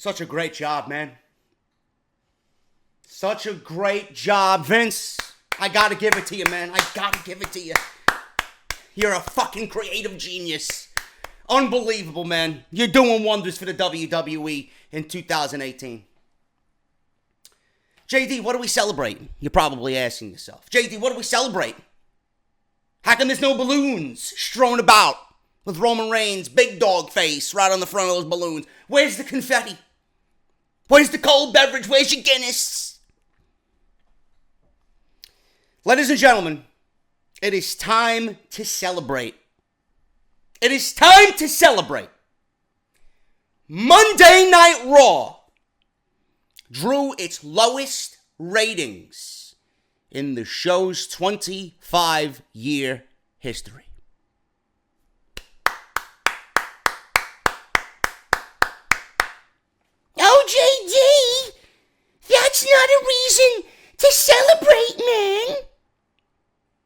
Such a great job, man. Such a great job, Vince. I gotta give it to you, man. I gotta give it to you. You're a fucking creative genius. Unbelievable, man. You're doing wonders for the WWE in 2018. JD, what do we celebrate? You're probably asking yourself. JD, what do we celebrate? How come there's no balloons strewn about with Roman Reigns' big dog face right on the front of those balloons? Where's the confetti? Where's the cold beverage? Where's your Guinness? Ladies and gentlemen, it is time to celebrate. It is time to celebrate. Monday Night Raw drew its lowest ratings in the show's 25-year history. Oh, JD, that's not a reason to celebrate, man.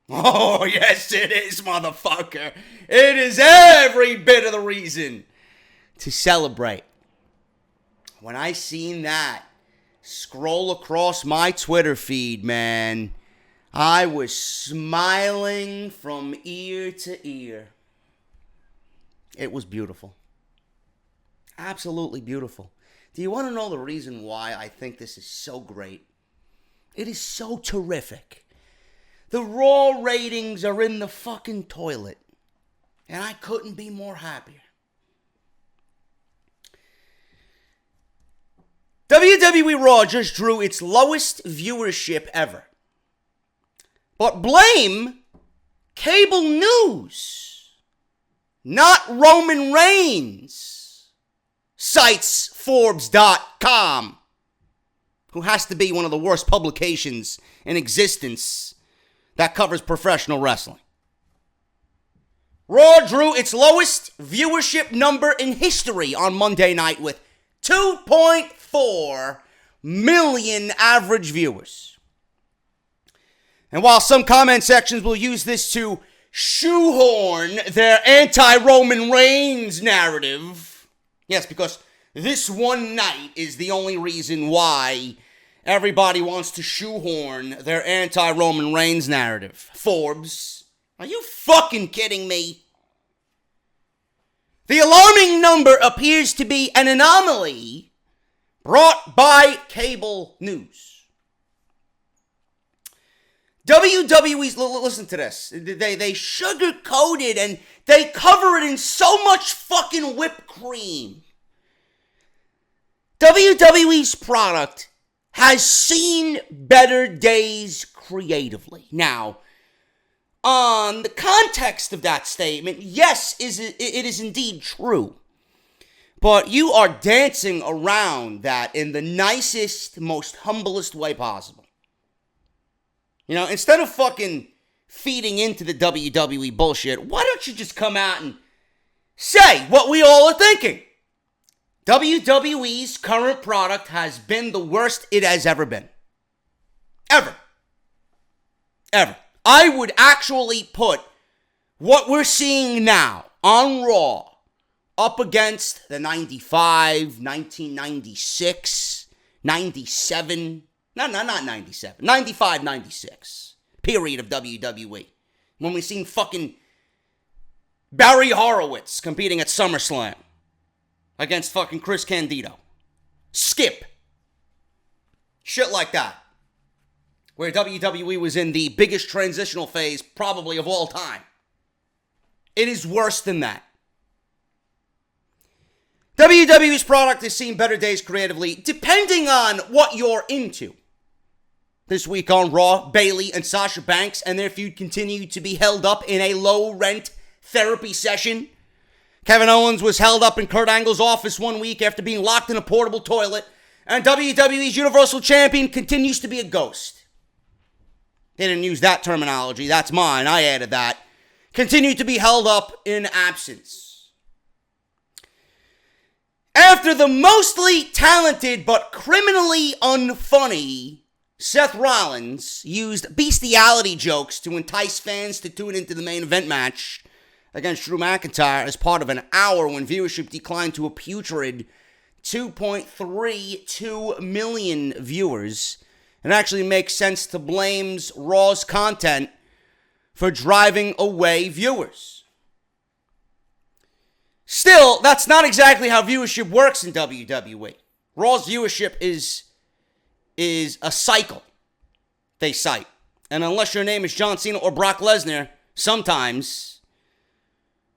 Oh, yes, it is, motherfucker. It is every bit of the reason to celebrate. When I seen that scroll across my Twitter feed, man, I was smiling from ear to ear. It was beautiful. Absolutely beautiful. Do you want to know the reason why I think this is so great? It is so terrific. The Raw ratings are in the fucking toilet. And I couldn't be more happier. WWE Raw just drew its lowest viewership ever. But blame cable news, not Roman Reigns, cites Forbes.com, who has to be one of the worst publications in existence that covers professional wrestling. Raw drew its lowest viewership number in history on Monday night with 2.4 million average viewers. And while some comment sections will use this to shoehorn their anti-Roman Reigns narrative, yes, because this one night is the only reason why everybody wants to shoehorn their anti-Roman Reigns narrative. Forbes, are you fucking kidding me? The alarming number appears to be an anomaly brought by cable news. WWE's, listen to this, they sugarcoat it and they cover it in so much fucking whipped cream. WWE's product has seen better days creatively. Now, on the context of that statement, yes, it is indeed true. But you are dancing around that in the nicest, most humblest way possible. You know, instead of fucking feeding into the WWE bullshit, why don't you just come out and say what we all are thinking? WWE's current product has been the worst it has ever been. Ever. I would actually put what we're seeing now on Raw up against the 95, 1996, 97, not 97, 95, 96 period of WWE. When we seen fucking Barry Horowitz competing at SummerSlam against fucking Chris Candido. Skip. Shit like that. Where WWE was in the biggest transitional phase probably of all time. It is worse than that. WWE's product has seen better days creatively, depending on what you're into. This week on Raw, Bayley and Sasha Banks and their feud continue to be held up in a low-rent therapy session. Kevin Owens was held up in Kurt Angle's office one week after being locked in a portable toilet. And WWE's Universal Champion continues to be a ghost. They didn't use that terminology. That's mine. I added that. Continued to be held up in absence. After the mostly talented but criminally unfunny Seth Rollins used bestiality jokes to entice fans to tune into the main event match against Drew McIntyre as part of an hour when viewership declined to a putrid 2.32 million viewers, it actually makes sense to blame Raw's content for driving away viewers. Still, that's not exactly how viewership works in WWE. Raw's viewership is a cycle, they cite. And unless your name is John Cena or Brock Lesnar, sometimes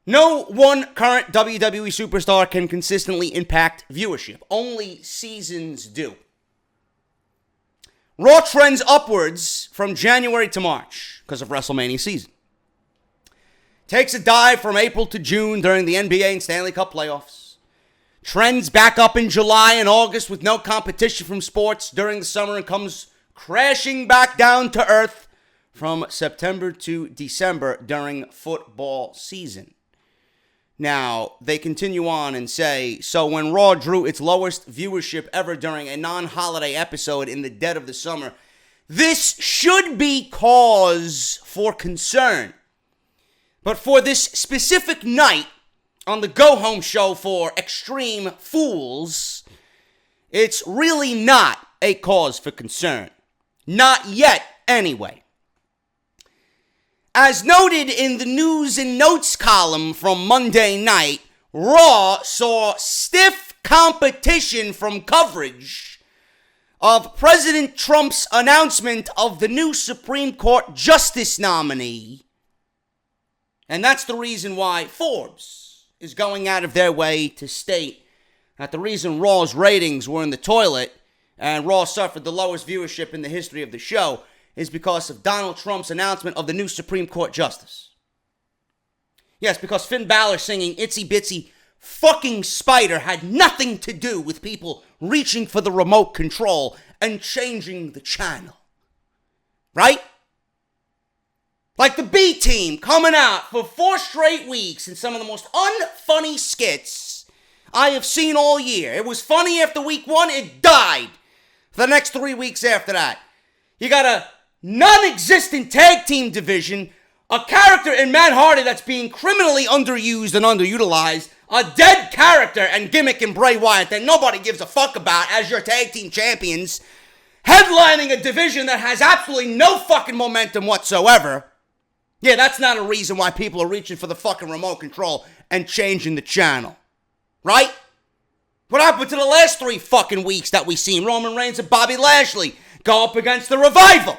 no one current WWE superstar can consistently impact viewership. Only seasons do. Raw trends upwards from January to March because of WrestleMania season. Takes a dive from April to June during the NBA and Stanley Cup playoffs. Trends back up in July and August with no competition from sports during the summer and comes crashing back down to earth from September to December during football season. Now, they continue on and say, so when Raw drew its lowest viewership ever during a non-holiday episode in the dead of the summer, this should be cause for concern. But for this specific night on the go-home show for Extreme Fools, it's really not a cause for concern. Not yet, anyway. As noted in the news and notes column from Monday night, Raw saw stiff competition from coverage of President Trump's announcement of the new Supreme Court Justice nominee. And that's the reason why Forbes is going out of their way to state that the reason Raw's ratings were in the toilet and Raw suffered the lowest viewership in the history of the show is because of Donald Trump's announcement of the new Supreme Court Justice. Yes, because Finn Balor singing Itsy Bitsy fucking Spider had nothing to do with people reaching for the remote control and changing the channel. Right? Like the B Team coming out for 4 straight weeks in some of the most unfunny skits I have seen all year. It was funny after week 1, it died for the next 3 weeks after that. You got a non-existent tag team division, a character in Matt Hardy that's being criminally underused and underutilized, a dead character and gimmick in Bray Wyatt that nobody gives a fuck about as your tag team champions, headlining a division that has absolutely no fucking momentum whatsoever. Yeah, that's not a reason why people are reaching for the fucking remote control and changing the channel. Right? What happened to the last 3 fucking weeks that we seen Roman Reigns and Bobby Lashley go up against the Revival?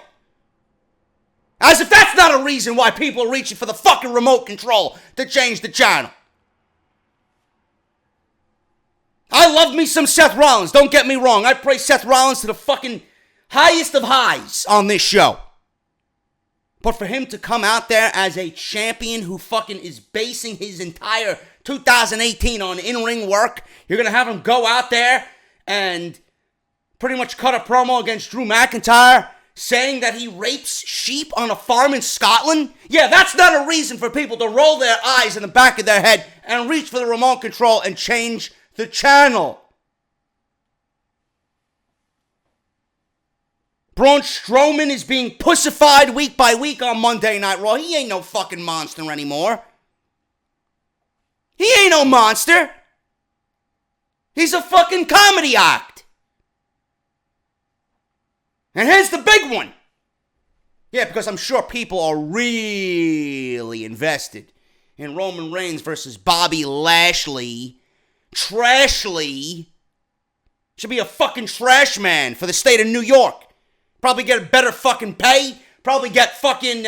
As if that's not a reason why people are reaching for the fucking remote control to change the channel. I love me some Seth Rollins, don't get me wrong. I praise Seth Rollins to the fucking highest of highs on this show. But for him to come out there as a champion who fucking is basing his entire 2018 on in-ring work, you're going to have him go out there and pretty much cut a promo against Drew McIntyre saying that he rapes sheep on a farm in Scotland? Yeah, that's not a reason for people to roll their eyes in the back of their head and reach for the remote control and change the channel. Braun Strowman is being pussified week by week on Monday Night Raw. He ain't no fucking monster anymore. He ain't no monster. He's a fucking comedy act. And here's the big one. Yeah, because I'm sure people are really invested in Roman Reigns versus Bobby Lashley. Trashly. Should be a fucking trash man for the state of New York. Probably get a better fucking pay. Probably get fucking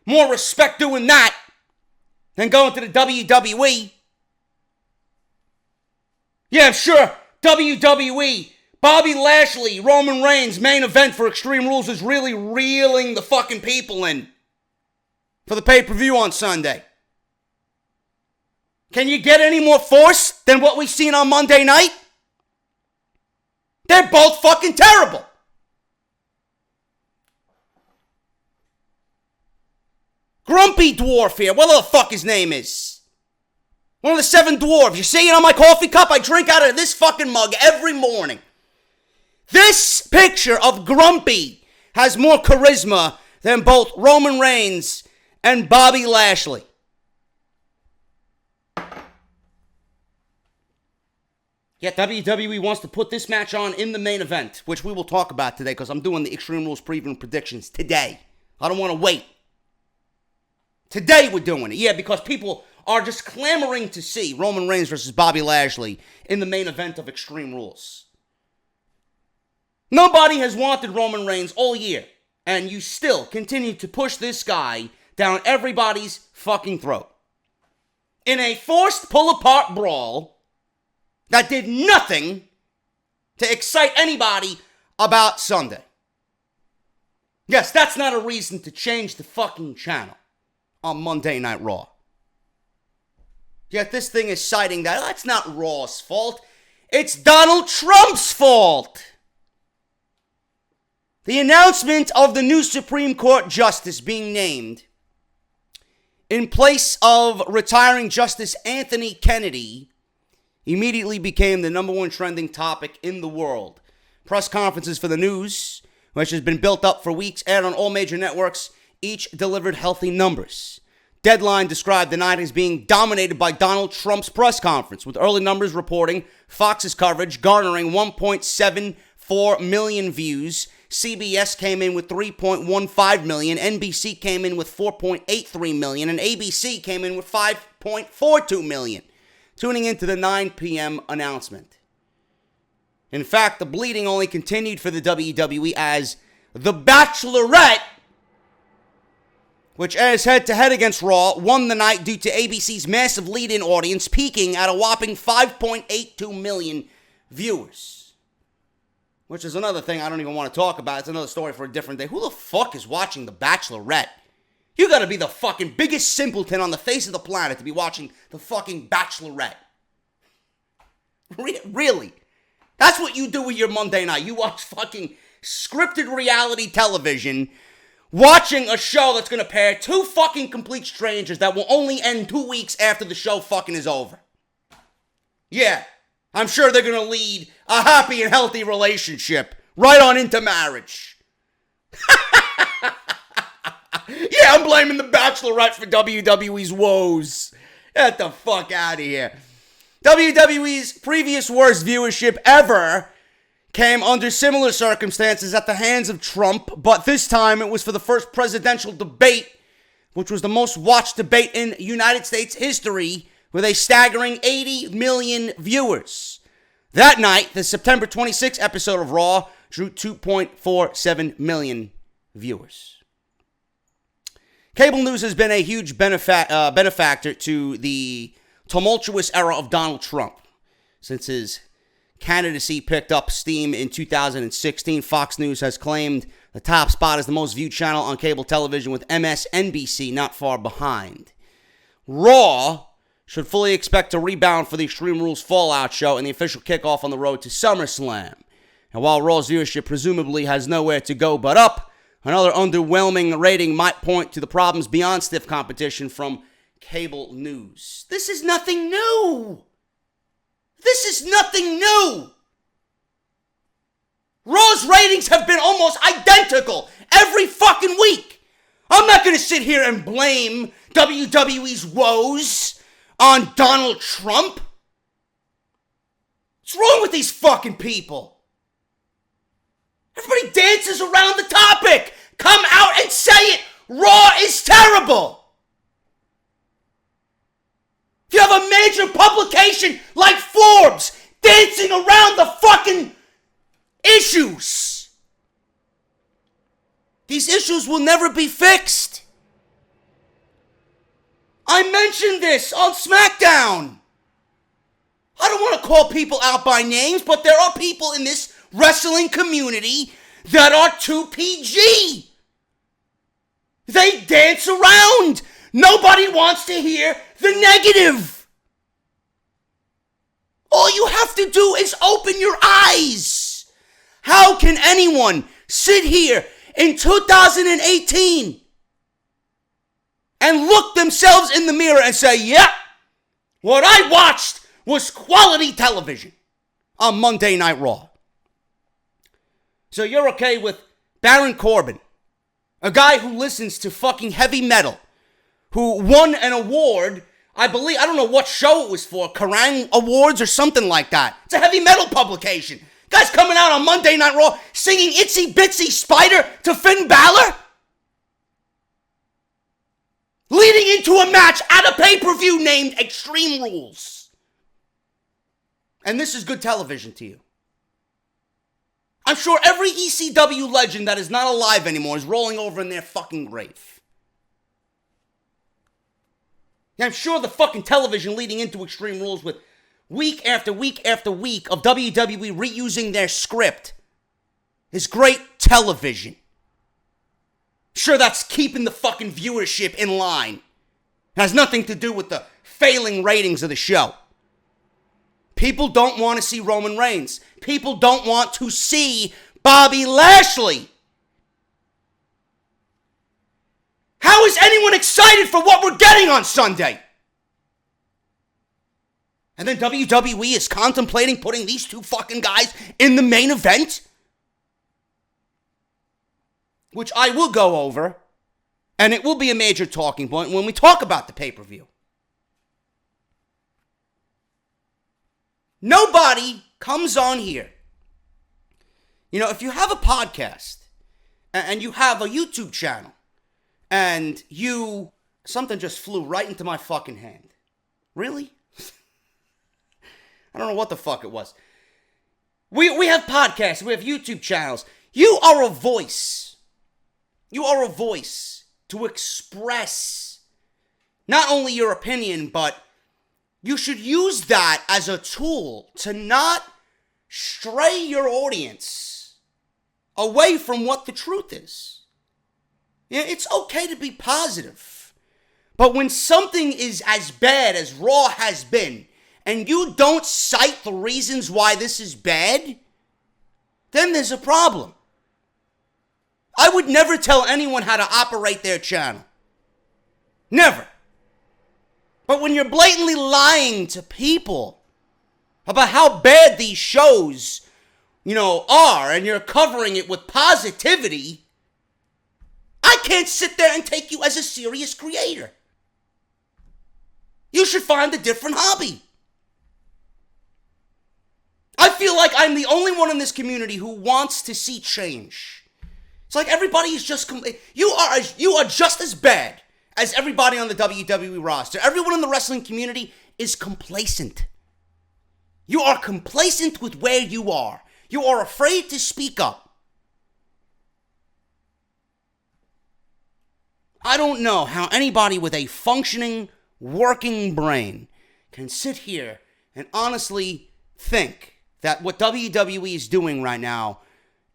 more respect doing that than going to the WWE. Yeah, sure. WWE. Bobby Lashley, Roman Reigns, main event for Extreme Rules is really reeling the fucking people in for the pay-per-view on Sunday. Can you get any more force than what we've seen on Monday night? They're both fucking terrible. Grumpy Dwarf here, whatever the fuck his name is. One of the 7 dwarves. You see it on my coffee cup? I drink out of this fucking mug every morning. This picture of Grumpy has more charisma than both Roman Reigns and Bobby Lashley. Yet WWE wants to put this match on in the main event, which we will talk about today because I'm doing the Extreme Rules preview and predictions today. I don't want to wait. Today we're doing it. Yeah, because people are just clamoring to see Roman Reigns versus Bobby Lashley in the main event of Extreme Rules. Nobody has wanted Roman Reigns all year, and you still continue to push this guy down everybody's fucking throat. In a forced pull-apart brawl that did nothing to excite anybody about Sunday. Yes, that's not a reason to change the fucking channel on Monday Night Raw. Yet this thing is citing that that's not Raw's fault. It's Donald Trump's fault. The announcement of the new Supreme Court Justice being named in place of retiring Justice Anthony Kennedy immediately became the number one trending topic in the world. Press conferences for the news, which has been built up for weeks, aired on all major networks, each delivered healthy numbers. Deadline described the night as being dominated by Donald Trump's press conference, with early numbers reporting Fox's coverage garnering 1.74 million views. CBS came in with 3.15 million, NBC came in with 4.83 million, and ABC came in with 5.42 million, tuning into the 9 p.m. announcement. In fact, the bleeding only continued for the WWE as The Bachelorette, which airs head-to-head against Raw, won the night due to ABC's massive lead-in audience, peaking at a whopping 5.82 million viewers. Which is another thing I don't even want to talk about. It's another story for a different day. Who the fuck is watching The Bachelorette? You gotta be the fucking biggest simpleton on the face of the planet to be watching the fucking Bachelorette. Really? That's what you do with your Monday night. You watch fucking scripted reality television, watching a show that's gonna pair two fucking complete strangers that will only end 2 weeks after the show fucking is over. Yeah. I'm sure they're going to lead a happy and healthy relationship right on into marriage. Yeah, I'm blaming the Bachelorette for WWE's woes. Get the fuck out of here. WWE's previous worst viewership ever came under similar circumstances at the hands of Trump, but this time it was for the first presidential debate, which was the most watched debate in United States history, with a staggering 80 million viewers. That night, the September 26th episode of Raw drew 2.47 million viewers. Cable news has been a huge benefactor to the tumultuous era of Donald Trump. Since his candidacy picked up steam in 2016, Fox News has claimed the top spot as the most viewed channel on cable television, with MSNBC not far behind. Raw should fully expect to rebound for the Extreme Rules Fallout show and the official kickoff on the road to SummerSlam. And while Raw's viewership presumably has nowhere to go but up, another underwhelming rating might point to the problems beyond stiff competition from cable news. This is nothing new. This is nothing new. Raw's ratings have been almost identical every fucking week. I'm not going to sit here and blame WWE's woes on Donald Trump. What's wrong with these fucking people? Everybody dances around the topic. Come out and say it. Raw is terrible. If you have a major publication like Forbes dancing around the fucking issues, these issues will never be fixed. I mentioned this on SmackDown. I don't want to call people out by names, but there are people in this wrestling community that are too PG. They dance around. Nobody wants to hear the negative. All you have to do is open your eyes. How can anyone sit here in 2018 and look themselves in the mirror and say, yeah, what I watched was quality television on Monday Night Raw? So you're okay with Baron Corbin, a guy who listens to fucking heavy metal, who won an award I don't know what show it was for, Kerrang Awards or something like that. It's a heavy metal publication. Guys coming out on Monday Night Raw singing Itsy Bitsy Spider to Finn Balor? Leading into a match at a pay-per-view named Extreme Rules. And this is good television to you. I'm sure every ECW legend that is not alive anymore is rolling over in their fucking grave. I'm sure the fucking television leading into Extreme Rules with week after week after week of WWE reusing their script is great television. Sure, that's keeping the fucking viewership in line. It has nothing to do with the failing ratings of the show. People don't want to see Roman Reigns. People don't want to see Bobby Lashley. How is anyone excited for what we're getting on Sunday? And then WWE is contemplating putting these two fucking guys in the main event? Which I will go over, and it will be a major talking point when we talk about the pay-per-view. Nobody comes on here. You know, if you have a podcast, and you have a YouTube channel, and something just flew right into my fucking hand. Really? I don't know what the fuck it was. We have podcasts, we have YouTube channels. You are a voice. You are a voice to express not only your opinion, but you should use that as a tool to not stray your audience away from what the truth is. Yeah, it's okay to be positive. But when something is as bad as Raw has been, and you don't cite the reasons why this is bad, then there's a problem. I would never tell anyone how to operate their channel. Never. But when you're blatantly lying to people about how bad these shows, are, and you're covering it with positivity, I can't sit there and take you as a serious creator. You should find a different hobby. I feel like I'm the only one in this community who wants to see change. It's like everybody is just... You are just as bad as everybody on the WWE roster. Everyone in the wrestling community is complacent. You are complacent with where you are. You are afraid to speak up. I don't know how anybody with a functioning, working brain can sit here and honestly think that what WWE is doing right now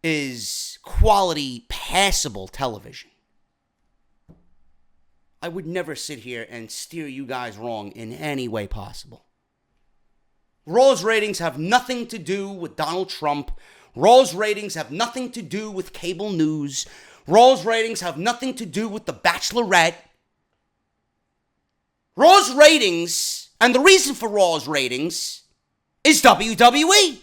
is quality, passable television. I would never sit here and steer you guys wrong in any way possible. Raw's ratings have nothing to do with Donald Trump. Raw's ratings have nothing to do with cable news. Raw's ratings have nothing to do with The Bachelorette. Raw's ratings, and the reason for Raw's ratings, is WWE.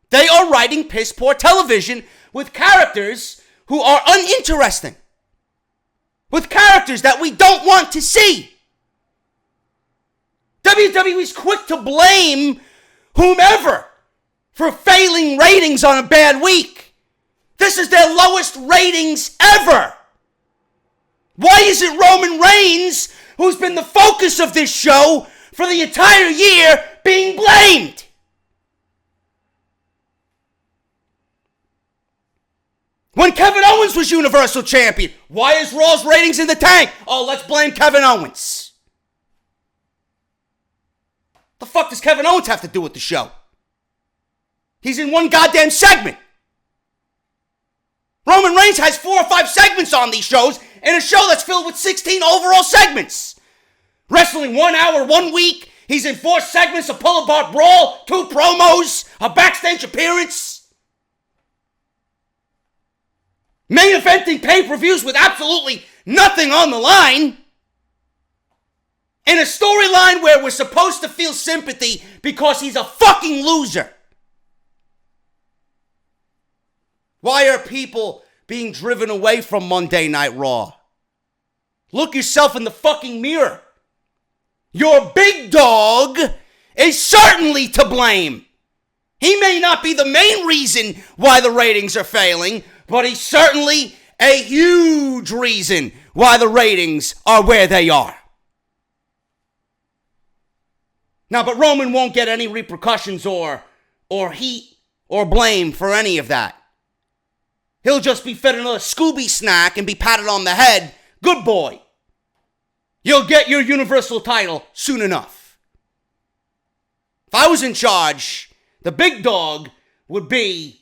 They are writing piss-poor television with characters who are uninteresting. With characters that we don't want to see. WWE is quick to blame whomever for failing ratings on a bad week. This is their lowest ratings ever. Why is it Roman Reigns, who's been the focus of this show for the entire year, being blamed? When Kevin Owens was Universal Champion, why is Raw's ratings in the tank? Oh, let's blame Kevin Owens. The fuck does Kevin Owens have to do with the show? He's in one goddamn segment. Roman Reigns has 4 or 5 segments on these shows in a show that's filled with 16 overall segments. Wrestling 1 hour, 1 week. He's in 4 segments, a pull-apart brawl, 2 promos, a backstage appearance. Main eventing pay-per-views with absolutely nothing on the line. In a storyline where we're supposed to feel sympathy because he's a fucking loser. Why are people being driven away from Monday Night Raw? Look yourself in the fucking mirror. your big dog is certainly to blame. He may not be the main reason why the ratings are failing, but he's certainly a huge reason why the ratings are where they are. Now, but Roman won't get any repercussions or heat or blame for any of that. He'll just be fed another Scooby snack and be patted on the head. Good boy. You'll get your Universal title soon enough. If I was in charge, the big dog would be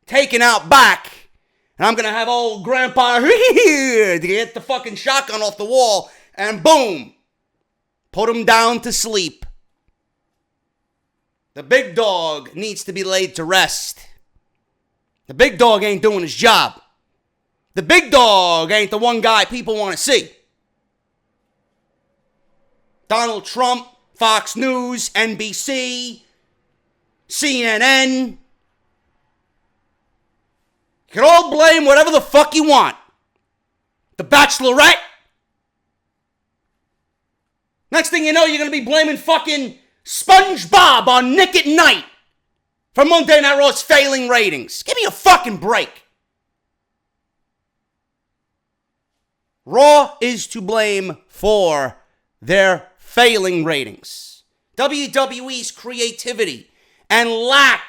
taken out back, and I'm going to have old Grandpa here to get the fucking shotgun off the wall, and boom, put him down to sleep. The big dog needs to be laid to rest. The big dog ain't doing his job. The big dog ain't the one guy people want to see. Donald Trump, Fox News, NBC, CNN. You can all blame whatever the fuck you want. The Bachelorette. Next thing you know, you're going to be blaming fucking SpongeBob on Nick at Night for Monday Night Raw's failing ratings. Give me a fucking break. Raw is to blame for their failing ratings. WWE's creativity and lack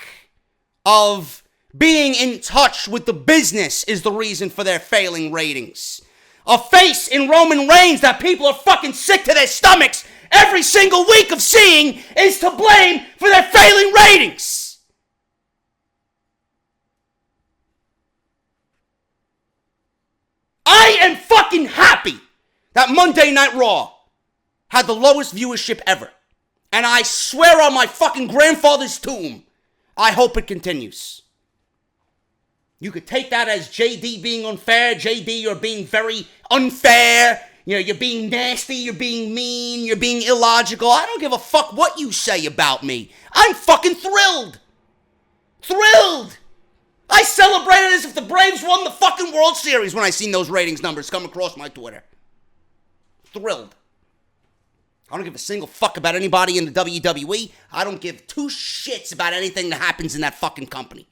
of being in touch with the business is the reason for their failing ratings. A face in Roman Reigns that people are fucking sick to their stomachs every single week of seeing is to blame for their failing ratings. I am fucking happy that Monday Night Raw had the lowest viewership ever. And I swear on my fucking grandfather's tomb, I hope it continues. You could take that as JD being unfair. JD, you're being very unfair. You know, you're being nasty, you're being mean, you're being illogical. I don't give a fuck what you say about me. I'm fucking thrilled. Thrilled. I celebrated as if the Braves won the fucking World Series when I seen those ratings numbers come across my Twitter. Thrilled. I don't give a single fuck about anybody in the WWE. I don't give two shits about anything that happens in that fucking company.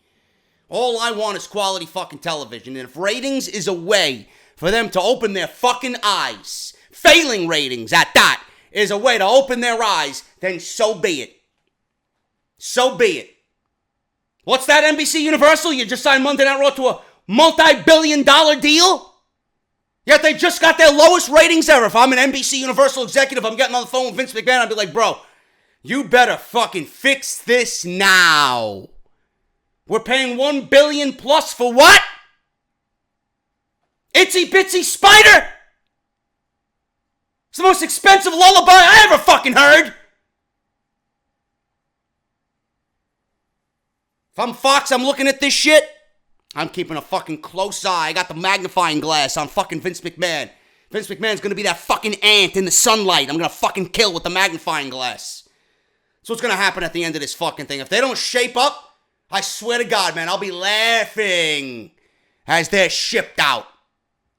All I want is quality fucking television. And if ratings is a way for them to open their fucking eyes, failing ratings at that is a way to open their eyes, then so be it. So be it. What's that, NBC Universal? You just signed Monday Night Raw to a multi-billion-dollar deal? Yet they just got their lowest ratings ever. If I'm an NBC Universal executive, I'm getting on the phone with Vince McMahon, I'd be like, bro, you better fucking fix this now. We're paying $1 billion plus for what? Itsy Bitsy Spider? It's the most expensive lullaby I ever fucking heard. If I'm Fox, I'm looking at this shit. I'm keeping a fucking close eye. I got the magnifying glass on fucking Vince McMahon. Vince McMahon's gonna be that fucking ant in the sunlight I'm gonna fucking kill with the magnifying glass. That's what's gonna happen at the end of this fucking thing. If they don't shape up, I swear to God, man, I'll be laughing as they're shipped out.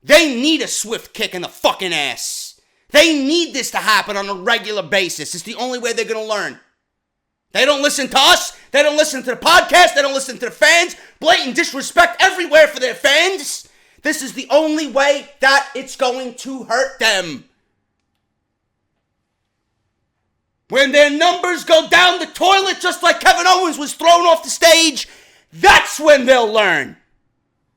They need a swift kick in the fucking ass. They need this to happen on a regular basis. It's the only way they're gonna learn. They don't listen to us. They don't listen to the podcast. They don't listen to the fans. Blatant disrespect everywhere for their fans. This is the only way that it's going to hurt them. When their numbers go down the toilet just like Kevin Owens was thrown off the stage, that's when they'll learn.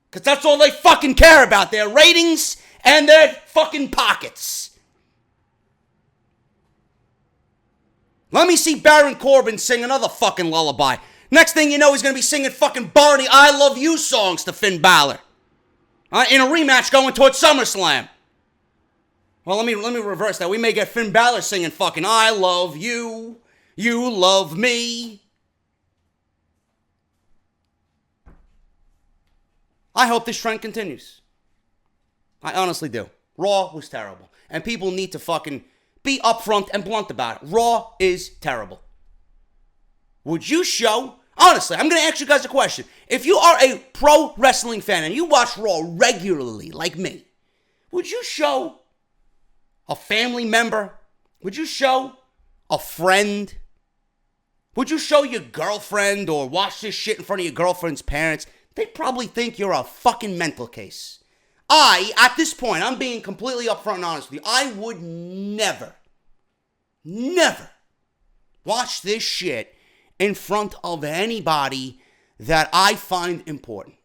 Because that's all they fucking care about. Their ratings and their fucking pockets. Let me see Baron Corbin sing another fucking lullaby. Next thing you know, he's going to be singing fucking Barney I Love You songs to Finn Balor. In a rematch going towards SummerSlam. Well, let me reverse that. We may get Finn Balor singing fucking I love you, you love me. I hope this trend continues. I honestly do. Raw was terrible. And people need to fucking be upfront and blunt about it. Raw is terrible. Would you show... Honestly, I'm going to ask you guys a question. If you are a pro wrestling fan and you watch Raw regularly, like me, would you show a family member Would you show a friend? Would you show your girlfriend or watch this shit in front of your girlfriend's parents? They'd probably think you're a fucking mental case. At this point, I'm being completely upfront and honest with you, I would never watch this shit in front of anybody that I find important.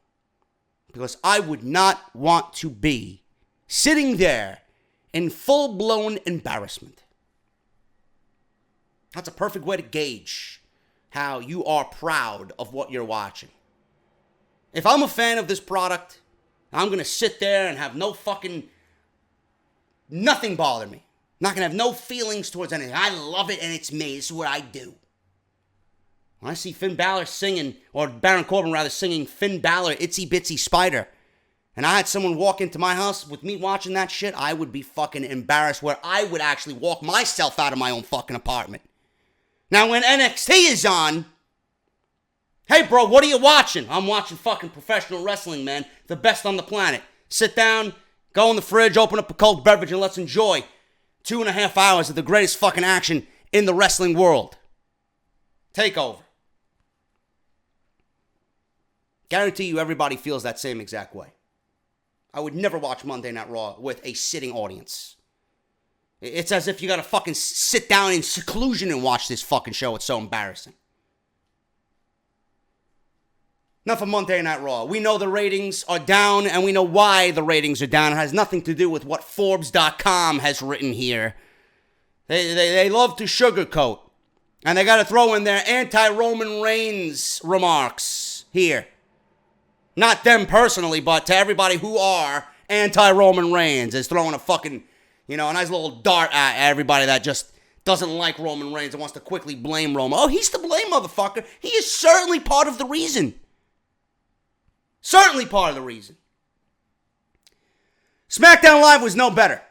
Because I would not want to be sitting there in full-blown embarrassment. That's a perfect way to gauge how you are proud of what you're watching. If I'm a fan of this product, I'm going to sit there and have nothing bother me. Not going to have no feelings towards anything. I love it and it's me. This is what I do. When I see Finn Balor singing, or Baron Corbin rather, singing Finn Balor, Itsy Bitsy Spider, and I had someone walk into my house with me watching that shit, I would be fucking embarrassed where I would actually walk myself out of my own fucking apartment. Now, when NXT is on, hey, bro, what are you watching? I'm watching fucking professional wrestling, man. The best on the planet. Sit down, go in the fridge, open up a cold beverage, and let's enjoy 2.5 hours of the greatest fucking action in the wrestling world. Take over. Guarantee you everybody feels that same exact way. I would never watch Monday Night Raw with a sitting audience. It's as if you gotta fucking sit down in seclusion and watch this fucking show. It's so embarrassing. Enough of Monday Night Raw. We know the ratings are down, and we know why the ratings are down. It has nothing to do with what Forbes.com has written here. They love to sugarcoat. And they gotta throw in their anti-Roman Reigns remarks here. Not them personally, but to everybody who are anti-Roman Reigns is throwing a fucking, a nice little dart at everybody that just doesn't like Roman Reigns and wants to quickly blame Roman. Oh, he's to blame, motherfucker. He is certainly part of the reason. Certainly part of the reason. SmackDown Live was no better.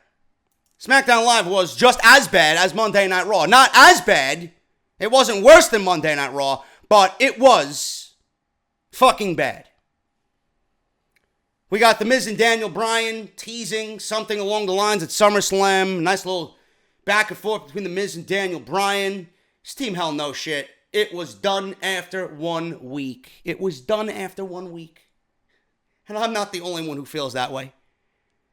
SmackDown Live was just as bad as Monday Night Raw. Not as bad. It wasn't worse than Monday Night Raw, but it was fucking bad. We got The Miz and Daniel Bryan teasing something along the lines at SummerSlam. Nice little back and forth between The Miz and Daniel Bryan. This team hell no shit. It was done after 1 week. It was done after 1 week. And I'm not the only one who feels that way.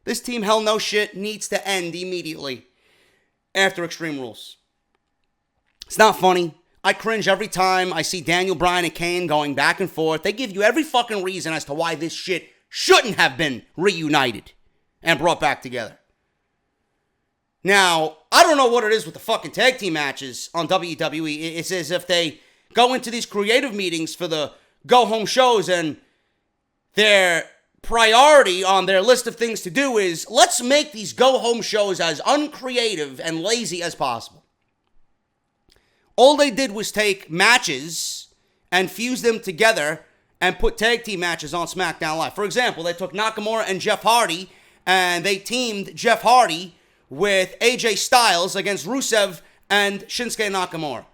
This team hell no shit needs to end immediately after Extreme Rules. It's not funny. I cringe every time I see Daniel Bryan and Kane going back and forth. They give you every fucking reason as to why this shit shouldn't have been reunited and brought back together. Now, I don't know what it is with the fucking tag team matches on WWE. It's as if they go into these creative meetings for the go-home shows and their priority on their list of things to do is, let's make these go-home shows as uncreative and lazy as possible. All they did was take matches and fuse them together and put tag team matches on SmackDown Live. For example, they took Nakamura and Jeff Hardy, and they teamed Jeff Hardy with AJ Styles against Rusev and Shinsegae Nakamura.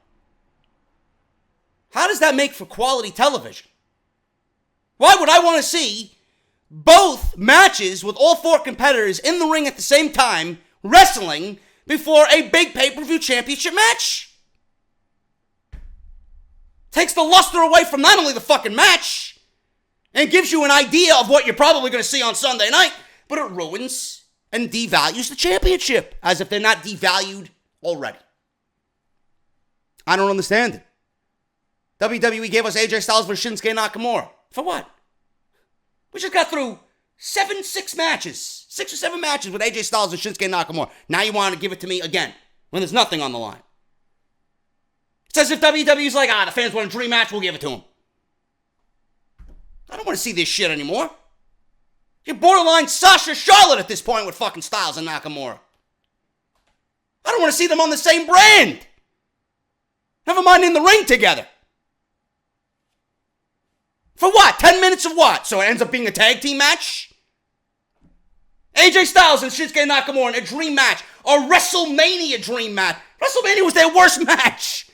How does that make for quality television? Why would I want to see both matches with all 4 competitors in the ring at the same time, wrestling, before a big pay-per-view championship match? Takes the luster away from not only the fucking match, and gives you an idea of what you're probably going to see on Sunday night, but it ruins and devalues the championship, as if they're not devalued already. I don't understand it. WWE gave us AJ Styles versus Shinsuke Nakamura. For what? We just got through 6 matches. 6 or 7 matches with AJ Styles and Shinsuke Nakamura. Now you want to give it to me again, when there's nothing on the line. It's as if WWE's like, the fans want a dream match, we'll give it to them. I don't want to see this shit anymore. You're borderline Sasha Charlotte at this point with fucking Styles and Nakamura. I don't want to see them on the same brand. Never mind in the ring together. For what? 10 minutes of what? So it ends up being a tag team match? AJ Styles and Shinsuke Nakamura in a dream match. A WrestleMania dream match. WrestleMania was their worst match.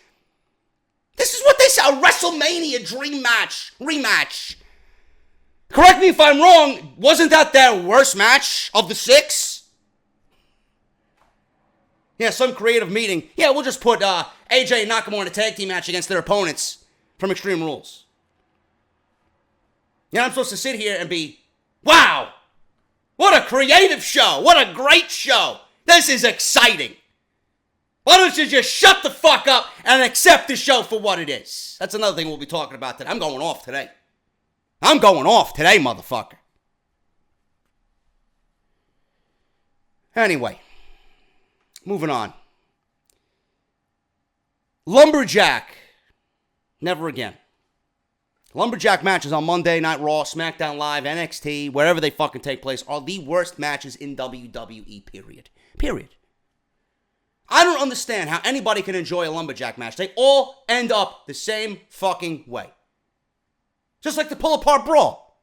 This is what they say, a WrestleMania dream match, rematch. Correct me if I'm wrong, wasn't that their worst match of the 6? Yeah, some creative meeting. Yeah, we'll just put AJ and Nakamura in a tag team match against their opponents from Extreme Rules. Yeah, I'm supposed to sit here and be, wow, what a creative show. What a great show. This is exciting. Why don't you just shut the fuck up and accept the show for what it is? That's another thing we'll be talking about today. I'm going off today. I'm going off today, motherfucker. Anyway, moving on. Lumberjack. Never again. Lumberjack matches on Monday Night Raw, SmackDown Live, NXT, wherever they fucking take place, are the worst matches in WWE, period. Period. I don't understand how anybody can enjoy a lumberjack match. They all end up the same fucking way. Just like the pull-apart brawl.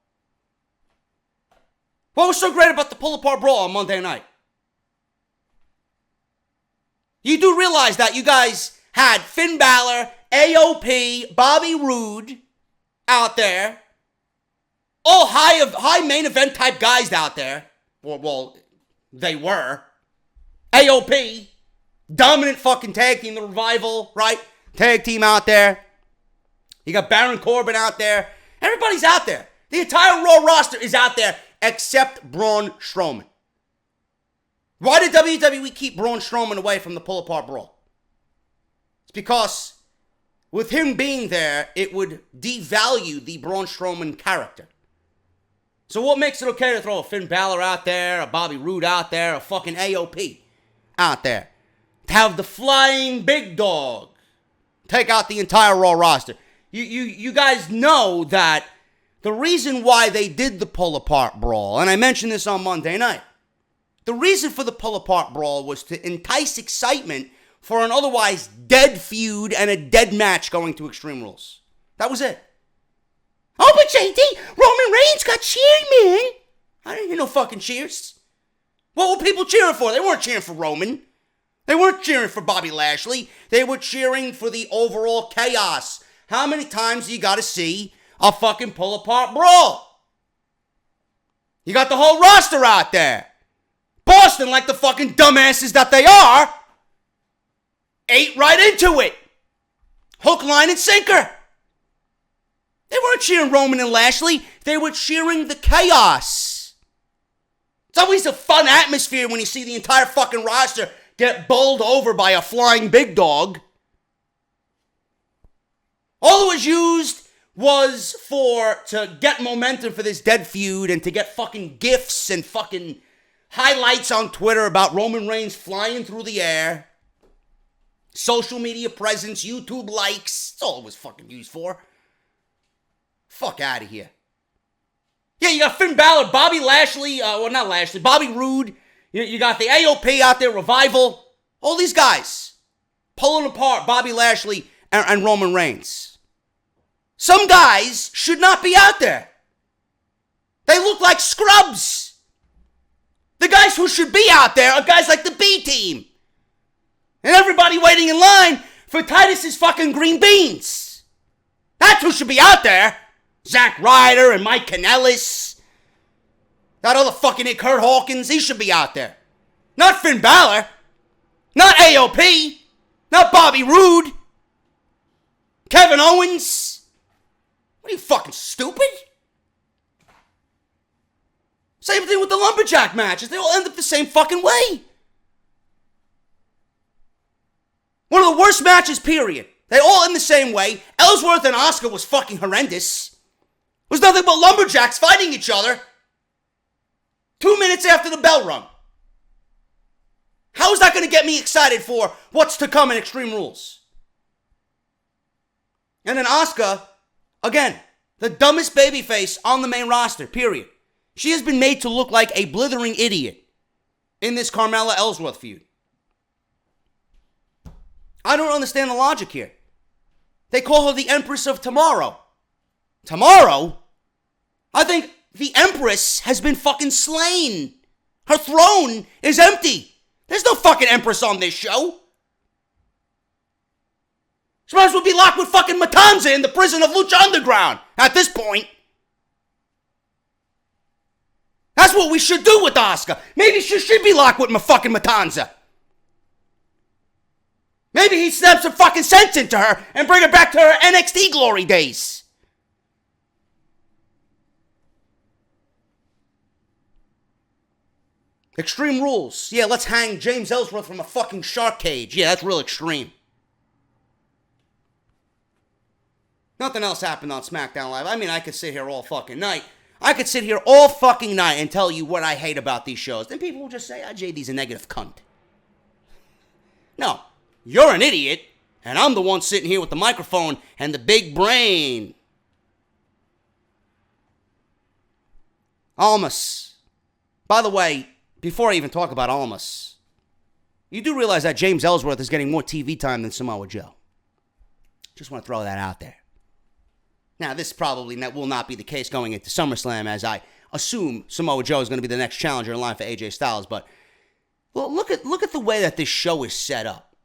What was so great about the pull-apart brawl on Monday night? You do realize that you guys had Finn Balor, AOP, Bobby Roode out there. All high main event type guys out there. Well, they were. AOP. Dominant fucking tag team, the Revival, right? Tag team out there. You got Baron Corbin out there. Everybody's out there. The entire Raw roster is out there except Braun Strowman. Why did WWE keep Braun Strowman away from the pull-apart brawl? It's because with him being there, it would devalue the Braun Strowman character. So what makes it okay to throw a Finn Balor out there, a Bobby Roode out there, a fucking AOP out there? To have the flying big dog take out the entire Raw roster. You guys know that the reason why they did the pull-apart brawl, and I mentioned this on Monday night, the reason for the pull-apart brawl was to entice excitement for an otherwise dead feud and a dead match going to Extreme Rules. That was it. Oh, but JD, Roman Reigns got cheered, man. I didn't hear no fucking cheers. What were people cheering for? They weren't cheering for Roman. They weren't cheering for Bobby Lashley. They were cheering for the overall chaos. How many times do you got to see a fucking pull-apart brawl? You got the whole roster out there. Boston, like the fucking dumbasses that they are, ate right into it. Hook, line, and sinker. They weren't cheering Roman and Lashley. They were cheering the chaos. It's always a fun atmosphere when you see the entire fucking roster get bowled over by a flying big dog. All it was used was to get momentum for this dead feud and to get fucking gifs and fucking highlights on Twitter about Roman Reigns flying through the air. Social media presence, YouTube likes. That's all it was fucking used for. Fuck out of here. Yeah, you got Finn Balor, Bobby Lashley, not Lashley, Bobby Roode. You got the AOP out there, Revival. All these guys pulling apart Bobby Lashley and Roman Reigns. Some guys should not be out there. They look like scrubs. The guys who should be out there are guys like the B team. And everybody waiting in line for Titus's fucking green beans. That's who should be out there. Zack Ryder and Mike Kanellis. That other fucking Kurt Hawkins, he should be out there. Not Finn Balor. Not AOP. Not Bobby Roode. Kevin Owens. What are you, fucking stupid? Same thing with the lumberjack matches. They all end up the same fucking way. One of the worst matches, period. They all end the same way. Ellsworth and Asuka was fucking horrendous. It was nothing but lumberjacks fighting each other 2 minutes after the bell rung. How is that going to get me excited for what's to come in Extreme Rules? And then Asuka, again, the dumbest babyface on the main roster, period. She has been made to look like a blithering idiot in this Carmella Ellsworth feud. I don't understand the logic here. They call her the Empress of Tomorrow. Tomorrow? I think the Empress has been fucking slain. Her throne is empty. There's no fucking Empress on this show. She might as well be locked with fucking Matanza in the prison of Lucha Underground at this point. That's what we should do with Asuka. Maybe she should be locked with my fucking Matanza. Maybe he snap some fucking sense into her and bring her back to her NXT glory days. Extreme Rules. Yeah, let's hang James Ellsworth from a fucking shark cage. Yeah, that's real extreme. Nothing else happened on SmackDown Live. I mean, I could sit here all fucking night. I could sit here all fucking night and tell you what I hate about these shows. Then people will just say, JD's a negative cunt. No, you're an idiot, and I'm the one sitting here with the microphone and the big brain. Almas. By the way, before I even talk about Almas, you do realize that James Ellsworth is getting more TV time than Samoa Joe. Just want to throw that out there. Now, this probably will not be the case going into SummerSlam, as I assume Samoa Joe is going to be the next challenger in line for AJ Styles. But well, look at the way that this show is set up.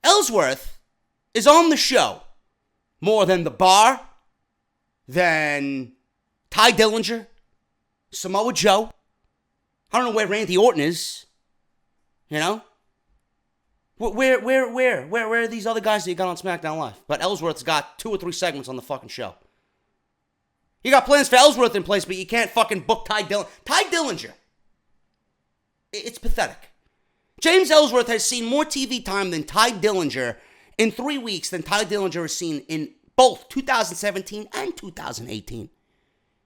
Ellsworth is on the show more than The Bar, than Ty Dillinger, Samoa Joe. I don't know where Randy Orton is. You know? Where are these other guys that you got on SmackDown Live? But Ellsworth's got 2 or 3 segments on the fucking show. You got plans for Ellsworth in place, but you can't fucking book Ty Dillinger. Ty Dillinger. It's pathetic. James Ellsworth has seen more TV time than Ty Dillinger in 3 weeks than Ty Dillinger has seen in both 2017 and 2018.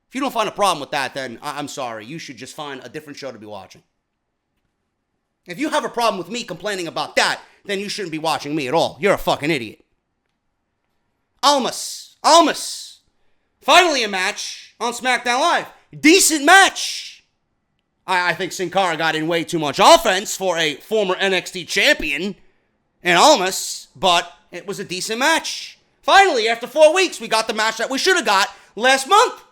If you don't find a problem with that, then I'm sorry. You should just find a different show to be watching. If you have a problem with me complaining about that, then you shouldn't be watching me at all. You're a fucking idiot. Almas. Finally a match on SmackDown Live. Decent match. I think Sin Cara got in way too much offense for a former NXT champion in Almas, but it was a decent match. Finally, after 4 weeks, we got the match that we should have got last month.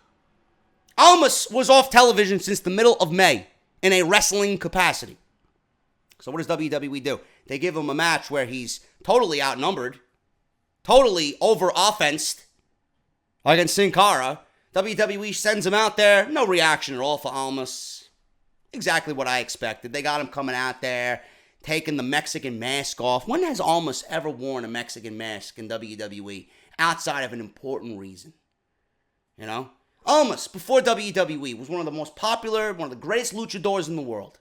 Almas was off television since the middle of May in a wrestling capacity. So what does WWE do? They give him a match where he's totally outnumbered, totally over-offensed against Sin Cara. WWE sends him out there. No reaction at all for Almas. Exactly what I expected. They got him coming out there, taking the Mexican mask off. When has Almas ever worn a Mexican mask in WWE outside of an important reason? You know? Almas, before WWE, was one of the most popular, one of the greatest luchadors in the world.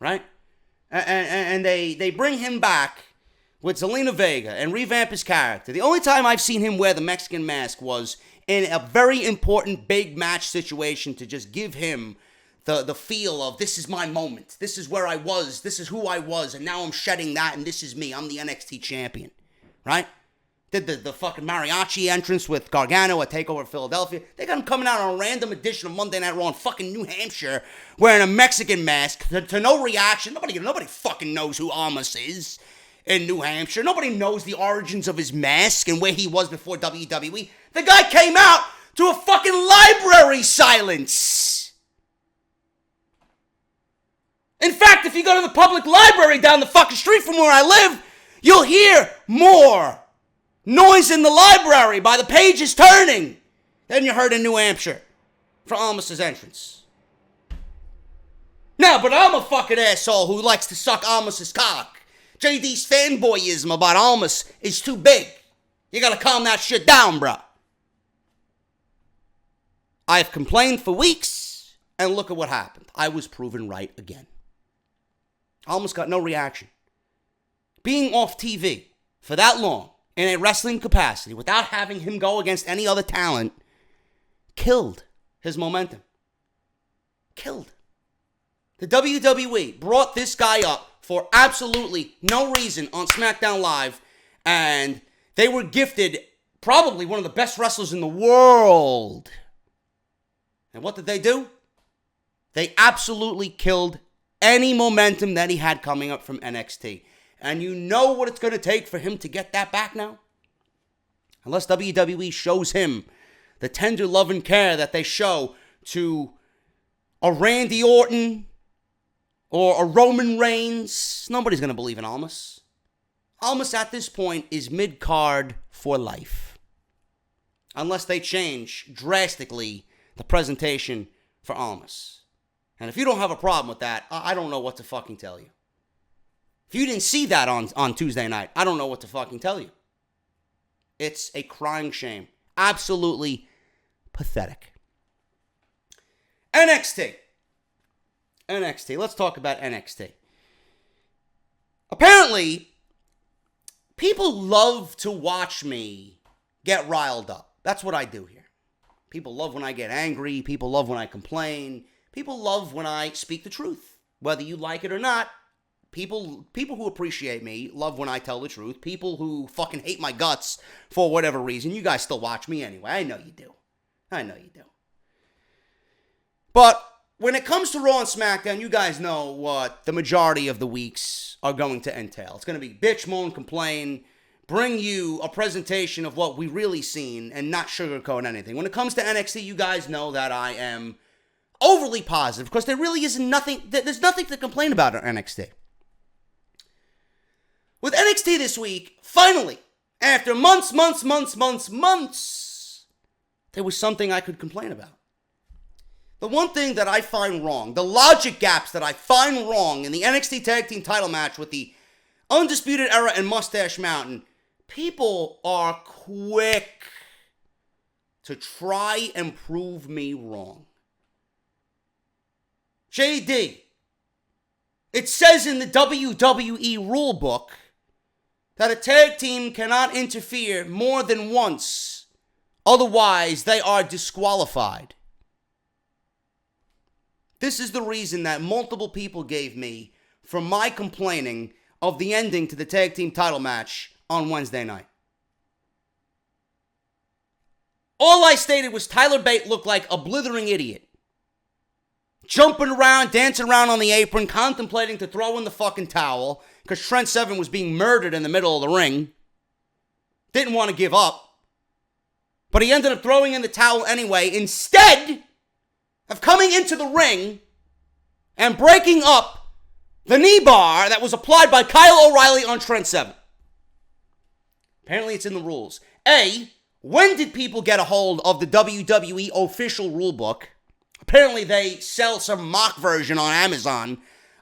Right? And they bring him back with Zelina Vega and revamp his character. The only time I've seen him wear the Mexican mask was in a very important big match situation to just give him the feel of, this is my moment. This is where I was. This is who I was. And now I'm shedding that, and this is me. I'm the NXT champion. Right? Did the fucking mariachi entrance with Gargano at TakeOver Philadelphia. They got him coming out on a random edition of Monday Night Raw in fucking New Hampshire wearing a Mexican mask to no reaction. Nobody fucking knows who Almas is in New Hampshire. Nobody knows the origins of his mask and where he was before WWE. The guy came out to a fucking library silence. In fact, if you go to the public library down the fucking street from where I live, you'll hear more noise in the library by the pages turning than you heard in New Hampshire for Almas' entrance. Now, but I'm a fucking asshole who likes to suck Almas' cock. JD's fanboyism about Almas is too big. You gotta calm that shit down, bro. I've complained for weeks, and look at what happened. I was proven right again. Almas got no reaction. Being off TV for that long, in a wrestling capacity, without having him go against any other talent, killed his momentum. Killed. The WWE brought this guy up for absolutely no reason on SmackDown Live, and they were gifted probably one of the best wrestlers in the world. And what did they do? They absolutely killed any momentum that he had coming up from NXT. And you know what it's going to take for him to get that back now? Unless WWE shows him the tender love and care that they show to a Randy Orton or a Roman Reigns, nobody's going to believe in Almas. Almas at this point is mid-card for life. Unless they change drastically the presentation for Almas. And if you don't have a problem with that, I don't know what to fucking tell you. If you didn't see that on Tuesday night, I don't know what to fucking tell you. It's a crying shame. Absolutely pathetic. NXT. Let's talk about NXT. Apparently, people love to watch me get riled up. That's what I do here. People love when I get angry. People love when I complain. People love when I speak the truth. Whether you like it or not, people who appreciate me love when I tell the truth. People who fucking hate my guts for whatever reason, you guys still watch me anyway. I know you do. But when it comes to Raw and SmackDown, you guys know what the majority of the weeks are going to entail. It's going to be bitch, moan, complain, bring you a presentation of what we really seen and not sugarcoat anything. When it comes to NXT, you guys know that I am overly positive because there really isn't nothing, there's nothing to complain about on NXT. With NXT this week, finally, after months, there was something I could complain about. The one thing that I find wrong, the logic gaps that I find wrong in the NXT Tag Team title match with the Undisputed Era and Mustache Mountain, people are quick to try and prove me wrong. JD, it says in the WWE Rulebook that a tag team cannot interfere more than once, otherwise they are disqualified. This is the reason that multiple people gave me for my complaining of the ending to the tag team title match on Wednesday night. All I stated was Tyler Bate looked like a blithering idiot. Jumping around, dancing around on the apron, contemplating to throw in the fucking towel because Trent Seven was being murdered in the middle of the ring. Didn't want to give up. But he ended up throwing in the towel anyway, instead of coming into the ring and breaking up the knee bar that was applied by Kyle O'Reilly on Trent Seven. Apparently it's in the rules. A, when did people get a hold of the WWE official rulebook? Apparently they sell some mock version on Amazon.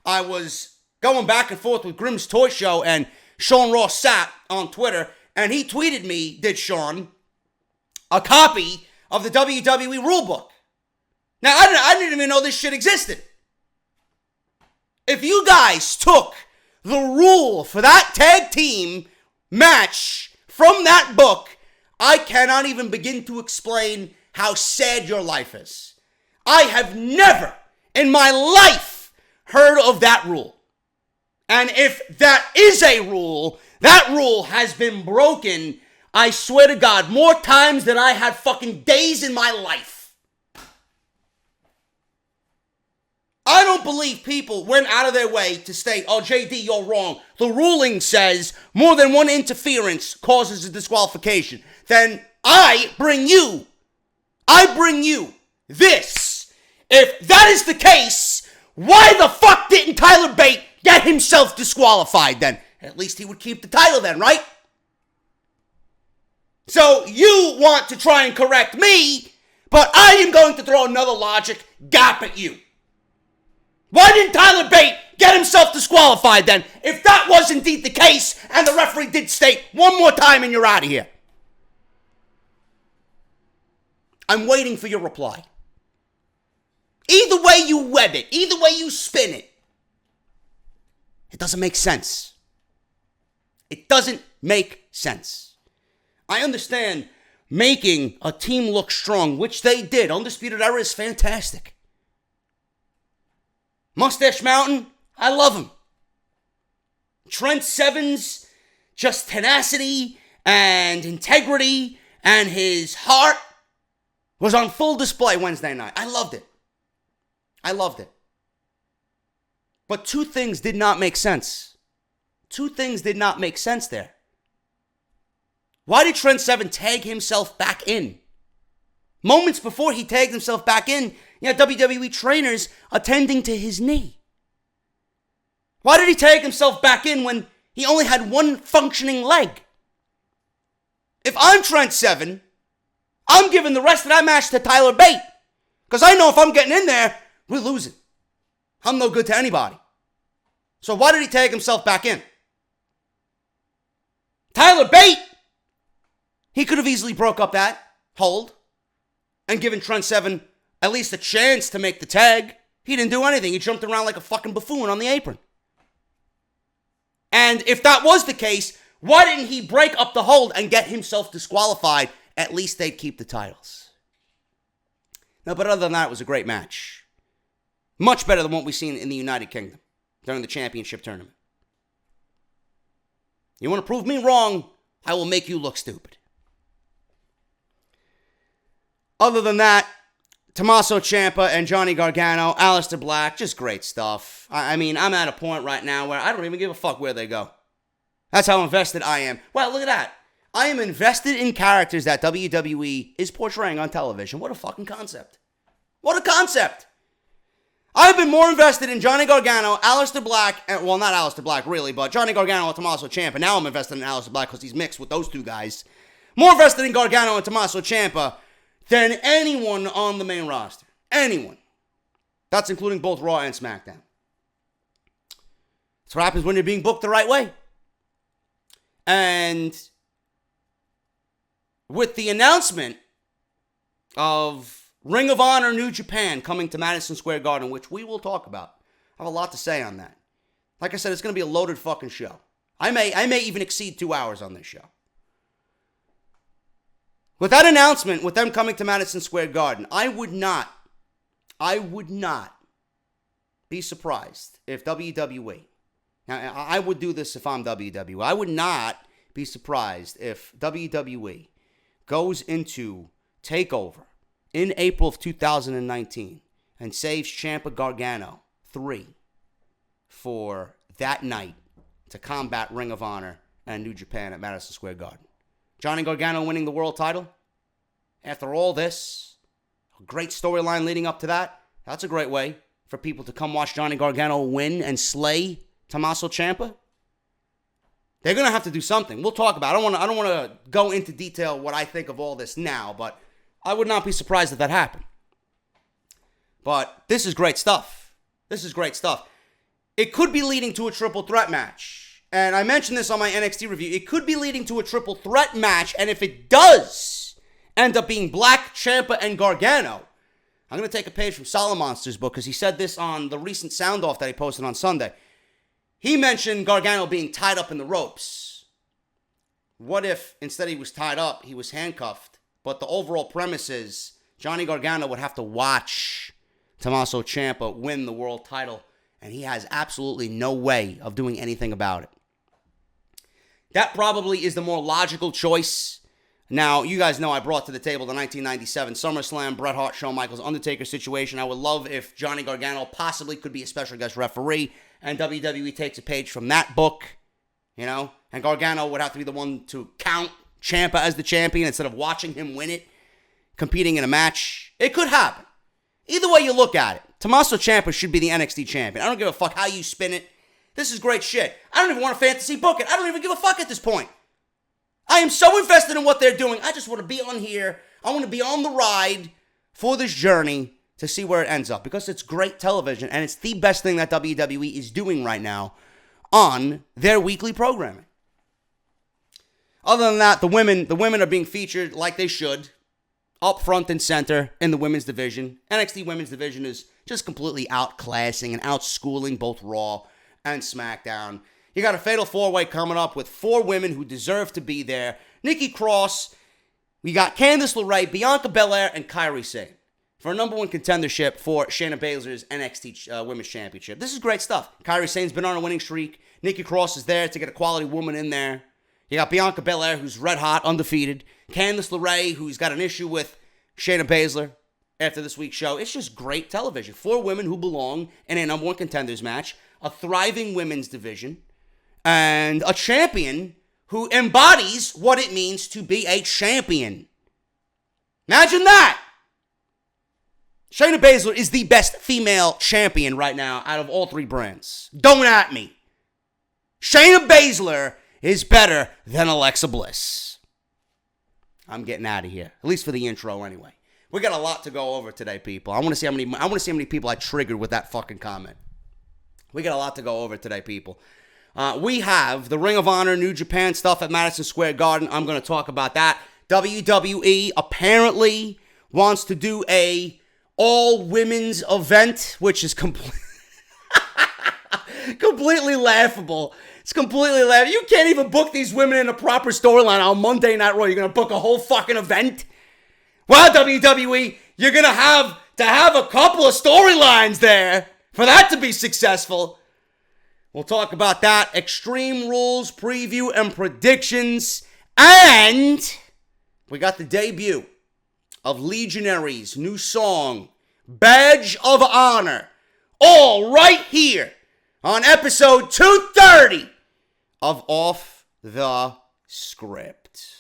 I was going back and forth with Grimm's Toy Show and Sean Ross Sapp on Twitter, and he tweeted me, did Sean, a copy of the WWE rulebook. Now, I didn't even know this shit existed. If you guys took the rule for that tag team match from that book, I cannot even begin to explain how sad your life is. I have never in my life heard of that rule. And if that is a rule, that rule has been broken, I swear to God, more times than I had fucking days in my life. I don't believe people went out of their way to state, oh, JD, you're wrong. The ruling says more than one interference causes a disqualification. Then I bring you this. If that is the case, why the fuck didn't Tyler Bate get himself disqualified then? At least he would keep the title then, right? So you want to try and correct me, but I am going to throw another logic gap at you. Why didn't Tyler Bate get himself disqualified then, if that was indeed the case and the referee did state one more time and you're out of here? I'm waiting for your reply. Either way you web it, either way you spin it, it doesn't make sense. It doesn't make sense. I understand making a team look strong, which they did. Undisputed Era is fantastic. Mustache Mountain, I love him. Trent Seven's just tenacity and integrity and his heart was on full display Wednesday night. I loved it. But two things did not make sense. There. Why did Trent Seven tag himself back in? Moments before he tagged himself back in, you had WWE trainers attending to his knee. Why did he tag himself back in when he only had one functioning leg? If I'm Trent Seven, I'm giving the rest of that match to Tyler Bate. Because I know if I'm getting in there, we're losing. I'm no good to anybody. So why did he tag himself back in? Tyler Bate! He could have easily broke up that hold and given Trent Seven at least a chance to make the tag. He didn't do anything. He jumped around like a fucking buffoon on the apron. And if that was the case, why didn't he break up the hold and get himself disqualified? At least they'd keep the titles. No, but other than that, it was a great match. Much better than what we've seen in the United Kingdom during the championship tournament. You want to prove me wrong, I will make you look stupid. Other than that, Tommaso Ciampa and Johnny Gargano, Aleister Black, just great stuff. I mean, I'm at a point right now where I don't even give a fuck where they go. That's how invested I am. Well, look at that. I am invested in characters that WWE is portraying on television. What a fucking concept. What a concept. I've been more invested in Johnny Gargano, Aleister Black, and, well, not Aleister Black really, but Johnny Gargano and Tommaso Ciampa. Now I'm invested in Aleister Black because he's mixed with those two guys. More invested in Gargano and Tommaso Ciampa than anyone on the main roster. Anyone. That's including both Raw and SmackDown. That's what happens when you're being booked the right way. And with the announcement of Ring of Honor New Japan coming to Madison Square Garden, which we will talk about. I have a lot to say on that. Like I said, it's going to be a loaded fucking show. I may even exceed 2 hours on this show. With that announcement, with them coming to Madison Square Garden, I would not be surprised if WWE, now I would do this if I'm WWE, I would not be surprised if WWE goes into TakeOver in April of 2019 and saves Ciampa Gargano 3 for that night to combat Ring of Honor and New Japan at Madison Square Garden. Johnny Gargano winning the world title. After all this, a great storyline leading up to that. That's a great way for people to come watch Johnny Gargano win and slay Tommaso Ciampa. They're going to have to do something. We'll talk about it. I don't want to go into detail what I think of all this now, but I would not be surprised if that happened. But this is great stuff. This is great stuff. It could be leading to a triple threat match. And I mentioned this on my NXT review. It could be leading to a triple threat match. And if it does end up being Black, Ciampa, and Gargano, I'm going to take a page from Solomonster's book because he said this on the recent sound-off that he posted on Sunday. He mentioned Gargano being tied up in the ropes. What if instead he was tied up, he was handcuffed? But the overall premise is Johnny Gargano would have to watch Tommaso Ciampa win the world title, and he has absolutely no way of doing anything about it. That probably is the more logical choice. Now, you guys know I brought to the table the 1997 SummerSlam Bret Hart, Shawn Michaels, Undertaker situation. I would love if Johnny Gargano possibly could be a special guest referee, and WWE takes a page from that book, you know, and Gargano would have to be the one to count Ciampa as the champion instead of watching him win it, competing in a match. It could happen. Either way you look at it, Tommaso Ciampa should be the NXT champion. I don't give a fuck how you spin it. This is great shit. I don't even want to fantasy book it. I don't even give a fuck at this point. I am so invested in what they're doing. I just want to be on here. I want to be on the ride for this journey to see where it ends up because it's great television and it's the best thing that WWE is doing right now on their weekly programming. Other than that, the women are being featured like they should, up front and center in the women's division. NXT women's division is just completely outclassing and outschooling both Raw and SmackDown. You got a fatal four-way coming up with 4 women who deserve to be there. Nikki Cross, we got Candice LeRae, Bianca Belair, and Kairi Sane for a number 1 contendership for Shayna Baszler's NXT Women's Championship. This is great stuff. Kairi Sane's been on a winning streak. Nikki Cross is there to get a quality woman in there. You got Bianca Belair, who's red hot, undefeated. Candice LeRae, who's got an issue with Shayna Baszler after this week's show. It's just great television. 4 women who belong in a number 1 contenders match, a thriving women's division, and a champion who embodies what it means to be a champion. Imagine that! Shayna Baszler is the best female champion right now out of all 3 brands. Don't at me. Shayna Baszler is better than Alexa Bliss. I'm getting out of here, at least for the intro anyway. We got a lot to go over today, people. I want to see how many people I triggered with that fucking comment. We got a lot to go over today, people. We have the Ring of Honor New Japan stuff at Madison Square Garden. I'm going to talk about that. WWE apparently wants to do a all-women's event, which is completely laughable. It's completely laughable. You can't even book these women in a proper storyline on Monday Night Raw. You're going to book a whole fucking event? Well, WWE, you're going to have a couple of storylines there for that to be successful. We'll talk about that. Extreme Rules preview and predictions. And we got the debut of Legionary's new song, Badge of Honor. All right here on episode 230 of Off the Script.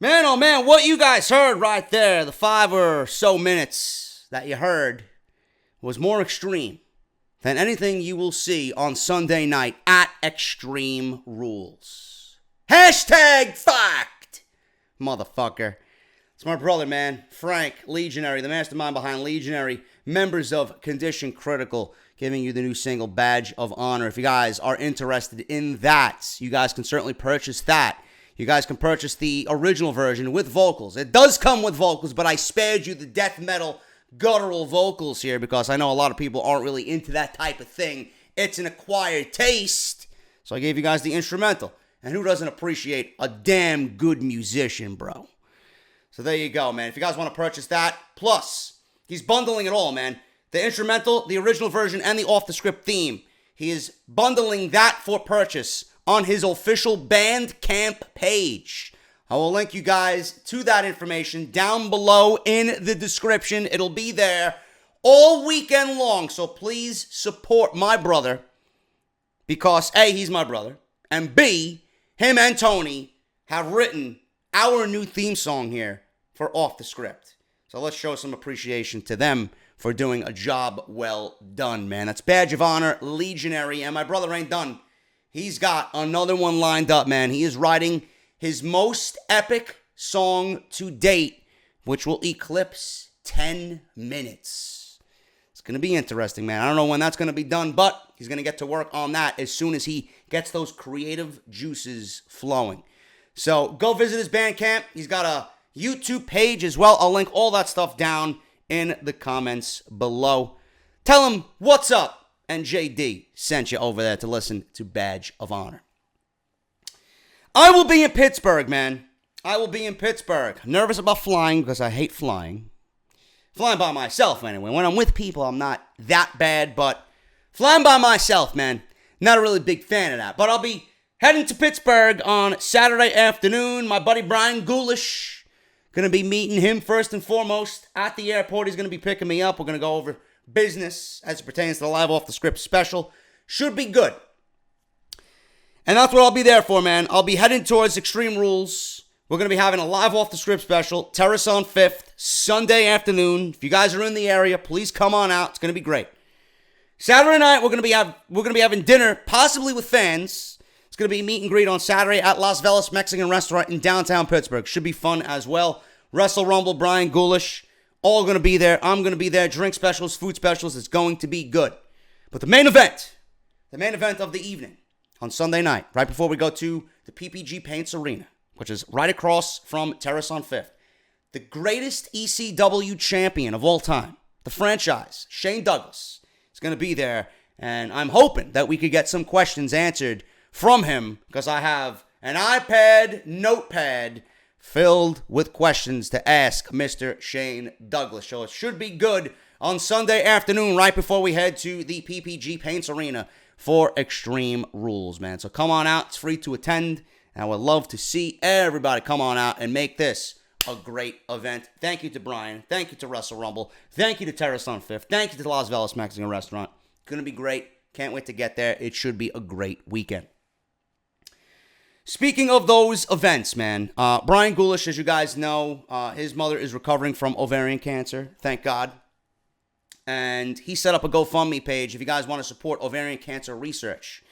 Man, oh man, what you guys heard right there, the 5 or so minutes that you heard, was more extreme than anything you will see on Sunday night at Extreme Rules. Hashtag fact, motherfucker. It's my brother, man, Frank, Legionary, the mastermind behind Legionary, members of Condition Critical, giving you the new single, Badge of Honor. If you guys are interested in that, you guys can certainly purchase that. You guys can purchase the original version with vocals. It does come with vocals, but I spared you the death metal guttural vocals here because I know a lot of people aren't really into that type of thing. It's an acquired taste, so I gave you guys the instrumental. And who doesn't appreciate a damn good musician, bro? So there you go, man. If you guys want to purchase that, plus, he's bundling it all, man. The instrumental, the original version, and the off-the-script theme. He is bundling that for purchase on his official Bandcamp page. I will link you guys to that information down below in the description. It'll be there all weekend long, so please support my brother because A, he's my brother, and B, him and Tony have written our new theme song here for Off the Script. So let's show some appreciation to them for doing a job well done, man. That's Badge of Honor, Legionary, and my brother ain't done. He's got another one lined up, man. He is writing his most epic song to date, which will eclipse 10 minutes. It's going to be interesting, man. I don't know when that's going to be done, but he's going to get to work on that as soon as he gets those creative juices flowing. So go visit his Bandcamp. He's got a YouTube page as well. I'll link all that stuff down in the comments below. Tell him what's up. And JD sent you over there to listen to Badge of Honor. I will be in Pittsburgh, man. I will be in Pittsburgh. Nervous about flying because I hate flying. Flying by myself, anyway. When I'm with people, I'm not that bad, but flying by myself, man, not a really big fan of that. But I'll be heading to Pittsburgh on Saturday afternoon. My buddy Brian Ghoulish, going to be meeting him first and foremost at the airport. He's going to be picking me up. We're going to go over business as it pertains to the Live Off the Script special. Should be good. And that's what I'll be there for, man. I'll be heading towards Extreme Rules. We're going to be having a Live Off the Script special, Terrace on 5th, Sunday afternoon. If you guys are in the area, please come on out. It's going to be great. Saturday night, we're going to be having dinner, possibly with fans. It's going to be meet and greet on Saturday at Las Vegas Mexican Restaurant in downtown Pittsburgh. Should be fun as well. Wrestle Rumble, Brian Ghoulish, all going to be there. I'm going to be there. Drink specials, food specials. It's going to be good. But the main event of the evening on Sunday night, right before we go to the PPG Paints Arena, which is right across from Terrace on 5th, the greatest ECW champion of all time, the franchise, Shane Douglas, is going to be there. And I'm hoping that we could get some questions answered from him because I have an iPad notepad filled with questions to ask Mr. Shane Douglas. So it should be good on Sunday afternoon right before we head to the PPG Paints Arena for Extreme Rules, man. So come on out. It's free to attend. And I would love to see everybody come on out and make this a great event. Thank you to Brian. Thank you to Wrestle Rumble. Thank you to Terrace on 5th. Thank you to the Las Vegas Mexican Restaurant. Going to be great. Can't wait to get there. It should be a great weekend. Speaking of those events, man, Brian Ghoulish, as you guys know, his mother is recovering from ovarian cancer, thank God. And he set up a GoFundMe page if you guys want to support ovarian cancer research.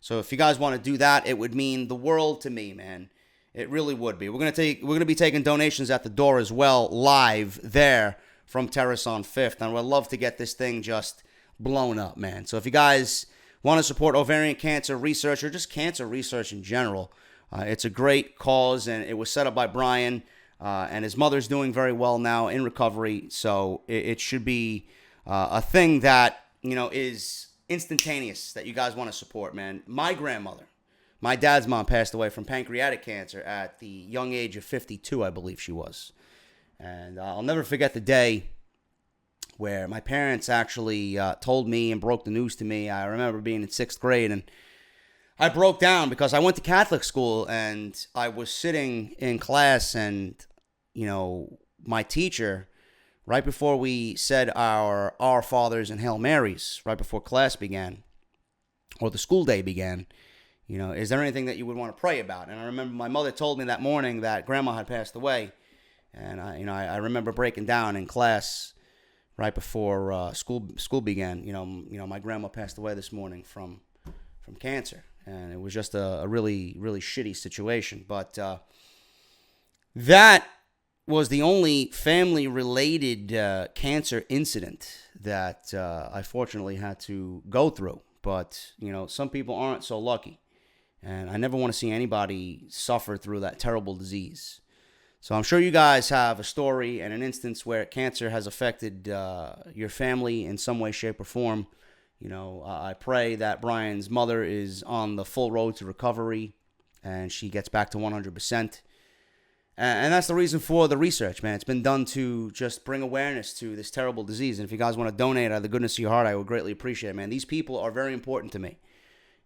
So if you guys want to do that, it would mean the world to me, man. It really would be. We're gonna be taking donations at the door as well, live there from Terrace on 5th. And we'd love to get this thing just blown up, man. So if you guys want to support ovarian cancer research or just cancer research in general, it's a great cause, and it was set up by Brian, and his mother's doing very well now in recovery, so it should be a thing that, you know, is instantaneous that you guys want to support, man. My grandmother, my dad's mom, passed away from pancreatic cancer at the young age of 52, I believe she was, and I'll never forget the day where my parents actually told me and broke the news to me. I remember being in 6th grade, and I broke down because I went to Catholic school, and I was sitting in class, and, you know, my teacher, right before we said our Fathers and Hail Marys, right before class began, or the school day began, is there anything that you would want to pray about? And I remember my mother told me that morning that grandma had passed away. And I remember breaking down in class right before school began. My grandma passed away this morning from cancer, and it was just a really, really shitty situation. But that was the only family-related cancer incident that I fortunately had to go through. But some people aren't so lucky, and I never want to see anybody suffer through that terrible disease. So I'm sure you guys have a story and an instance where cancer has affected your family in some way, shape, or form. I pray that Brian's mother is on the full road to recovery and she gets back to 100%. And that's the reason for the research, man. It's been done to just bring awareness to this terrible disease. And if you guys want to donate out of the goodness of your heart, I would greatly appreciate it, man. These people are very important to me.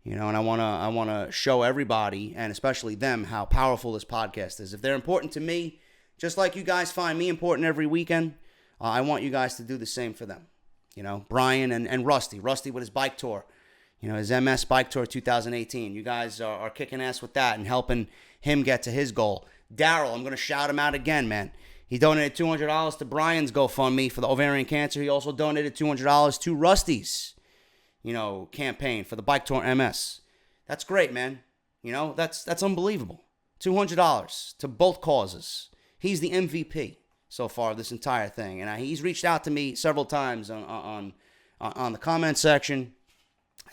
And I want to show everybody, and especially them, how powerful this podcast is. If they're important to me, just like you guys find me important every weekend, I want you guys to do the same for them. Brian and Rusty with his bike tour, his MS Bike Tour 2018. You guys are kicking ass with that and helping him get to his goal. Daryl, I'm going to shout him out again, man. He donated $200 to Brian's GoFundMe for the ovarian cancer. He also donated $200 to Rusty's campaign for the Bike Tour MS. That's great, man. That's unbelievable. $200 to both causes. He's the MVP so far of this entire thing, and he's reached out to me several times on the comment section,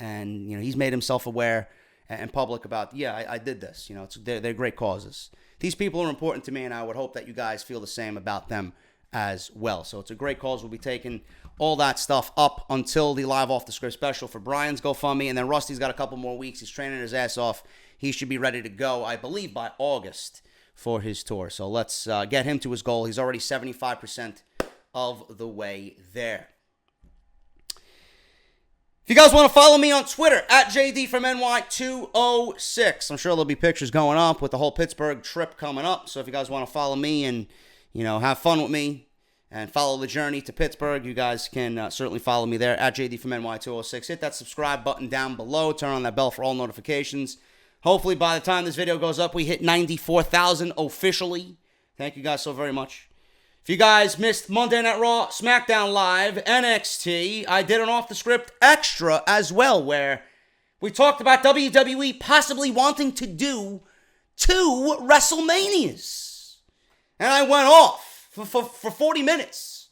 and he's made himself aware and public about, I did this. They're great causes. These people are important to me, and I would hope that you guys feel the same about them as well. So it's a great cause. We'll be taking all that stuff up until the Live Off the Script special for Brian's GoFundMe, and then Rusty's got a couple more weeks. He's training his ass off. He should be ready to go, I believe, by August for his tour. So let's get him to his goal. He's already 75% of the way there. If you guys want to follow me on Twitter, at JDFROMNY206. I'm sure there'll be pictures going up with the whole Pittsburgh trip coming up. So if you guys want to follow me and, have fun with me and follow the journey to Pittsburgh, you guys can certainly follow me there, at JDFROMNY206. Hit that subscribe button down below. Turn on that bell for all notifications. Hopefully by the time this video goes up, we hit 94,000 officially. Thank you guys so very much. If you guys missed Monday Night Raw, SmackDown Live, NXT, I did an off-the-script extra as well, where we talked about WWE possibly wanting to do 2 WrestleManias. And I went off for 40 minutes.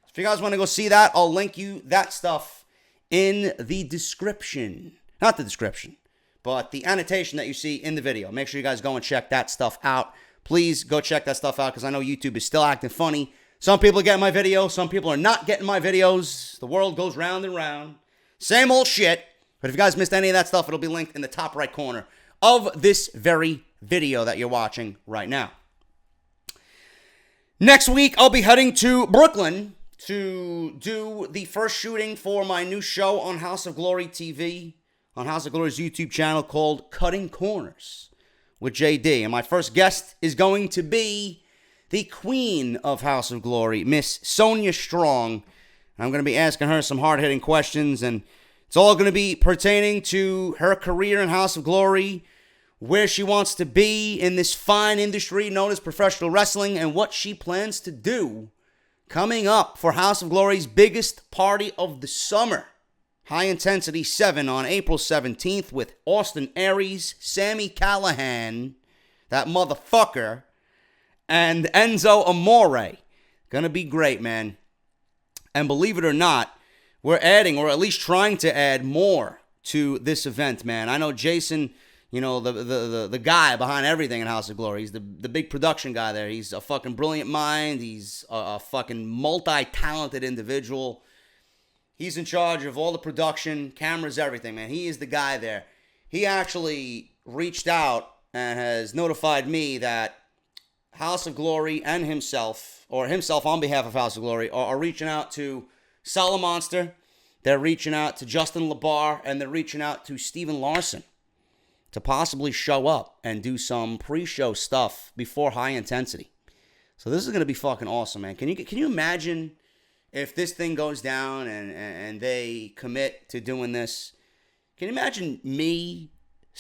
If you guys want to go see that, I'll link you that stuff in the description. Not the description, but the annotation that you see in the video. Make sure you guys go and check that stuff out. Please go check that stuff out because I know YouTube is still acting funny. Some people are getting my videos. Some people are not getting my videos. The world goes round and round. Same old shit. But if you guys missed any of that stuff, it'll be linked in the top right corner of this very video that you're watching right now. Next week, I'll be heading to Brooklyn to do the first shooting for my new show on House of Glory TV, on House of Glory's YouTube channel called Cutting Corners with JD. And my first guest is going to be the queen of House of Glory, Miss Sonia Strong. And I'm going to be asking her some hard-hitting questions, and it's all going to be pertaining to her career in House of Glory, where she wants to be in this fine industry known as professional wrestling, and what she plans to do coming up for House of Glory's biggest party of the summer. High Intensity 7 on April 17th with Austin Aries, Sami Callihan, that motherfucker, and Enzo Amore. Gonna be great, man. And believe it or not, we're adding, or at least trying to add, more to this event, man. I know Jason, the guy behind everything in House of Glory. He's the big production guy there. He's a fucking brilliant mind. He's a fucking multi-talented individual. He's in charge of all the production, cameras, everything, man. He is the guy there. He actually reached out and has notified me that House of Glory and himself on behalf of House of Glory, are reaching out to Solid Monster. They're reaching out to Justin LaBar, and they're reaching out to Steven Larson to possibly show up and do some pre-show stuff before High Intensity. So this is going to be fucking awesome, man. Can you imagine if this thing goes down and they commit to doing this? Can you imagine me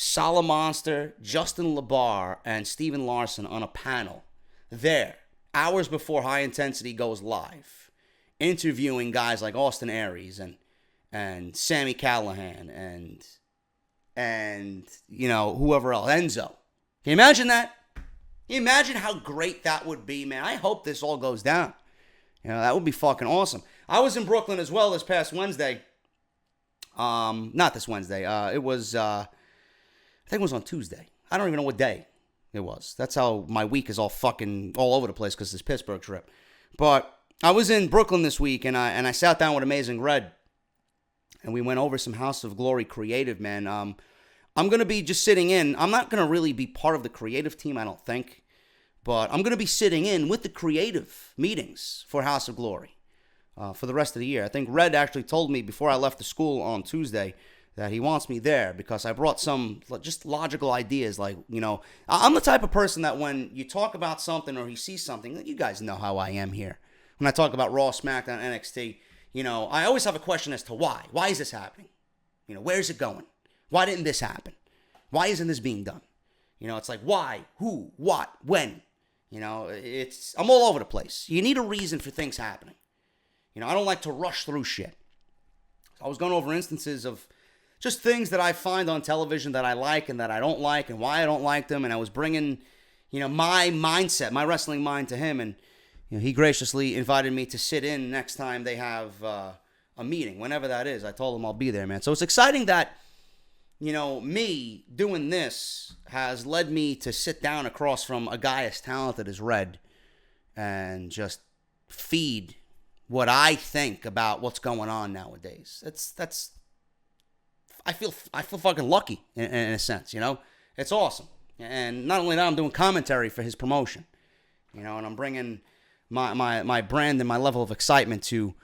Sala Monster, Justin LaBar, and Steven Larson on a panel there, hours before High Intensity goes live, interviewing guys like Austin Aries and Sammy Callahan and you know, whoever else, Enzo. Can you imagine that? Can you imagine how great that would be, man? I hope this all goes down. You know, that would be fucking awesome. I was in Brooklyn as well this past Wednesday. Not this Wednesday. It was, I think it was on Tuesday. I don't even know what day it was. That's how my week is all fucking all over the place because of this Pittsburgh trip. But I was in Brooklyn this week, and I sat down with Amazing Red, and we went over some House of Glory creative, man. I'm going to be just sitting in. I'm not going to really be part of the creative team, I don't think. But I'm going to be sitting in with the creative meetings for House of Glory for the rest of the year. I think Red actually told me before I left the school on Tuesday that he wants me there because I brought some just logical ideas. Like, you know, I'm the type of person that when you talk about something or he sees something, you guys know how I am here. When I talk about Raw, SmackDown, NXT, you know, I always have a question as to why. Why is this happening? You know, where's it going? Why didn't this happen? Why isn't this being done? You know, it's like why, who, what, when. You know, I'm all over the place. You need a reason for things happening. You know, I don't like to rush through shit. I was going over instances of just things that I find on television that I like and that I don't like and why I don't like them. And I was bringing, you know, my mindset, my wrestling mind to him. And, you know, he graciously invited me to sit in next time they have a meeting, whenever that is. I told him I'll be there, man. So it's exciting that, you know, me doing this has led me to sit down across from a guy as talented as Red and just feed what I think about what's going on nowadays. I feel fucking lucky in a sense, you know? It's awesome. And not only that, I'm doing commentary for his promotion, you know, and I'm bringing my brand and my level of excitement to,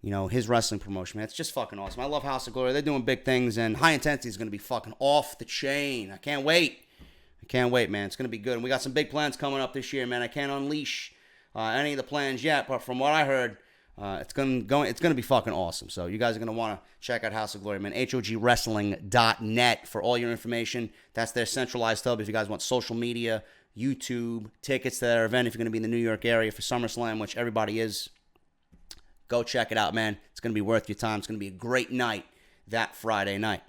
you know, his wrestling promotion, man. It's just fucking awesome. I love House of Glory. They're doing big things, and High Intensity is going to be fucking off the chain. I can't wait. Man. It's going to be good. And we got some big plans coming up this year, man. I can't unleash any of the plans yet, but from what I heard, it's going to be fucking awesome. So you guys are going to want to check out House of Glory, man. HOGWrestling.net for all your information. That's their centralized hub if you guys want social media, YouTube, tickets to their event if you're going to be in the New York area for SummerSlam, which everybody is. Go check it out, man. It's going to be worth your time. It's going to be a great night that Friday night.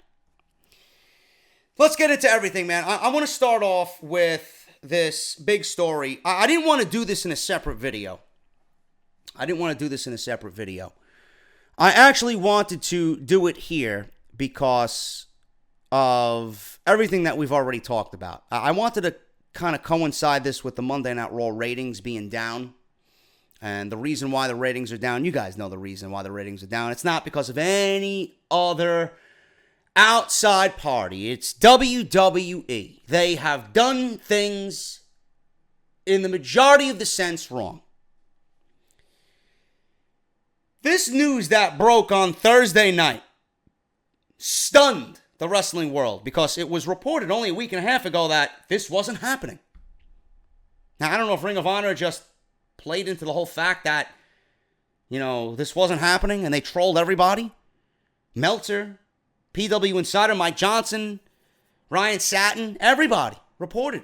Let's get into everything, man. I want to start off with this big story. I didn't want to do this in a separate video. I actually wanted to do it here because of everything that we've already talked about. I wanted to kind of coincide this with the Monday Night Raw ratings being down. And the reason why the ratings are down, you guys know the reason why the ratings are down. It's not because of any other outside party. It's WWE. They have done things in the majority of the sense wrong. This news that broke on Thursday night stunned the wrestling world because it was reported only a week and a half ago that this wasn't happening. Now, I don't know if Ring of Honor just played into the whole fact that, you know, this wasn't happening and they trolled everybody. Meltzer, PW Insider, Mike Johnson, Ryan Satin, everybody reported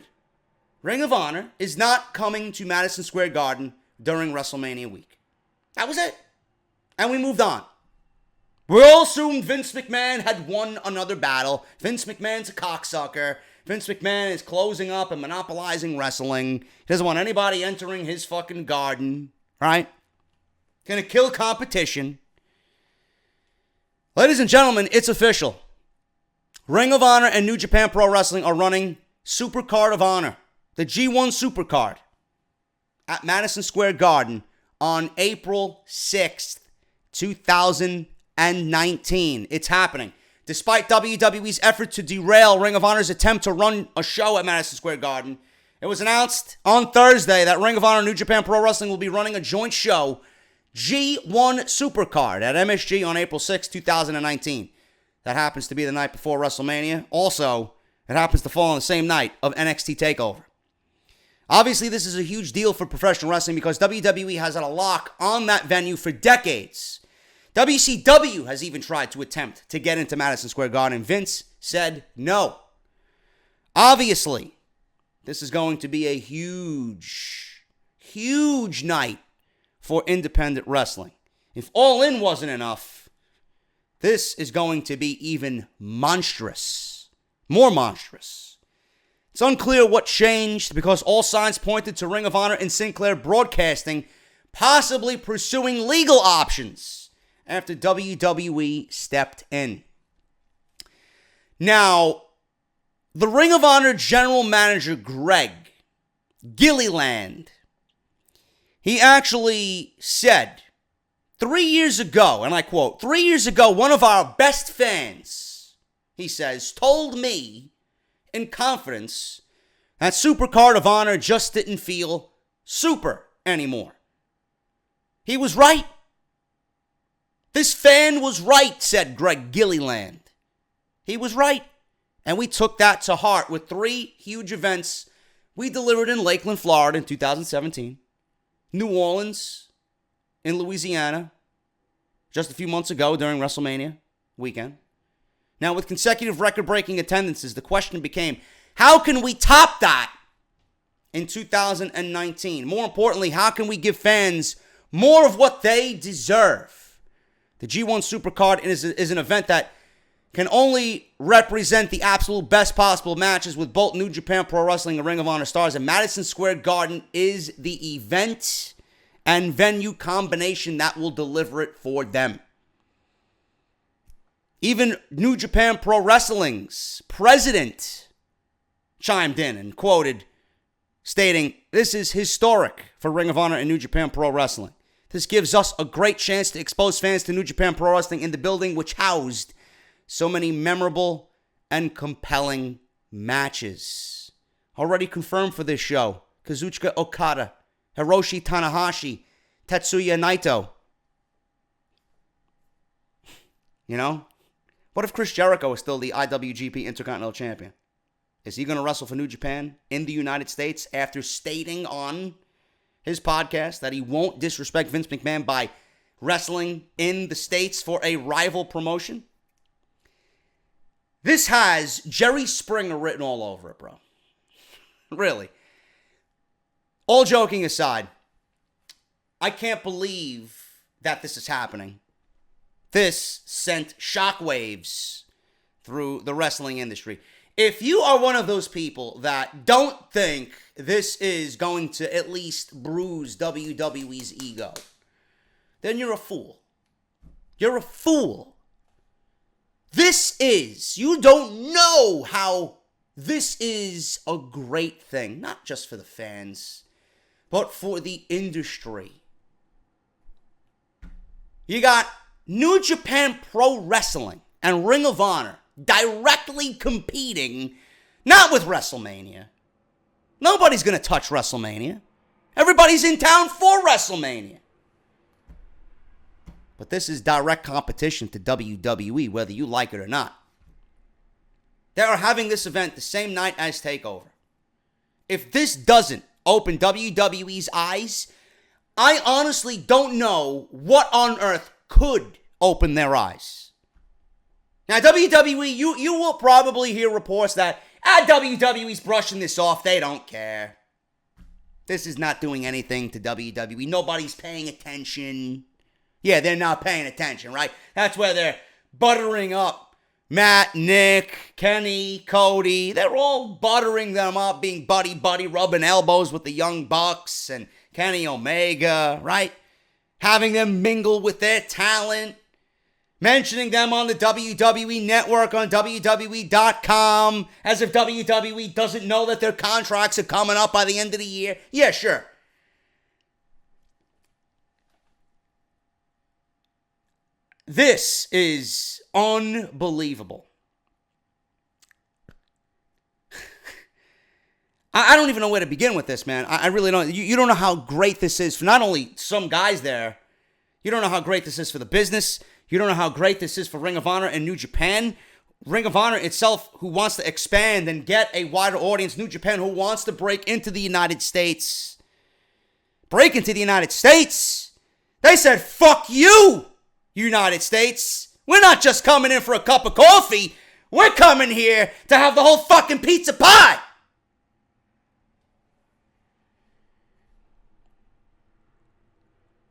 Ring of Honor is not coming to Madison Square Garden during WrestleMania week. That was it. And we moved on. We all assumed Vince McMahon had won another battle. Vince McMahon's a cocksucker. Vince McMahon is closing up and monopolizing wrestling. He doesn't want anybody entering his fucking garden, right? Gonna kill competition. Ladies and gentlemen, it's official. Ring of Honor and New Japan Pro Wrestling are running SUPERCARD of Honor, the G1 SUPERCARD, at Madison Square Garden on April 6th, 2019. It's happening. Despite WWE's effort to derail Ring of Honor's attempt to run a show at Madison Square Garden, it was announced on Thursday that Ring of Honor and New Japan Pro Wrestling will be running a joint show, G1 SUPERCARD, at MSG on April 6, 2019. That happens to be the night before WrestleMania. Also, it happens to fall on the same night of NXT TakeOver. Obviously, this is a huge deal for professional wrestling because WWE has had a lock on that venue for decades. WCW has even tried to attempt to get into Madison Square Garden. Vince said no. Obviously, this is going to be a huge, huge night for independent wrestling. If All In wasn't enough, this is going to be even monstrous. More monstrous. It's unclear what changed because all signs pointed to Ring of Honor and Sinclair Broadcasting possibly pursuing legal options after WWE stepped in. Now, the Ring of Honor general manager, Greg Gilliland, he actually said 3 years ago, and I quote, 3 years ago, one of our best fans, he says, told me in confidence that SUPERCARD of Honor just didn't feel super anymore. He was right. This fan was right, said Greg Gilliland. He was right. And we took that to heart with 3 huge events we delivered in Lakeland, Florida in 2017. New Orleans in Louisiana just a few months ago during WrestleMania weekend. Now, with consecutive record-breaking attendances, the question became, how can we top that in 2019? More importantly, how can we give fans more of what they deserve? The G1 SUPERCARD is an event that can only represent the absolute best possible matches with both New Japan Pro Wrestling and Ring of Honor stars, and Madison Square Garden is the event and venue combination that will deliver it for them. Even New Japan Pro Wrestling's president chimed in and quoted, stating, "This is historic for Ring of Honor and New Japan Pro Wrestling. This gives us a great chance to expose fans to New Japan Pro Wrestling in the building, which housed so many memorable and compelling matches." Already confirmed for this show, Kazuchika Okada, Hiroshi Tanahashi, Tetsuya Naito. You know? What if Chris Jericho is still the IWGP Intercontinental Champion? Is he going to wrestle for New Japan in the United States after stating on his podcast that he won't disrespect Vince McMahon by wrestling in the States for a rival promotion? This has Jerry Springer written all over it, bro. Really. All joking aside, I can't believe that this is happening. This sent shockwaves through the wrestling industry. If you are one of those people that don't think this is going to at least bruise WWE's ego, then you're a fool. You're a fool. You don't know how this is a great thing, not just for the fans, but for the industry. You got New Japan Pro Wrestling and Ring of Honor directly competing, not with WrestleMania. Nobody's going to touch WrestleMania. Everybody's in town for WrestleMania. But this is direct competition to WWE, whether you like it or not. They are having this event the same night as TakeOver. If this doesn't open WWE's eyes, I honestly don't know what on earth could open their eyes. Now, WWE, you will probably hear reports that WWE's brushing this off. They don't care. This is not doing anything to WWE. Nobody's paying attention. Yeah, they're not paying attention, right? That's where they're buttering up Matt, Nick, Kenny, Cody. They're all buttering them up, being buddy, rubbing elbows with the Young Bucks and Kenny Omega, right? Having them mingle with their talent. Mentioning them on the WWE Network on WWE.com as if WWE doesn't know that their contracts are coming up by the end of the year. Yeah, sure. This is unbelievable. I don't even know where to begin with this, man. I really don't. You don't know how great this is for not only some guys there. You don't know how great this is for the business. You don't know how great this is for Ring of Honor and New Japan. Ring of Honor itself, who wants to expand and get a wider audience. New Japan, who wants to break into the United States. Break into the United States? They said, fuck you, United States. We're not just coming in for a cup of coffee. We're coming here to have the whole fucking pizza pie.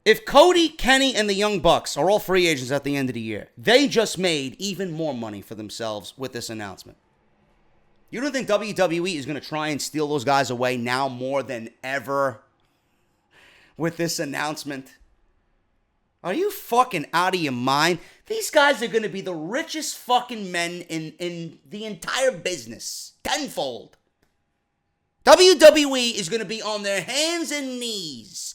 If Cody, Kenny, and the Young Bucks are all free agents at the end of the year, they just made even more money for themselves with this announcement. You don't think WWE is going to try and steal those guys away now more than ever with this announcement? Are you fucking out of your mind? These guys are going to be the richest fucking men in the entire business. Tenfold. WWE is going to be on their hands and knees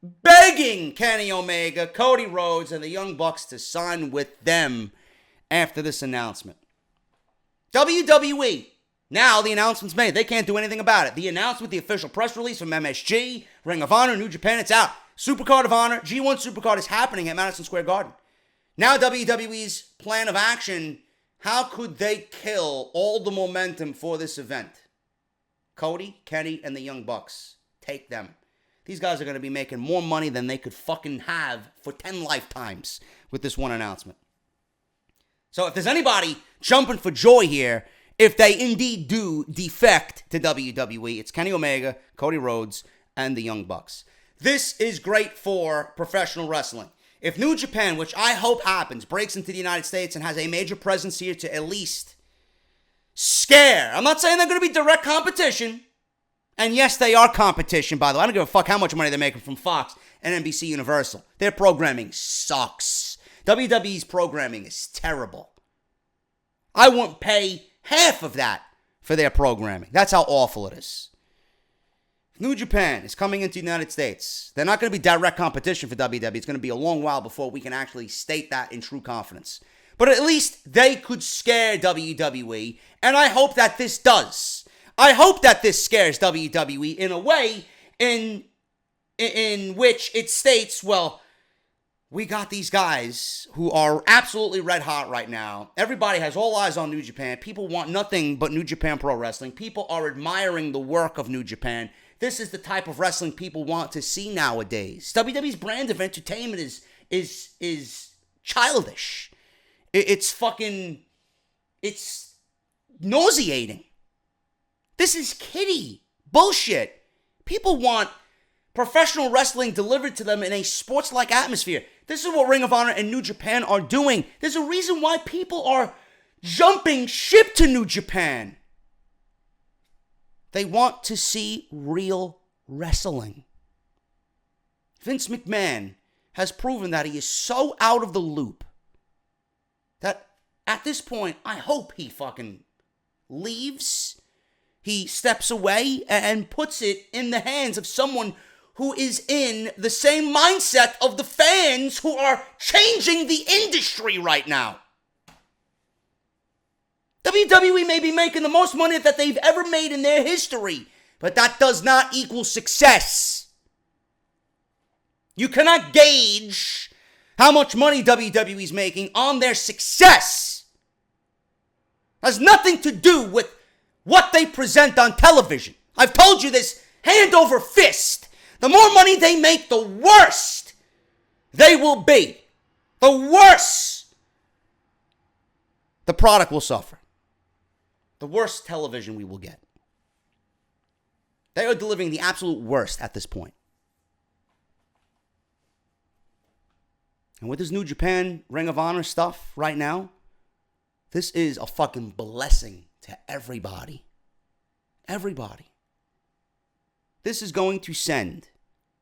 begging Kenny Omega, Cody Rhodes, and the Young Bucks to sign with them after this announcement. WWE. Now the announcement's made. They can't do anything about it. The announcement, the official press release from MSG, Ring of Honor, New Japan, it's out. SUPERCARD of Honor, G1 SUPERCARD is happening at Madison Square Garden. Now WWE's plan of action, how could they kill all the momentum for this event? Cody, Kenny, and the Young Bucks. Take them. These guys are going to be making more money than they could fucking have for 10 lifetimes with this one announcement. So if there's anybody jumping for joy here, if they indeed do defect to WWE, it's Kenny Omega, Cody Rhodes, and the Young Bucks. This is great for professional wrestling. If New Japan, which I hope happens, breaks into the United States and has a major presence here to at least scare. I'm not saying they're going to be direct competition. And yes, they are competition, by the way. I don't give a fuck how much money they're making from Fox and NBC Universal. Their programming sucks. WWE's programming is terrible. I wouldn't pay half of that for their programming. That's how awful it is. New Japan is coming into the United States. They're not going to be direct competition for WWE. It's going to be a long while before we can actually state that in true confidence. But at least they could scare WWE, and I hope that this does. I hope that this scares WWE in a way in which it states, well, we got these guys who are absolutely red hot right now. Everybody has all eyes on New Japan. People want nothing but New Japan Pro Wrestling. People are admiring the work of New Japan. This is the type of wrestling people want to see nowadays. WWE's brand of entertainment is childish. It's nauseating. This is kiddie bullshit. People want professional wrestling delivered to them in a sports-like atmosphere. This is what Ring of Honor and New Japan are doing. There's a reason why people are jumping ship to New Japan. They want to see real wrestling. Vince McMahon has proven that he is so out of the loop that at this point, I hope he fucking leaves. He steps away and puts it in the hands of someone who is in the same mindset of the fans who are changing the industry right now. WWE may be making the most money that they've ever made in their history, but that does not equal success. You cannot gauge how much money WWE is making on their success. It has nothing to do with what they present on television. I've told you this hand over fist. The more money they make, the worse they will be. The worse the product will suffer. The worst television we will get. They are delivering the absolute worst at this point. And with this New Japan Ring of Honor stuff right now, this is a fucking blessing to everybody. Everybody. This is going to send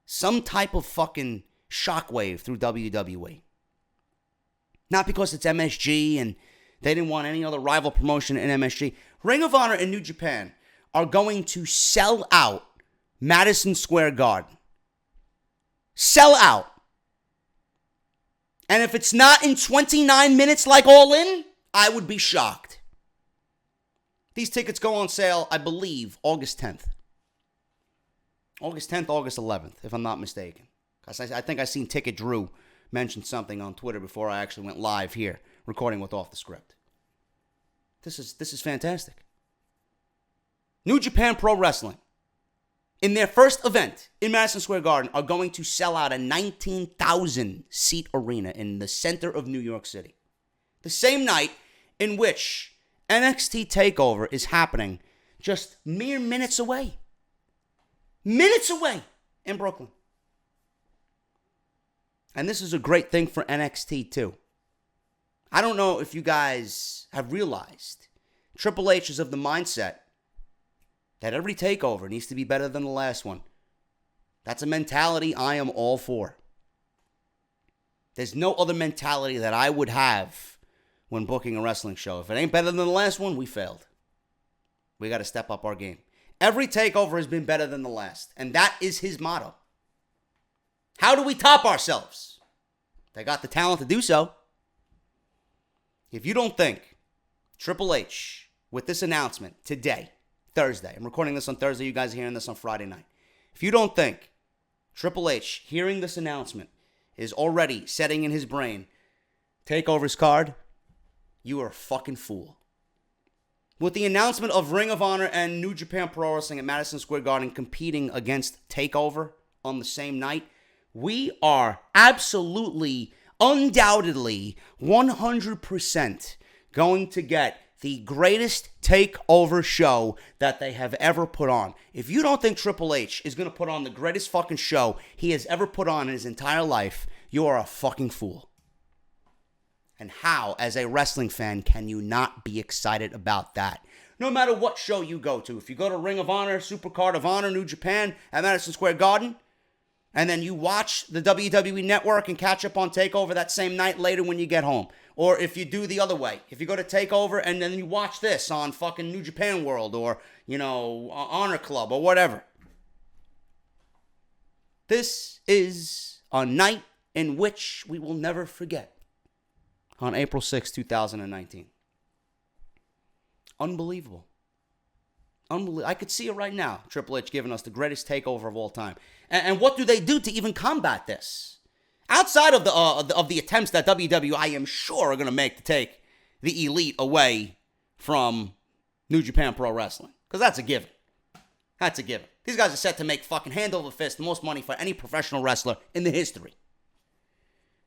some type of fucking shockwave through WWE. Not because it's MSG and they didn't want any other rival promotion in MSG. Ring of Honor and New Japan are going to sell out Madison Square Garden. Sell out. And if it's not in 29 minutes like All In, I would be shocked. These tickets go on sale, I believe, August 10th. August 10th, August 11th, if I'm not mistaken. I think I seen Ticket Drew mention something on Twitter before I actually went live here, recording with Off the Script. This is fantastic. New Japan Pro Wrestling, in their first event in Madison Square Garden, are going to sell out a 19,000-seat arena in the center of New York City. The same night in which NXT TakeOver is happening just mere minutes away. Minutes away in Brooklyn. And this is a great thing for NXT too. I don't know if you guys have realized Triple H is of the mindset that every takeover needs to be better than the last one. That's a mentality I am all for. There's no other mentality that I would have when booking a wrestling show. If it ain't better than the last one, we failed. We got to step up our game. Every takeover has been better than the last, and that is his motto. How do we top ourselves? They got the talent to do so. If you don't think Triple H, with this announcement today, Thursday, I'm recording this on Thursday, you guys are hearing this on Friday night. If you don't think Triple H, hearing this announcement, is already setting in his brain TakeOver's card, you are a fucking fool. With the announcement of Ring of Honor and New Japan Pro Wrestling at Madison Square Garden competing against TakeOver on the same night, we are absolutely, undoubtedly, 100% going to get the greatest TakeOver show that they have ever put on. If you don't think Triple H is going to put on the greatest fucking show he has ever put on in his entire life, you are a fucking fool. And how, as a wrestling fan, can you not be excited about that? No matter what show you go to. If you go to Ring of Honor, SuperCard of Honor, New Japan at Madison Square Garden, and then you watch the WWE Network and catch up on TakeOver that same night later when you get home. Or if you do the other way. If you go to TakeOver and then you watch this on fucking New Japan World or, Honor Club or whatever. This is a night in which we will never forget. On April 6, 2019. Unbelievable. I could see it right now. Triple H giving us the greatest takeover of all time. And what do they do to even combat this? Outside of the attempts that WWE, I am sure, are going to make to take the Elite away from New Japan Pro Wrestling. Because that's a given. That's a given. These guys are set to make fucking hand over fist the most money for any professional wrestler in the history.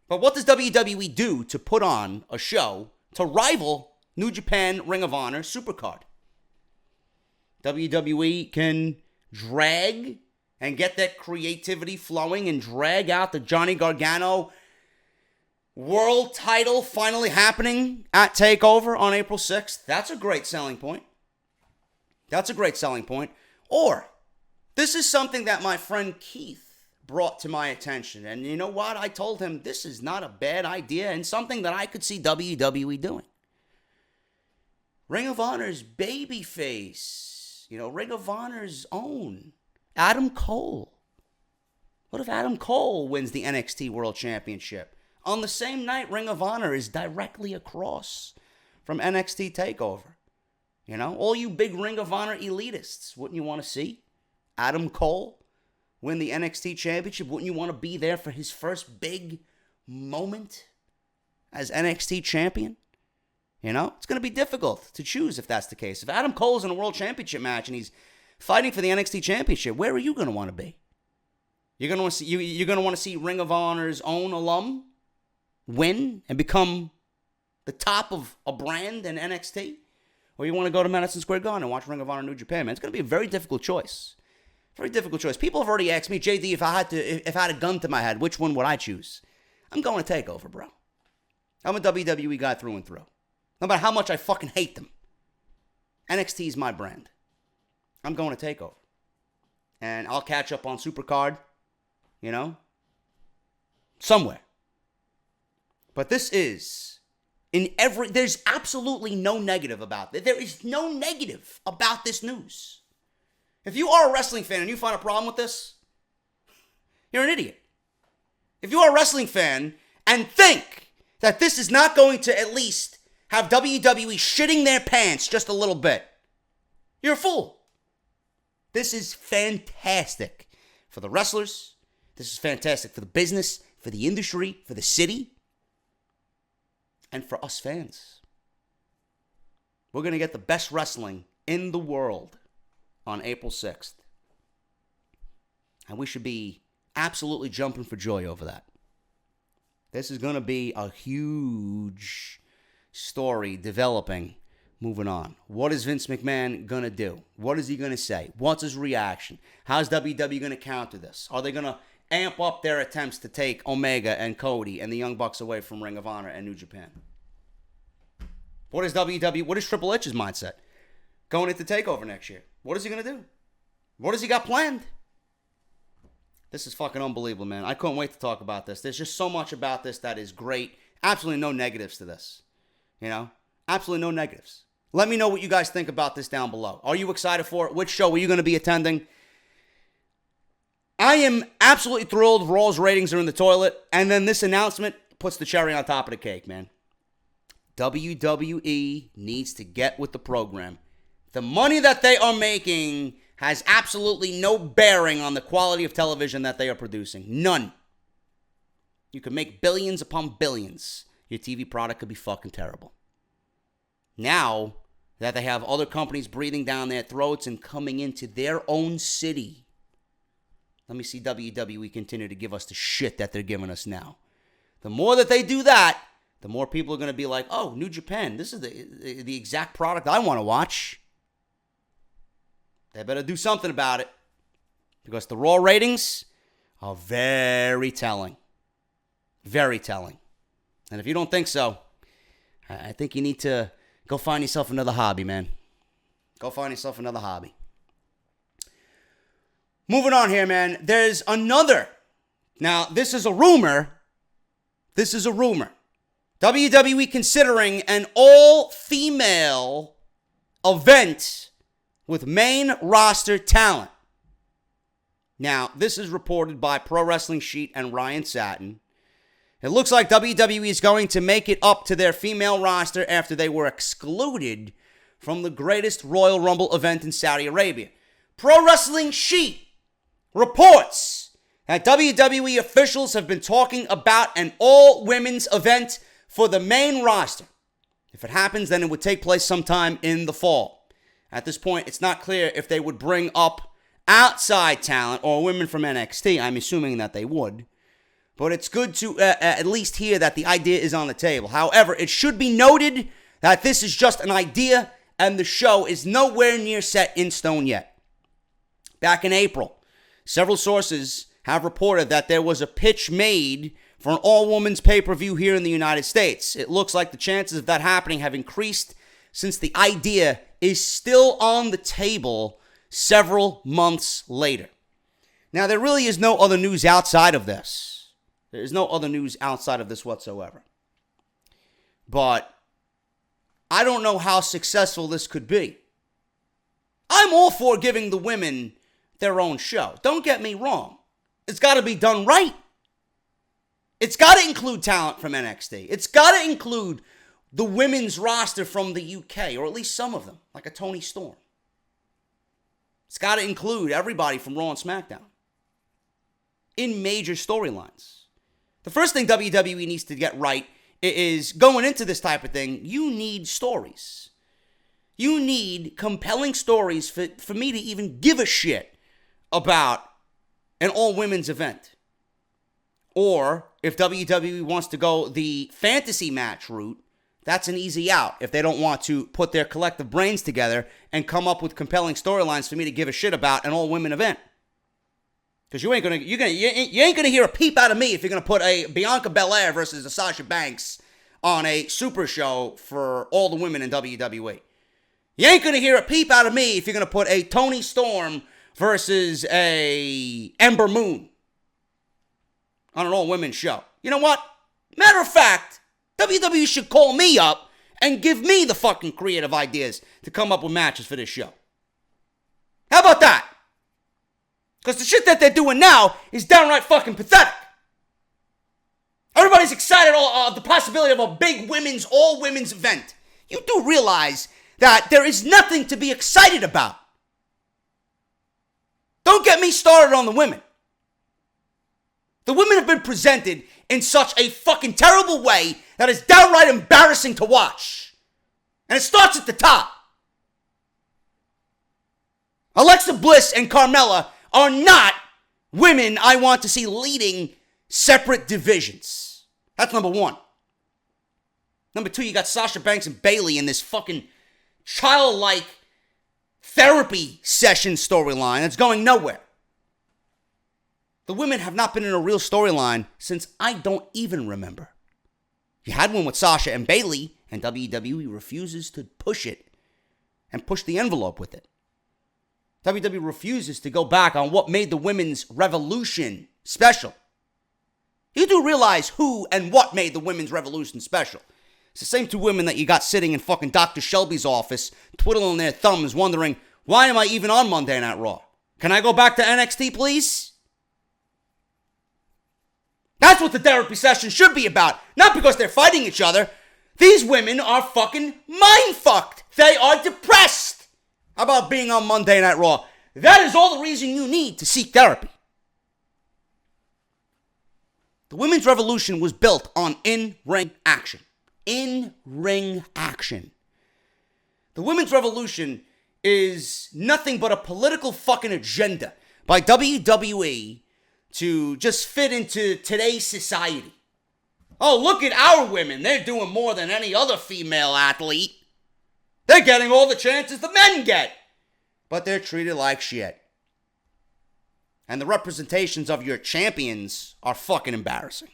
But what does WWE do to put on a show to rival New Japan Ring of Honor SuperCard? WWE can drag and get that creativity flowing and drag out the Johnny Gargano world title finally happening at TakeOver on April 6th. That's a great selling point. That's a great selling point. Or, this is something that my friend Keith brought to my attention. And you know what? I told him this is not a bad idea and something that I could see WWE doing. Ring of Honor's babyface, Ring of Honor's own Adam Cole. What if Adam Cole wins the NXT World Championship? On the same night, Ring of Honor is directly across from NXT TakeOver. All you big Ring of Honor elitists, wouldn't you want to see Adam Cole win the NXT Championship? Wouldn't you want to be there for his first big moment as NXT Champion? It's going to be difficult to choose if that's the case. If Adam Cole's in a World Championship match and he's fighting for the NXT Championship, where are you going to want to be? You're going to want to see Ring of Honor's own alum win and become the top of a brand in NXT? Or you want to go to Madison Square Garden and watch Ring of Honor New Japan, man? It's going to be a very difficult choice. Very difficult choice. People have already asked me, JD, if I had a gun to my head, which one would I choose? I'm going to TakeOver, bro. I'm a WWE guy through and through. No matter how much I fucking hate them. NXT is my brand. I'm going to TakeOver. And I'll catch up on SuperCard, somewhere. But this is, there's absolutely no negative about it. There is no negative about this news. If you are a wrestling fan and you find a problem with this, you're an idiot. If you are a wrestling fan and think that this is not going to at least have WWE shitting their pants just a little bit, you're a fool. This is fantastic for the wrestlers. This is fantastic for the business, for the industry, for the city, and for us fans. We're going to get the best wrestling in the world on April 6th. And we should be absolutely jumping for joy over that. This is going to be a huge story developing Moving on. What is Vince McMahon going to do? What is he going to say? What's his reaction? How's WWE going to counter this? Are they going to amp up their attempts to take Omega and Cody and the Young Bucks away from Ring of Honor and New Japan? What is Triple H's mindset going into TakeOver next year? What is he going to do? What has he got planned? This is fucking unbelievable, man. I couldn't wait to talk about this. There's just so much about this that is great. Absolutely no negatives to this. Absolutely no negatives. Let me know what you guys think about this down below. Are you excited for it? Which show are you going to be attending? I am absolutely thrilled. Raw's ratings are in the toilet. And then this announcement puts the cherry on top of the cake, man. WWE needs to get with the program. The money that they are making has absolutely no bearing on the quality of television that they are producing. None. You could make billions upon billions. Your TV product could be fucking terrible. Now that they have other companies breathing down their throats and coming into their own city, let me see WWE continue to give us the shit that they're giving us now. The more that they do that, the more people are going to be like, oh, New Japan, this is the exact product I want to watch. They better do something about it, because the Raw ratings are very telling. Very telling. And if you don't think so, I think you need to go find yourself another hobby, man. Go find yourself another hobby. Moving on here, man. There's another. Now, this is a rumor. This is a rumor. WWE considering an all-female event with main roster talent. Now, this is reported by Pro Wrestling Sheet and Ryan Satin. It looks like WWE is going to make it up to their female roster after they were excluded from the greatest Royal Rumble event in Saudi Arabia. Pro Wrestling Sheet reports that WWE officials have been talking about an all-women's event for the main roster. If it happens, then it would take place sometime in the fall. At this point, it's not clear if they would bring up outside talent or women from NXT. I'm assuming that they would. But it's good to at least hear that the idea is on the table. However, it should be noted that this is just an idea and the show is nowhere near set in stone yet. Back in April, several sources have reported that there was a pitch made for an all-women's pay-per-view here in the United States. It looks like the chances of that happening have increased since the idea is still on the table several months later. Now, there really is no other news outside of this. There is no other news outside of this whatsoever. But I don't know how successful this could be. I'm all for giving the women their own show. Don't get me wrong. It's got to be done right. It's got to include talent from NXT. It's got to include the women's roster from the UK, or at least some of them, like a Toni Storm. It's got to include everybody from Raw and SmackDown in major storylines. The first thing WWE needs to get right is going into this type of thing, you need stories. You need compelling stories for me to even give a shit about an all-women's event. Or if WWE wants to go the fantasy match route, that's an easy out if they don't want to put their collective brains together and come up with compelling storylines for me to give a shit about an all-women event. Because you ain't gonna hear a peep out of me if you're gonna put a Bianca Belair versus a Sasha Banks on a super show for all the women in WWE. You ain't gonna hear a peep out of me if you're gonna put a Toni Storm versus a Ember Moon on an all-women show. You know what? Matter of fact, WWE should call me up and give me the fucking creative ideas to come up with matches for this show. How about that? Because the shit that they're doing now is downright fucking pathetic. Everybody's excited of the possibility of a big all-women's event. You do realize that there is nothing to be excited about. Don't get me started on the women. The women have been presented in such a fucking terrible way that is downright embarrassing to watch. And it starts at the top. Alexa Bliss and Carmella are not women I want to see leading separate divisions. That's number one. Number two, you got Sasha Banks and Bayley in this fucking childlike therapy session storyline that's going nowhere. The women have not been in a real storyline since I don't even remember. You had one with Sasha and Bayley, and WWE refuses to push it and push the envelope with it. WWE refuses to go back on what made the women's revolution special. You do realize who and what made the women's revolution special. It's the same two women that you got sitting in fucking Dr. Shelby's office, twiddling their thumbs, wondering, why am I even on Monday Night Raw? Can I go back to NXT, please? That's what the therapy session should be about. Not because they're fighting each other. These women are fucking mind-fucked. They are depressed about being on Monday Night Raw. That is all the reason you need to seek therapy. The women's revolution was built on in-ring action. In-ring action. The women's revolution is nothing but a political fucking agenda by WWE to just fit into today's society. Oh, look at our women. They're doing more than any other female athlete. They're getting all the chances the men get. But they're treated like shit. And the representations of your champions are fucking embarrassing.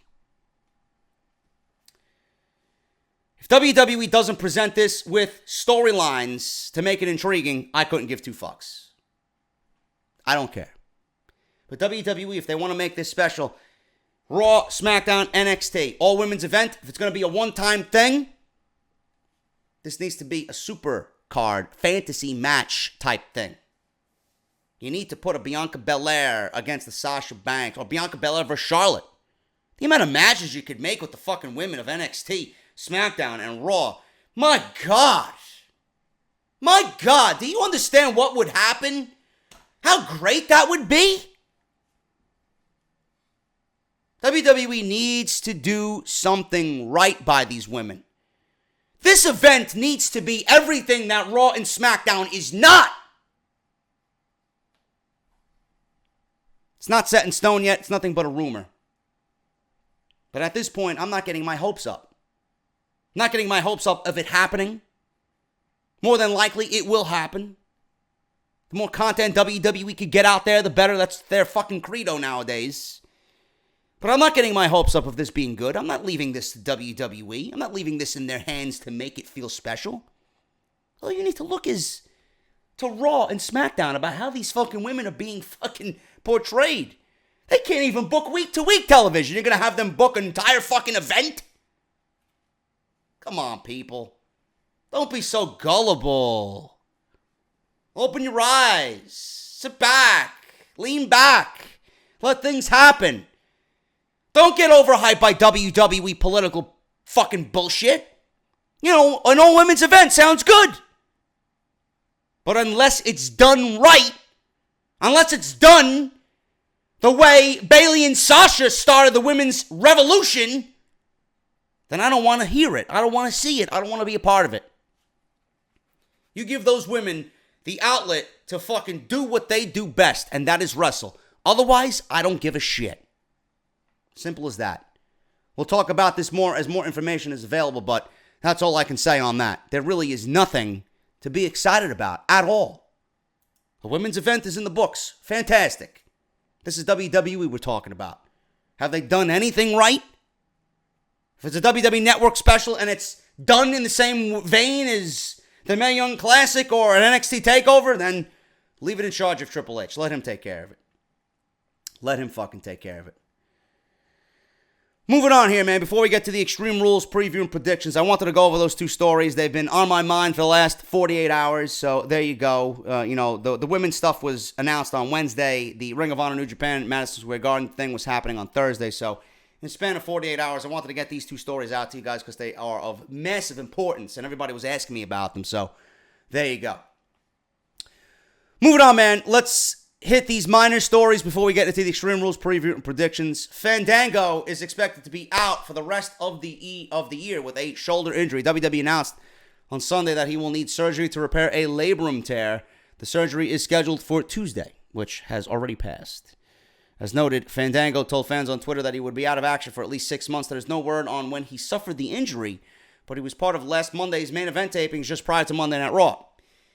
If WWE doesn't present this with storylines to make it intriguing, I couldn't give two fucks. I don't care. But WWE, if they want to make this special, Raw, SmackDown, NXT, all women's event, if it's going to be a one-time thing, this needs to be a SUPERCARD fantasy match type thing. You need to put a Bianca Belair against the Sasha Banks, or Bianca Belair versus Charlotte. The amount of matches you could make with the fucking women of NXT, SmackDown, and Raw. My God. My God. Do you understand what would happen? How great that would be? WWE needs to do something right by these women. This event needs to be everything that Raw and SmackDown is not. It's not set in stone yet. It's nothing but a rumor. But at this point, I'm not getting my hopes up. I'm not getting my hopes up of it happening. More than likely, it will happen. The more content WWE could get out there, the better. That's their fucking credo nowadays. But I'm not getting my hopes up of this being good. I'm not leaving this to WWE. I'm not leaving this in their hands to make it feel special. All you need to look is to Raw and SmackDown about how these fucking women are being fucking portrayed. They can't even book week-to-week television. You're going to have them book an entire fucking event? Come on, people. Don't be so gullible. Open your eyes. Sit back. Lean back. Let things happen. Don't get overhyped by WWE political fucking bullshit. You know, an all-women's event sounds good. But unless it's done right, unless it's done the way Bayley and Sasha started the women's revolution, then I don't want to hear it. I don't want to see it. I don't want to be a part of it. You give those women the outlet to fucking do what they do best, and that is wrestle. Otherwise, I don't give a shit. Simple as that. We'll talk about this more as more information is available, but that's all I can say on that. There really is nothing to be excited about at all. The women's event is in the books. Fantastic. This is WWE we're talking about. Have they done anything right? If it's a WWE Network special and it's done in the same vein as the Mae Young Classic or an NXT TakeOver, then leave it in charge of Triple H. Let him take care of it. Let him fucking take care of it. Moving on here, man, before we get to the Extreme Rules preview and predictions, I wanted to go over those two stories. They've been on my mind for the last 48 hours, so there you go. The women's stuff was announced on Wednesday. The Ring of Honor New Japan Madison Square Garden thing was happening on Thursday, so in the span of 48 hours, I wanted to get these two stories out to you guys because they are of massive importance, and everybody was asking me about them, so there you go. Moving on, man, let's hit these minor stories before we get into the Extreme Rules preview and predictions. Fandango is expected to be out for the rest of the year with a shoulder injury. WWE announced on Sunday that he will need surgery to repair a labrum tear. The surgery is scheduled for Tuesday, which has already passed. As noted, Fandango told fans on Twitter that he would be out of action for at least 6 months. There's no word on when he suffered the injury, but he was part of last Monday's main event tapings just prior to Monday Night Raw.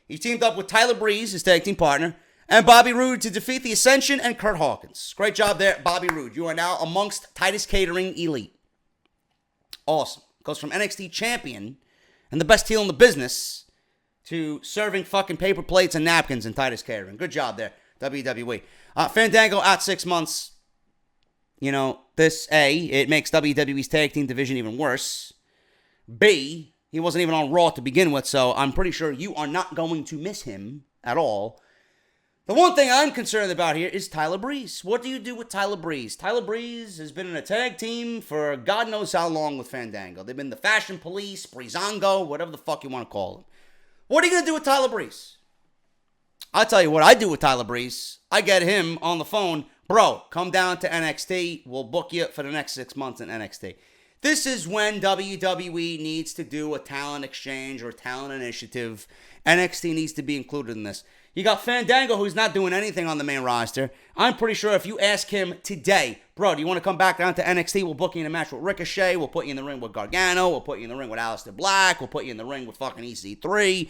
He teamed up with Tyler Breeze, his tag team partner, and Bobby Roode to defeat the Ascension and Kurt Hawkins. Great job there, Bobby Roode. You are now amongst Titus Catering Elite. Awesome. Goes from NXT champion and the best heel in the business to serving fucking paper plates and napkins in Titus Catering. Good job there, WWE. Fandango out 6 months. You know, this, A, it makes WWE's tag team division even worse. B, he wasn't even on Raw to begin with, so I'm pretty sure you are not going to miss him at all. The one thing I'm concerned about here is Tyler Breeze. What do you do with Tyler Breeze? Tyler Breeze has been in a tag team for God knows how long with Fandango. They've been the Fashion Police, Breezango, whatever the fuck you want to call them. What are you going to do with Tyler Breeze? I'll tell you what I do with Tyler Breeze. I get him on the phone. Bro, come down to NXT. We'll book you for the next 6 months in NXT. This is when WWE needs to do a talent exchange or a talent initiative. NXT needs to be included in this. You got Fandango, who's not doing anything on the main roster. I'm pretty sure if you ask him today, bro, do you want to come back down to NXT? We'll book you in a match with Ricochet. We'll put you in the ring with Gargano. We'll put you in the ring with Aleister Black. We'll put you in the ring with fucking EC3.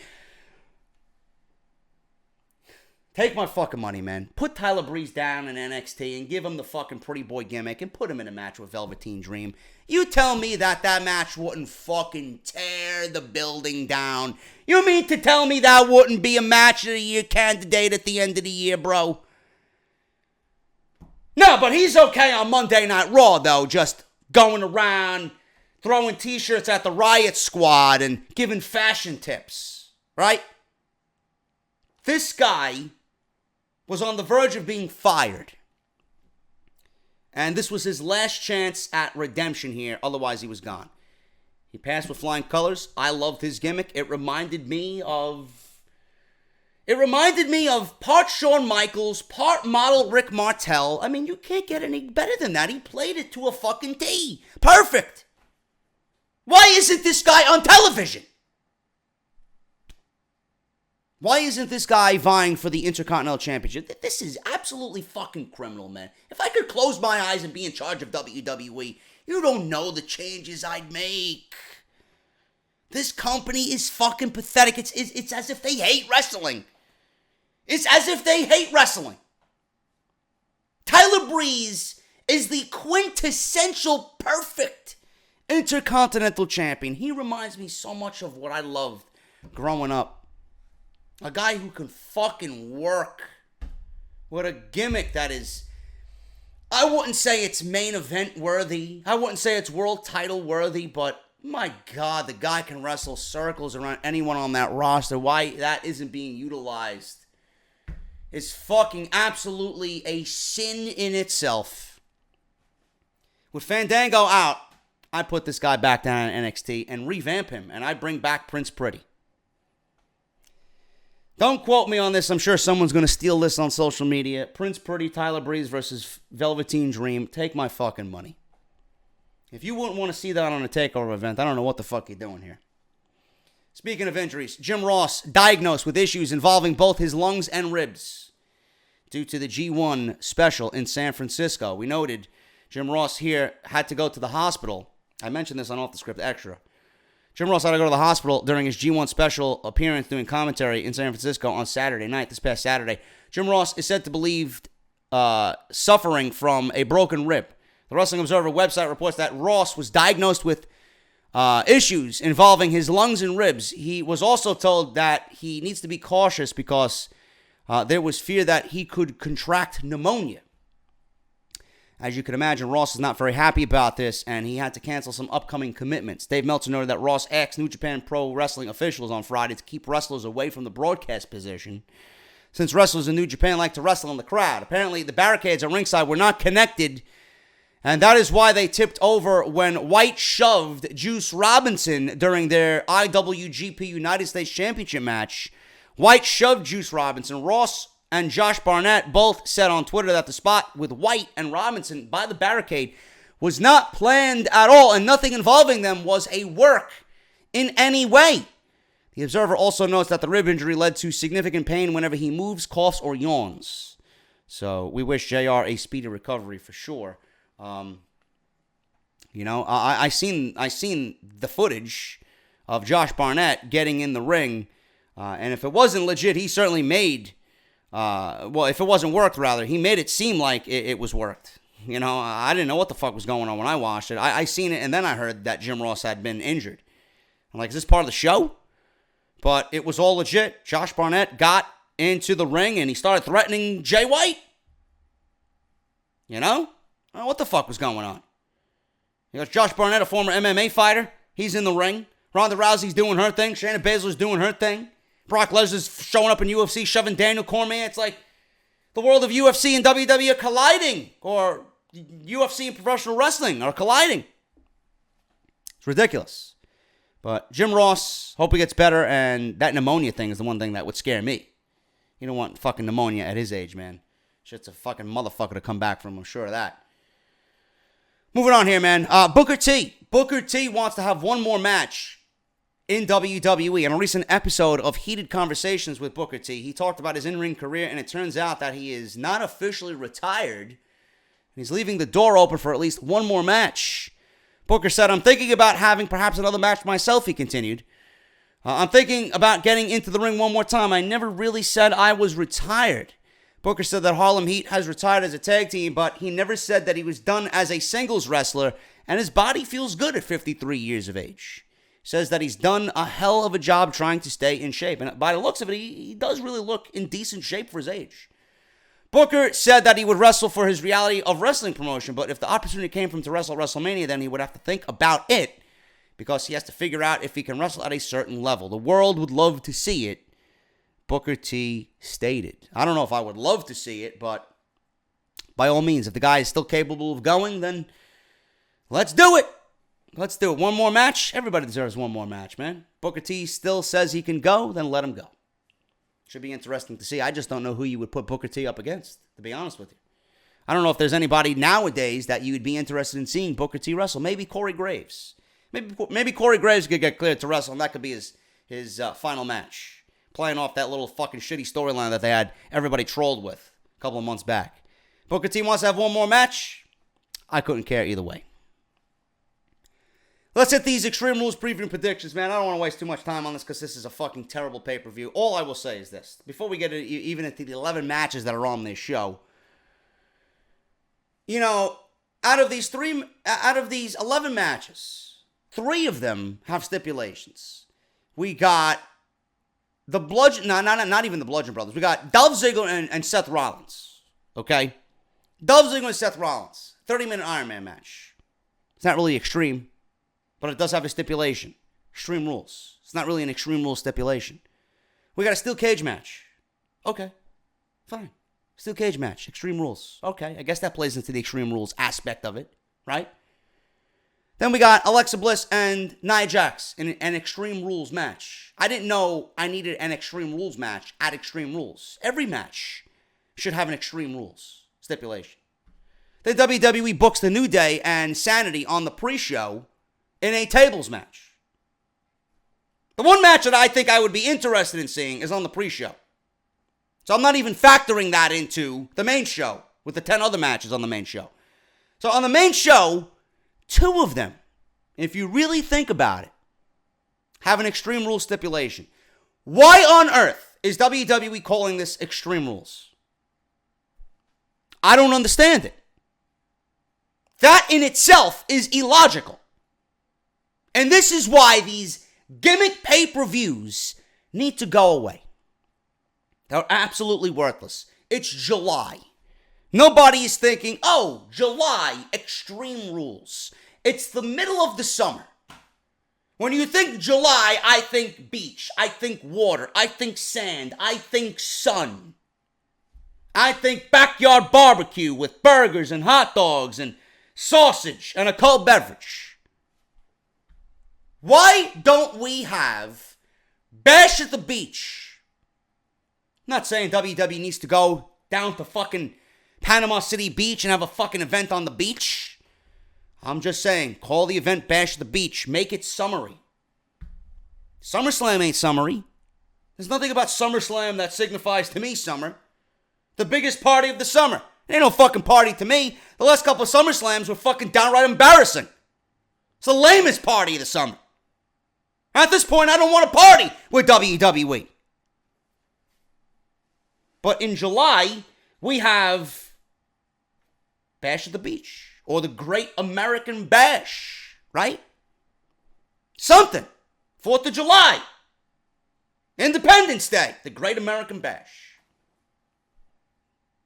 Take my fucking money, man. Put Tyler Breeze down in NXT and give him the fucking pretty boy gimmick and put him in a match with Velveteen Dream. You tell me that match wouldn't fucking tear the building down. You mean to tell me that wouldn't be a match of the year candidate at the end of the year, bro? No, but he's okay on Monday Night Raw, though, just going around, throwing t-shirts at the Riot Squad and giving fashion tips, right? This guy was on the verge of being fired. And this was his last chance at redemption here. Otherwise, he was gone. He passed with flying colors. I loved his gimmick. It reminded me of part Shawn Michaels, part model Rick Martel. I mean, you can't get any better than that. He played it to a fucking T. Perfect. Why isn't this guy on television? Why isn't this guy vying for the Intercontinental Championship? This is absolutely fucking criminal, man. If I could close my eyes and be in charge of WWE, you don't know the changes I'd make. This company is fucking pathetic. It's as if they hate wrestling. It's as if they hate wrestling. Tyler Breeze is the quintessential perfect Intercontinental Champion. He reminds me so much of what I loved growing up. A guy who can fucking work with a gimmick that is, I wouldn't say it's main event worthy. I wouldn't say it's world title worthy, but my God, the guy can wrestle circles around anyone on that roster. Why that isn't being utilized is fucking absolutely a sin in itself. With Fandango out, I put this guy back down in NXT and revamp him, and I bring back Prince Pretty. Don't quote me on this. I'm sure someone's going to steal this on social media. Prince Pretty, Tyler Breeze versus Velveteen Dream. Take my fucking money. If you wouldn't want to see that on a takeover event, I don't know what the fuck you're doing here. Speaking of injuries, Jim Ross diagnosed with issues involving both his lungs and ribs due to the G1 special in San Francisco. We noted Jim Ross here had to go to the hospital. I mentioned this on Off the Script Extra. Jim Ross had to go to the hospital during his G1 special appearance doing commentary in San Francisco on Saturday night, this past Saturday. Jim Ross is said to believe suffering from a broken rib. The Wrestling Observer website reports that Ross was diagnosed with issues involving his lungs and ribs. He was also told that he needs to be cautious because there was fear that he could contract pneumonia. As you can imagine, Ross is not very happy about this, and he had to cancel some upcoming commitments. Dave Meltzer noted that Ross asked New Japan Pro Wrestling officials on Friday to keep wrestlers away from the broadcast position, since wrestlers in New Japan like to wrestle in the crowd. Apparently, the barricades at ringside were not connected, and that is why they tipped over when White shoved Juice Robinson during their IWGP United States Championship match. White shoved Juice Robinson. Ross and Josh Barnett both said on Twitter that the spot with White and Robinson by the barricade was not planned at all, and nothing involving them was a work in any way. The Observer also notes that the rib injury led to significant pain whenever he moves, coughs, or yawns. So we wish JR a speedy recovery for sure. I seen the footage of Josh Barnett getting in the ring And if it wasn't legit, he certainly made, if it wasn't worked, rather, he made it seem like it was worked. You know, I didn't know what the fuck was going on when I watched it. I seen it, and then I heard that Jim Ross had been injured. I'm like, is this part of the show? But it was all legit. Josh Barnett got into the ring, and he started threatening Jay White. You know? What the fuck was going on? You got Josh Barnett, a former MMA fighter. He's in the ring. Ronda Rousey's doing her thing. Shayna Baszler's doing her thing. Brock Lesnar's showing up in UFC, shoving Daniel Cormier. It's like the world of UFC and WWE are colliding. Or UFC and professional wrestling are colliding. It's ridiculous. But Jim Ross, hope he gets better. And that pneumonia thing is the one thing that would scare me. You don't want fucking pneumonia at his age, man. Shit's a fucking motherfucker to come back from. I'm sure of that. Moving on here, man. Booker T. Booker T wants to have one more match in WWE. In a recent episode of Heated Conversations with Booker T, he talked about his in-ring career, and it turns out that he is not officially retired. He's leaving the door open for at least one more match. Booker said, I'm thinking about having perhaps another match myself, he continued. I'm thinking about getting into the ring one more time. I never really said I was retired. Booker said that Harlem Heat has retired as a tag team, but he never said that he was done as a singles wrestler, and his body feels good at 53 years of age. He says that he's done a hell of a job trying to stay in shape, and by the looks of it, he does really look in decent shape for his age. Booker said that he would wrestle for his reality of wrestling promotion, but if the opportunity came for him to wrestle at WrestleMania, then he would have to think about it, because he has to figure out if he can wrestle at a certain level. The world would love to see it, Booker T stated. I don't know if I would love to see it, but by all means, if the guy is still capable of going, then let's do it. Let's do it. One more match? Everybody deserves one more match, man. Booker T still says he can go, then let him go. Should be interesting to see. I just don't know who you would put Booker T up against, to be honest with you. I don't know if there's anybody nowadays that you would be interested in seeing Booker T wrestle. Maybe Corey Graves. Maybe Corey Graves could get cleared to wrestle, and that could be his final match. Playing off that little fucking shitty storyline that they had everybody trolled with a couple of months back. Booker T wants to have one more match. I couldn't care either way. Let's hit these Extreme Rules preview predictions, man. I don't want to waste too much time on this because this is a fucking terrible pay-per-view. All I will say is this. Before we get even into the 11 matches that are on this show, you know, out of these 11 matches, 3 of them have stipulations. We got the Bludgeon, not even the Bludgeon Brothers. We got Dolph Ziggler and Seth Rollins, okay? Dolph Ziggler and Seth Rollins, 30-minute Iron Man match. It's not really extreme, but it does have a stipulation. Extreme Rules. It's not really an Extreme Rules stipulation. We got a Steel Cage match. Okay, fine. Steel Cage match, Extreme Rules. Okay, I guess that plays into the Extreme Rules aspect of it, right? Then we got Alexa Bliss and Nia Jax in an Extreme Rules match. I didn't know I needed an Extreme Rules match at Extreme Rules. Every match should have an Extreme Rules stipulation. Then WWE books The New Day and Sanity on the pre-show in a tables match. The one match that I think I would be interested in seeing is on the pre-show. So I'm not even factoring that into the main show with the 10 other matches on the main show. So on the main show, 2 of them, if you really think about it, have an Extreme Rules stipulation. Why on earth is WWE calling this Extreme Rules? I don't understand it. That in itself is illogical. And this is why these gimmick pay-per-views need to go away. They're absolutely worthless. It's July. Nobody is thinking, oh, July, Extreme Rules. It's the middle of the summer. When you think July, I think beach. I think water. I think sand. I think sun. I think backyard barbecue with burgers and hot dogs and sausage and a cold beverage. Why don't we have Bash at the Beach? I'm not saying WWE needs to go down to fucking Panama City Beach and have a fucking event on the beach. I'm just saying, call the event Bash at the Beach. Make it summery. SummerSlam ain't summery. There's nothing about SummerSlam that signifies to me summer. The biggest party of the summer. It ain't no fucking party to me. The last couple of SummerSlams were fucking downright embarrassing. It's the lamest party of the summer. At this point, I don't want to party with WWE. But in July, we have Bash at the Beach, or the Great American Bash, right? Something. 4th of July. Independence Day. The Great American Bash.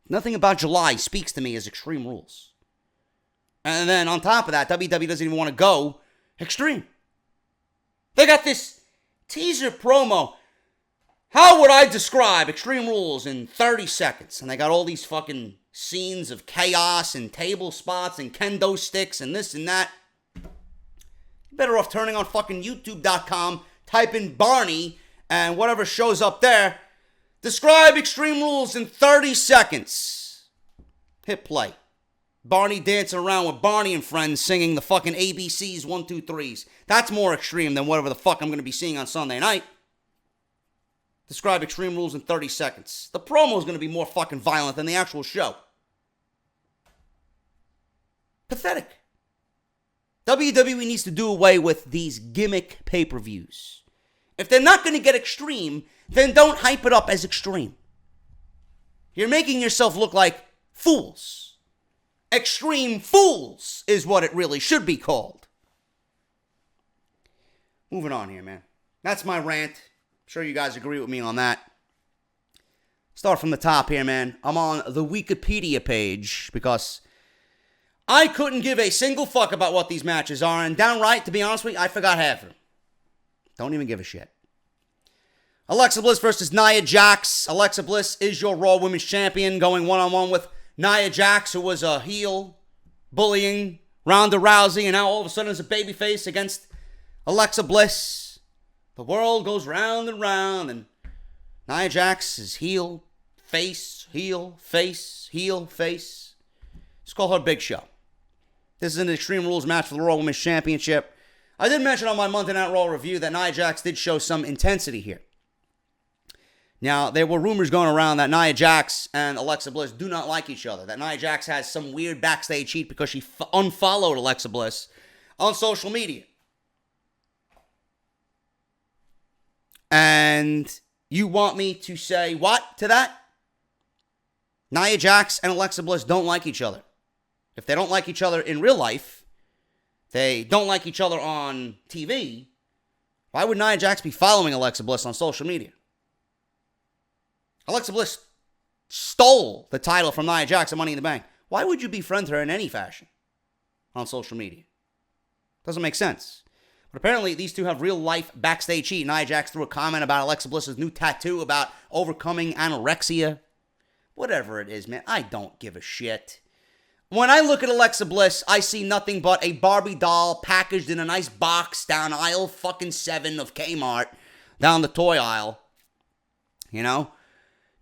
Nothing about July speaks to me as Extreme Rules. And then on top of that, WWE doesn't even want to go extreme. They got this teaser promo. How would I describe Extreme Rules in 30 seconds? And they got all these fucking scenes of chaos and table spots and kendo sticks and this and that. You're better off turning on fucking YouTube.com, type in Barney, and whatever shows up there. Describe Extreme Rules in 30 seconds. Hit play. Barney dancing around with Barney and friends singing the fucking ABCs 1, 2, 3s. That's more extreme than whatever the fuck I'm going to be seeing on Sunday night. Describe Extreme Rules in 30 seconds. The promo is going to be more fucking violent than the actual show. Pathetic. WWE needs to do away with these gimmick pay-per-views. If they're not going to get extreme, then don't hype it up as extreme. You're making yourself look like fools. Extreme fools is what it really should be called. Moving on here, man. That's my rant. I'm sure you guys agree with me on that. Start from the top here, man. I'm on the Wikipedia page because I couldn't give a single fuck about what these matches are, and downright, to be honest with you, I forgot half of them. Don't even give a shit. Alexa Bliss versus Nia Jax. Alexa Bliss is your Raw Women's Champion, going one-on-one with Nia Jax, who was a heel, bullying Ronda Rousey, and now all of a sudden is a babyface against Alexa Bliss. The world goes round and round, and Nia Jax is heel, face, heel, face, heel, face. Let's call her Big Show. This is an Extreme Rules match for the Raw Women's Championship. I did mention on my Monday Night Raw review that Nia Jax did show some intensity here. Now, there were rumors going around that Nia Jax and Alexa Bliss do not like each other. That Nia Jax has some weird backstage heat because she unfollowed Alexa Bliss on social media. And you want me to say what to that? Nia Jax and Alexa Bliss don't like each other. If they don't like each other in real life, they don't like each other on TV, why would Nia Jax be following Alexa Bliss on social media? Alexa Bliss stole the title from Nia Jax at Money in the Bank. Why would you befriend her in any fashion on social media? Doesn't make sense. But apparently these two have real life backstage heat. Nia Jax threw a comment about Alexa Bliss's new tattoo about overcoming anorexia. Whatever it is, man, I don't give a shit. When I look at Alexa Bliss, I see nothing but a Barbie doll packaged in a nice box down aisle fucking 7 of Kmart, down the toy aisle. You know?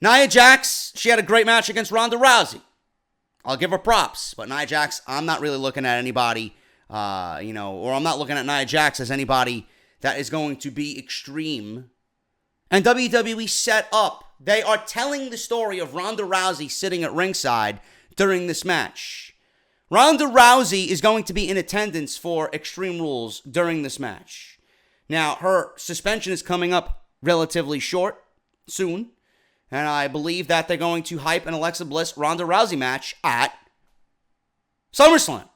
Nia Jax, she had a great match against Ronda Rousey. I'll give her props. But Nia Jax, I'm not really looking at anybody, or I'm not looking at Nia Jax as anybody that is going to be extreme. And WWE set up. They are telling the story of Ronda Rousey sitting at ringside during this match. Ronda Rousey is going to be in attendance for Extreme Rules during this match. Now, her suspension is coming up relatively short, soon. And I believe that they're going to hype an Alexa Bliss Ronda Rousey match at SummerSlam.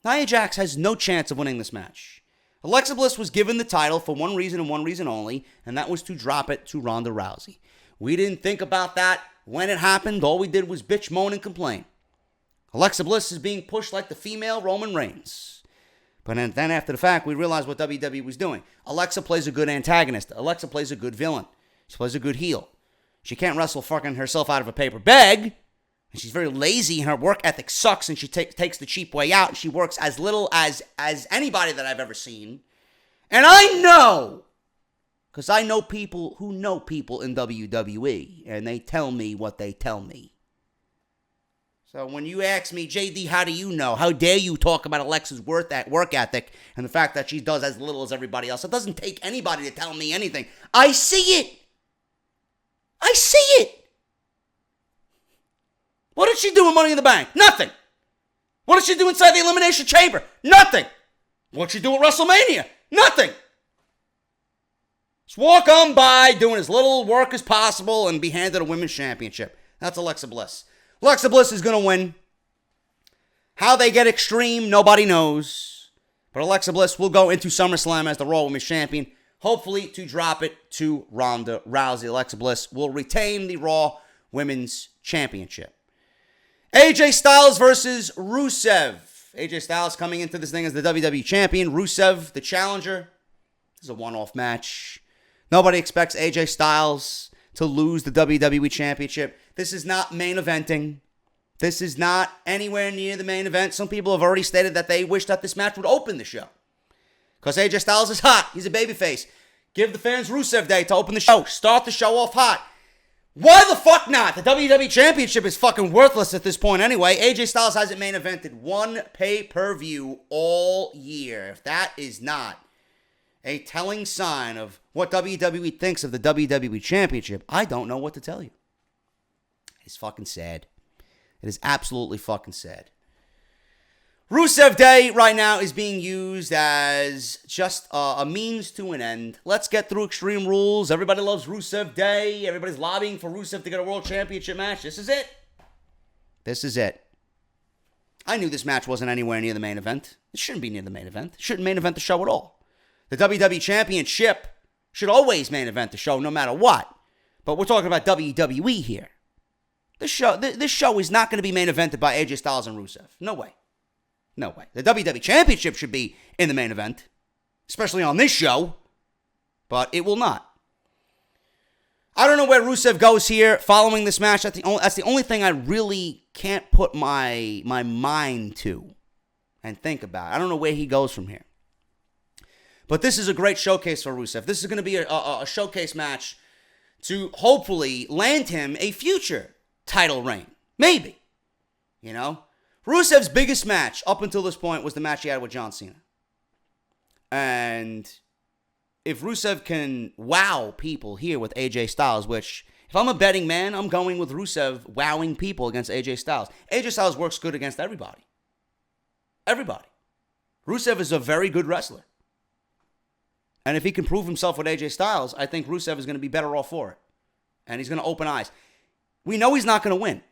Nia Jax has no chance of winning this match. Alexa Bliss was given the title for one reason and one reason only, and that was to drop it to Ronda Rousey. We didn't think about that when it happened. All we did was bitch, moan, and complain. Alexa Bliss is being pushed like the female Roman Reigns. But then after the fact, we realized what WWE was doing. Alexa plays a good antagonist. Alexa plays a good villain. She plays a good heel. She can't wrestle fucking herself out of a paper bag. And she's very lazy and her work ethic sucks and she takes the cheap way out. And she works as little as anybody that I've ever seen. And I know, because I know people who know people in WWE. And they tell me what they tell me. So when you ask me, JD, how do you know? How dare you talk about Alexa's work ethic and the fact that she does as little as everybody else? It doesn't take anybody to tell me anything. I see it. I see it. What did she do in Money in the Bank? Nothing. What did she do inside the Elimination Chamber? Nothing. What did she do at WrestleMania? Nothing. Just walk on by, doing as little work as possible, and be handed a women's championship. That's Alexa Bliss. Alexa Bliss is going to win. How they get Extreme, nobody knows. But Alexa Bliss will go into SummerSlam as the Raw Women's Champion, hopefully to drop it to Ronda Rousey. Alexa Bliss will retain the Raw Women's Championship. AJ Styles versus Rusev. AJ Styles coming into this thing as the WWE Champion. Rusev, the challenger. This is a one-off match. Nobody expects AJ Styles to lose the WWE Championship. This is not main eventing. This is not anywhere near the main event. Some people have already stated that they wish that this match would open the show. Because AJ Styles is hot. He's a babyface. Give the fans Rusev Day to open the show. Start the show off hot. Why the fuck not? The WWE Championship is fucking worthless at this point anyway. AJ Styles hasn't main evented one pay-per-view all year. If that is not a telling sign of what WWE thinks of the WWE Championship, I don't know what to tell you. It's fucking sad. It is absolutely fucking sad. Rusev Day right now is being used as just a means to an end. Let's get through Extreme Rules. Everybody loves Rusev Day. Everybody's lobbying for Rusev to get a World Championship match. This is it. This is it. I knew this match wasn't anywhere near the main event. It shouldn't be near the main event. It shouldn't main event the show at all. The WWE Championship should always main event the show no matter what. But we're talking about WWE here. This show is not going to be main evented by AJ Styles and Rusev. No way. No way. The WWE Championship should be in the main event, especially on this show, but it will not. I don't know where Rusev goes here following this match. That's the only thing I really can't put my mind to and think about. I don't know where he goes from here. But this is a great showcase for Rusev. This is going to be a showcase match to hopefully land him a future title reign. Maybe. You know? Rusev's biggest match up until this point was the match he had with John Cena. And if Rusev can wow people here with AJ Styles, which, if I'm a betting man, I'm going with Rusev wowing people against AJ Styles. AJ Styles works good against everybody. Everybody. Rusev is a very good wrestler. And if he can prove himself with AJ Styles, I think Rusev is going to be better off for it. And he's going to open eyes. We know he's not going to win.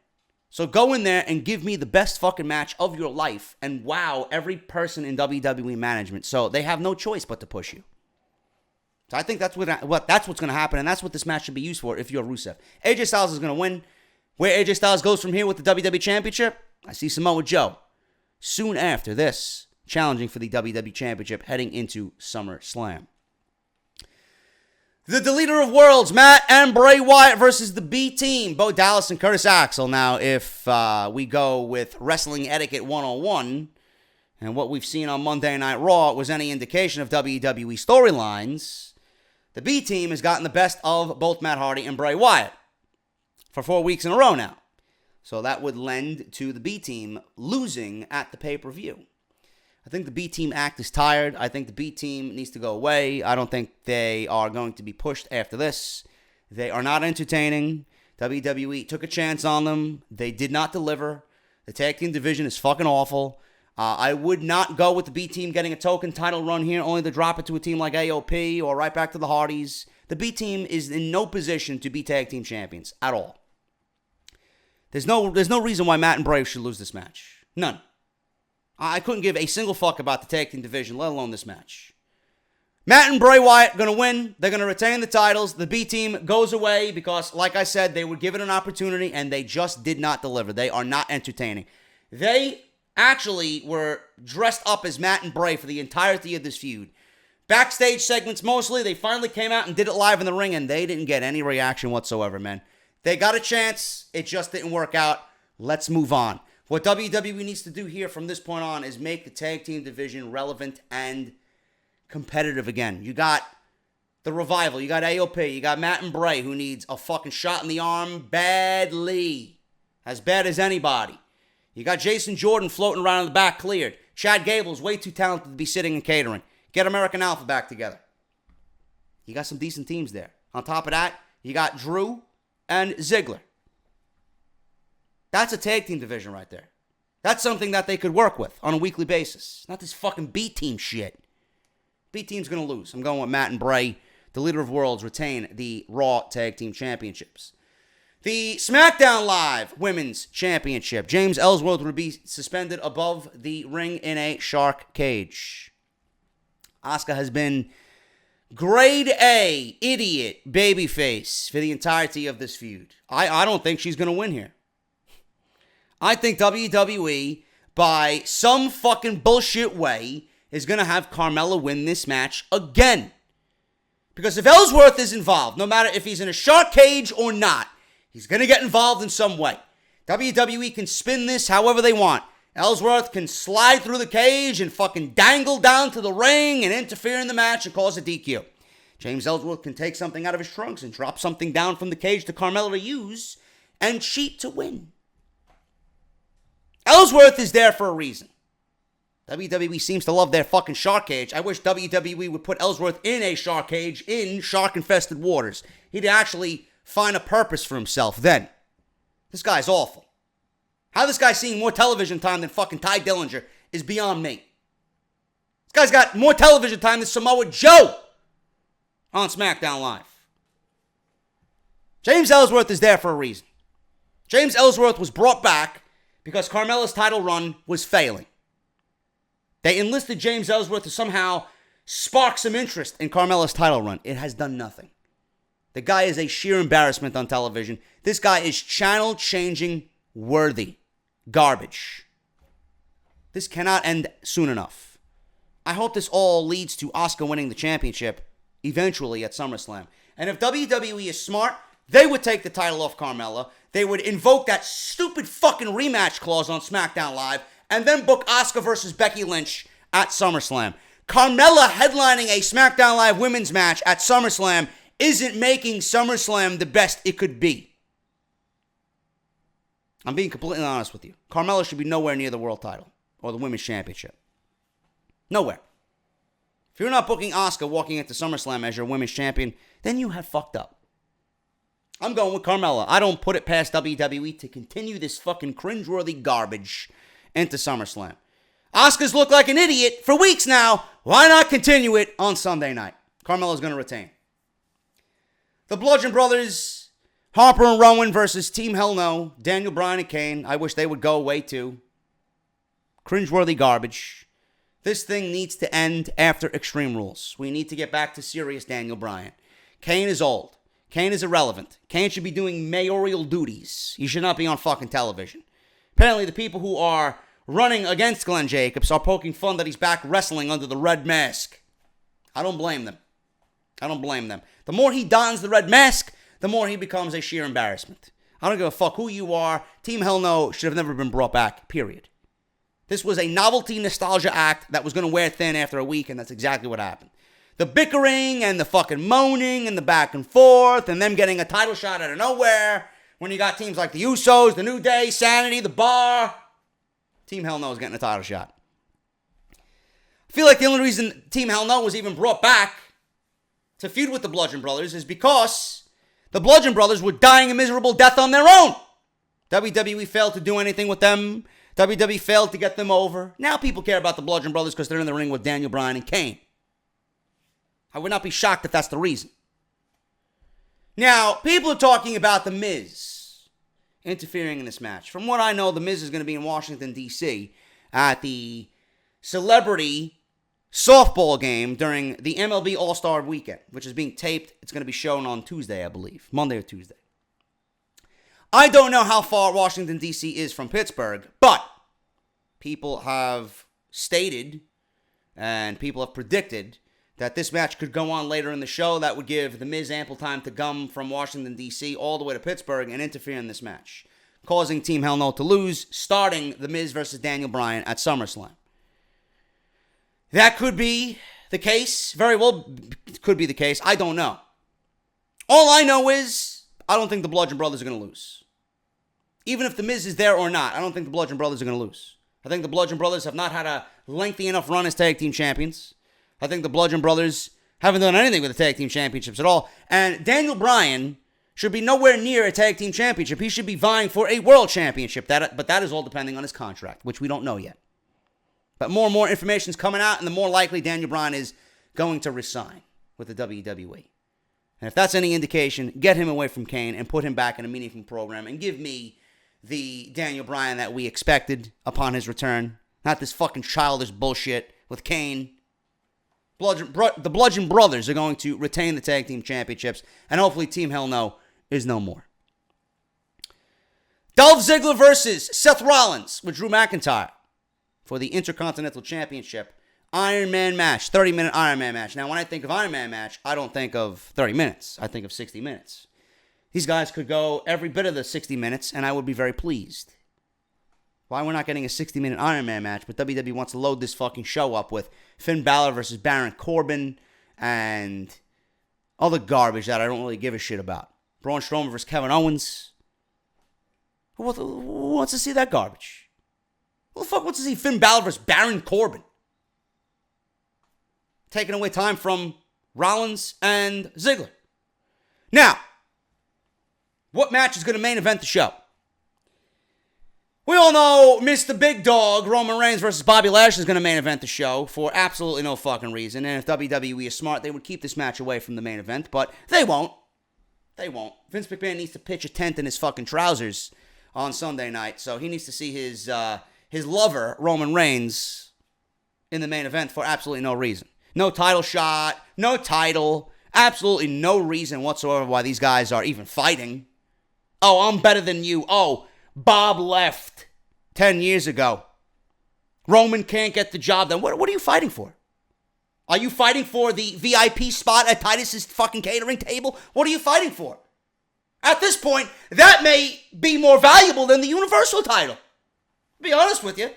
So go in there and give me the best fucking match of your life and wow every person in WWE management. So they have no choice but to push you. So I think that's what's going to happen, and that's what this match should be used for if you're Rusev. AJ Styles is going to win. Where AJ Styles goes from here with the WWE Championship, I see Samoa Joe soon after this challenging for the WWE Championship heading into SummerSlam. The Deleter of Worlds, Matt and Bray Wyatt versus the B-Team, Bo Dallas and Curtis Axel. Now, if we go with Wrestling Etiquette 101, and what we've seen on Monday Night Raw was any indication of WWE storylines, the B-Team has gotten the best of both Matt Hardy and Bray Wyatt for 4 weeks in a row now. So that would lend to the B-Team losing at the pay-per-view. I think the B-Team act is tired. I think the B-Team needs to go away. I don't think they are going to be pushed after this. They are not entertaining. WWE took a chance on them. They did not deliver. The tag team division is fucking awful. I would not go with the B-Team getting a token title run here, only to drop it to a team like AOP or right back to the Hardys. The B-Team is in no position to be tag team champions at all. There's no reason why Matt and Bray should lose this match. None. I couldn't give a single fuck about the tag team division, let alone this match. Matt and Bray Wyatt going to win. They're going to retain the titles. The B-Team goes away because, like I said, they were given an opportunity and they just did not deliver. They are not entertaining. They actually were dressed up as Matt and Bray for the entirety of this feud. Backstage segments mostly. They finally came out and did it live in the ring and they didn't get any reaction whatsoever, man. They got a chance. It just didn't work out. Let's move on. What WWE needs to do here from this point on is make the tag team division relevant and competitive again. You got the Revival. You got AOP. You got Matt and Bray, who needs a fucking shot in the arm badly. As bad as anybody. You got Jason Jordan floating around in the back cleared. Chad Gable's way too talented to be sitting and catering. Get American Alpha back together. You got some decent teams there. On top of that, you got Drew and Ziggler. That's a tag team division right there. That's something that they could work with on a weekly basis. Not this fucking B-Team shit. B-Team's going to lose. I'm going with Matt and Bray the Leader of Worlds, retain the Raw Tag Team Championships. The SmackDown Live Women's Championship. James Ellsworth would be suspended above the ring in a shark cage. Asuka has been grade A idiot babyface for the entirety of this feud. I don't think she's going to win here. I think WWE, by some fucking bullshit way, is going to have Carmella win this match again. Because if Ellsworth is involved, no matter if he's in a shark cage or not, he's going to get involved in some way. WWE can spin this however they want. Ellsworth can slide through the cage and fucking dangle down to the ring and interfere in the match and cause a DQ. James Ellsworth can take something out of his trunks and drop something down from the cage to Carmella to use and cheat to win. Ellsworth is there for a reason. WWE seems to love their fucking shark cage. I wish WWE would put Ellsworth in a shark cage in shark-infested waters. He'd actually find a purpose for himself then. This guy's awful. How this guy's seeing more television time than fucking Ty Dillinger is beyond me. This guy's got more television time than Samoa Joe on SmackDown Live. James Ellsworth is there for a reason. James Ellsworth was brought back because Carmella's title run was failing. They enlisted James Ellsworth to somehow spark some interest in Carmella's title run. It has done nothing. The guy is a sheer embarrassment on television. This guy is channel-changing worthy garbage. This cannot end soon enough. I hope this all leads to Asuka winning the championship eventually at SummerSlam. And if WWE is smart, they would take the title off Carmella. They would invoke that stupid fucking rematch clause on SmackDown Live and then book Asuka versus Becky Lynch at SummerSlam. Carmella headlining a SmackDown Live women's match at SummerSlam isn't making SummerSlam the best it could be. I'm being completely honest with you. Carmella should be nowhere near the world title or the women's championship. Nowhere. If you're not booking Asuka walking into SummerSlam as your women's champion, then you have fucked up. I'm going with Carmella. I don't put it past WWE to continue this fucking cringeworthy garbage into SummerSlam. Asuka's looked like an idiot for weeks now. Why not continue it on Sunday night? Carmella's going to retain. The Bludgeon Brothers, Harper and Rowan versus Team Hell No, Daniel Bryan and Kane. I wish they would go away too. Cringeworthy garbage. This thing needs to end after Extreme Rules. We need to get back to serious Daniel Bryan. Kane is old. Kane is irrelevant. Kane should be doing mayoral duties. He should not be on fucking television. Apparently the people who are running against Glenn Jacobs are poking fun that he's back wrestling under the red mask. I don't blame them. The more he dons the red mask, the more he becomes a sheer embarrassment. I don't give a fuck who you are. Team Hell No should have never been brought back, period. This was a novelty nostalgia act that was going to wear thin after a week, and that's exactly what happened. The bickering and the fucking moaning and the back and forth and them getting a title shot out of nowhere when you got teams like the Usos, the New Day, Sanity, the Bar. Team Hell No is getting a title shot. I feel like the only reason Team Hell No was even brought back to feud with the Bludgeon Brothers is because the Bludgeon Brothers were dying a miserable death on their own. WWE failed to do anything with them. WWE failed to get them over. Now people care about the Bludgeon Brothers because they're in the ring with Daniel Bryan and Kane. I would not be shocked if that's the reason. Now, people are talking about The Miz interfering in this match. From what I know, The Miz is going to be in Washington, D.C. at the celebrity softball game during the MLB All-Star Weekend, which is being taped. It's going to be shown on Tuesday, I believe. Monday or Tuesday. I don't know how far Washington, D.C. is from Pittsburgh, but people have stated and people have predicted that this match could go on later in the show. That would give The Miz ample time to come from Washington, D.C. all the way to Pittsburgh and interfere in this match, causing Team Hell No to lose, starting The Miz versus Daniel Bryan at SummerSlam. That could be the case. Very well could be the case. I don't know. All I know is I don't think the Bludgeon Brothers are going to lose. Even if The Miz is there or not, I don't think the Bludgeon Brothers are going to lose. I think the Bludgeon Brothers have not had a lengthy enough run as tag team champions. I think the Bludgeon Brothers haven't done anything with the tag team championships at all. And Daniel Bryan should be nowhere near a tag team championship. He should be vying for a world championship. But that is all depending on his contract, which we don't know yet. But more and more information is coming out, and the more likely Daniel Bryan is going to resign with the WWE. And if that's any indication, get him away from Kane and put him back in a meaningful program and give me the Daniel Bryan that we expected upon his return. Not this fucking childish bullshit with Kane. The Bludgeon Brothers are going to retain the tag team championships, and hopefully Team Hell No is no more. Dolph Ziggler versus Seth Rollins with Drew McIntyre for the Intercontinental Championship. Iron Man match, 30-minute Iron Man match. Now, when I think of Iron Man match, I don't think of 30 minutes. I think of 60 minutes. These guys could go every bit of the 60 minutes, and I would be very pleased. Why we're not getting a 60-minute Iron Man match, but WWE wants to load this fucking show up with Finn Balor versus Baron Corbin and other garbage that I don't really give a shit about. Braun Strowman versus Kevin Owens. Who wants to see that garbage? Who the fuck wants to see Finn Balor versus Baron Corbin? Taking away time from Rollins and Ziggler. Now, what match is going to main event the show? We all know Mr. Big Dog, Roman Reigns versus Bobby Lashley is going to main event the show for absolutely no fucking reason. And if WWE is smart, they would keep this match away from the main event, but they won't. They won't. Vince McMahon needs to pitch a tent in his fucking trousers on Sunday night, so he needs to see his lover, Roman Reigns, in the main event for absolutely no reason. No title shot, no title, absolutely no reason whatsoever why these guys are even fighting. Oh, I'm better than you. Oh, Bob left 10 years ago. Roman can't get the job done. What are you fighting for? Are you fighting for the VIP spot at Titus's fucking catering table? What are you fighting for? At this point, that may be more valuable than the Universal title. To be honest with you.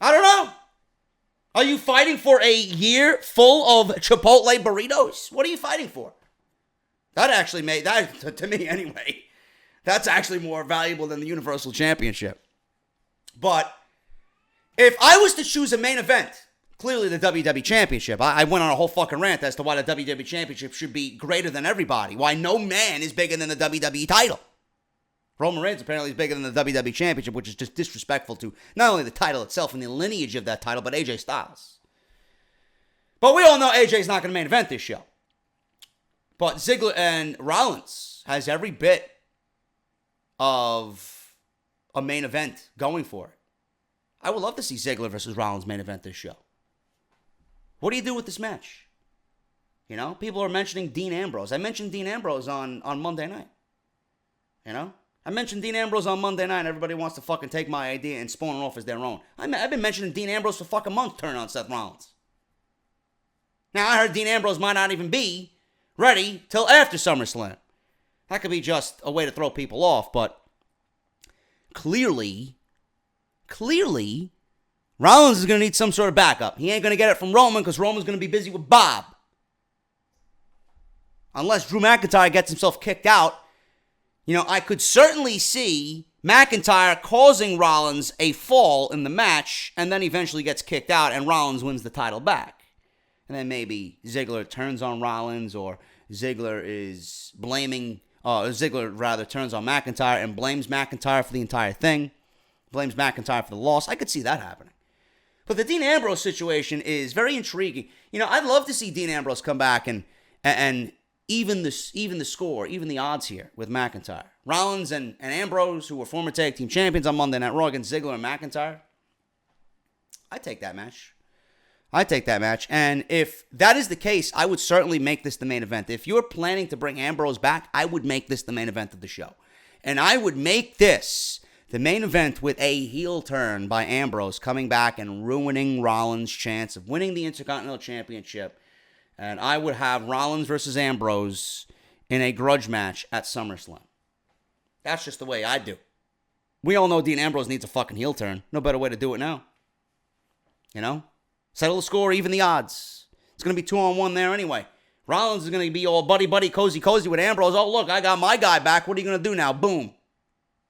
I don't know. Are you fighting for a year full of Chipotle burritos? What are you fighting for? That actually made, that to me anyway, that's actually more valuable than the Universal Championship. But if I was to choose a main event, clearly the WWE Championship. I went on a whole fucking rant as to why the WWE Championship should be greater than everybody. Why no man is bigger than the WWE title. Roman Reigns apparently is bigger than the WWE Championship, which is just disrespectful to not only the title itself and the lineage of that title, but AJ Styles. But we all know AJ's not going to main event this show. But Ziggler and Rollins has every bit of a main event going for it. I would love to see Ziggler versus Rollins main event this show. What do you do with this match? You know, people are mentioning Dean Ambrose. I mentioned Dean Ambrose on Monday night. You know? I mentioned Dean Ambrose on Monday night, and everybody wants to fucking take my idea and spawn it off as their own. I've been mentioning Dean Ambrose for fucking months, turn on Seth Rollins. Now, I heard Dean Ambrose might not even be ready till after SummerSlam. That could be just a way to throw people off, but clearly, Rollins is going to need some sort of backup. He ain't going to get it from Roman because Roman's going to be busy with Bob. Unless Drew McIntyre gets himself kicked out, you know, I could certainly see McIntyre causing Rollins a fall in the match and then eventually gets kicked out and Rollins wins the title back. And then maybe Ziggler turns on Rollins or Ziggler turns on McIntyre and blames McIntyre for the entire thing. Blames McIntyre for the loss. I could see that happening. But the Dean Ambrose situation is very intriguing. You know, I'd love to see Dean Ambrose come back and even the score, even the odds here with McIntyre. Rollins and Ambrose, who were former tag team champions on Monday Night Raw against Ziggler and McIntyre. I take that match. And if that is the case, I would certainly make this the main event. If you're planning to bring Ambrose back, I would make this the main event of the show. And I would make this the main event with a heel turn by Ambrose coming back and ruining Rollins' chance of winning the Intercontinental Championship. And I would have Rollins versus Ambrose in a grudge match at SummerSlam. That's just the way I do. We all know Dean Ambrose needs a fucking heel turn. No better way to do it now. You know? Settle the score, even the odds. It's going to be 2-on-1 there anyway. Rollins is going to be all buddy, cozy with Ambrose. Oh, look, I got my guy back. What are you going to do now? Boom.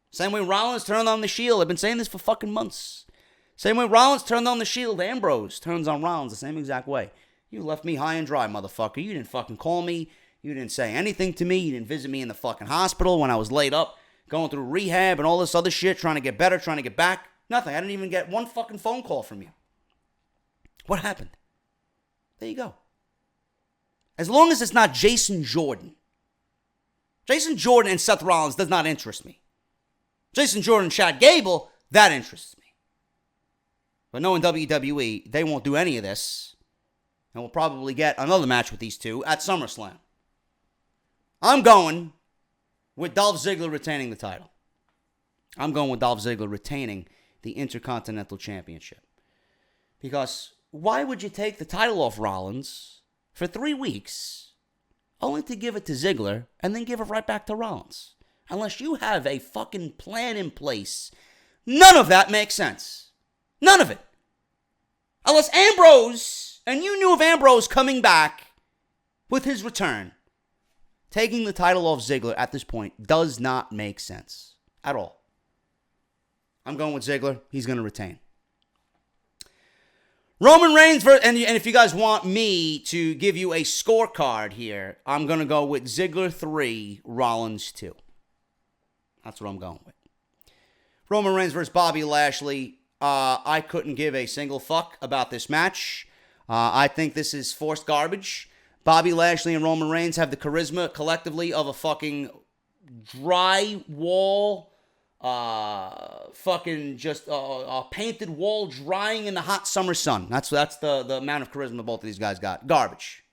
Same way Rollins turned on the Shield. I've been saying this for fucking months. Same way Rollins turned on the Shield, Ambrose turns on Rollins the same exact way. You left me high and dry, motherfucker. You didn't fucking call me. You didn't say anything to me. You didn't visit me in the fucking hospital when I was laid up, going through rehab and all this other shit, trying to get better, trying to get back. Nothing. I didn't even get one fucking phone call from you. What happened? There you go. As long as it's not Jason Jordan. Jason Jordan and Seth Rollins does not interest me. Jason Jordan and Chad Gable, that interests me. But knowing WWE, they won't do any of this. And we'll probably get another match with these two at SummerSlam. I'm going with Dolph Ziggler retaining the title. I'm going with Dolph Ziggler retaining the Intercontinental Championship. Because why would you take the title off Rollins for 3 weeks only to give it to Ziggler and then give it right back to Rollins? Unless you have a fucking plan in place. None of that makes sense. None of it. Unless Ambrose, and you knew of Ambrose coming back with his return, taking the title off Ziggler at this point does not make sense at all. I'm going with Ziggler. He's going to retain. Roman Reigns, and if you guys want me to give you a scorecard here, I'm going to go with Ziggler 3, Rollins 2. That's what I'm going with. Roman Reigns versus Bobby Lashley. I couldn't give a single fuck about this match. I think this is forced garbage. Bobby Lashley and Roman Reigns have the charisma collectively of a fucking dry wall, fucking just a painted wall drying in the hot summer sun. That's the amount of charisma both of these guys got. Garbage.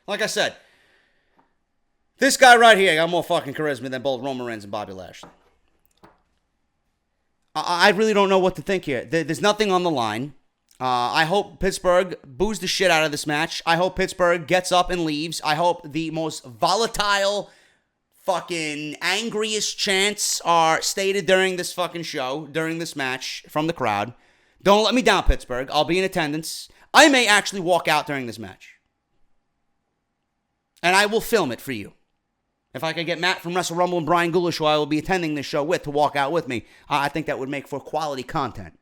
Like I said, this guy right here got more fucking charisma than both Roman Reigns and Bobby Lashley. I really don't know what to think here. There's nothing on the line. I hope Pittsburgh boos the shit out of this match. I hope Pittsburgh gets up and leaves. I hope the most volatile, fucking angriest chants are stated during this fucking show, during this match from the crowd. Don't let me down, Pittsburgh. I'll be in attendance. I may actually walk out during this match. And I will film it for you. If I could get Matt from Wrestle Rumble and Brian Goulash, who I will be attending this show with, to walk out with me, I think that would make for quality content.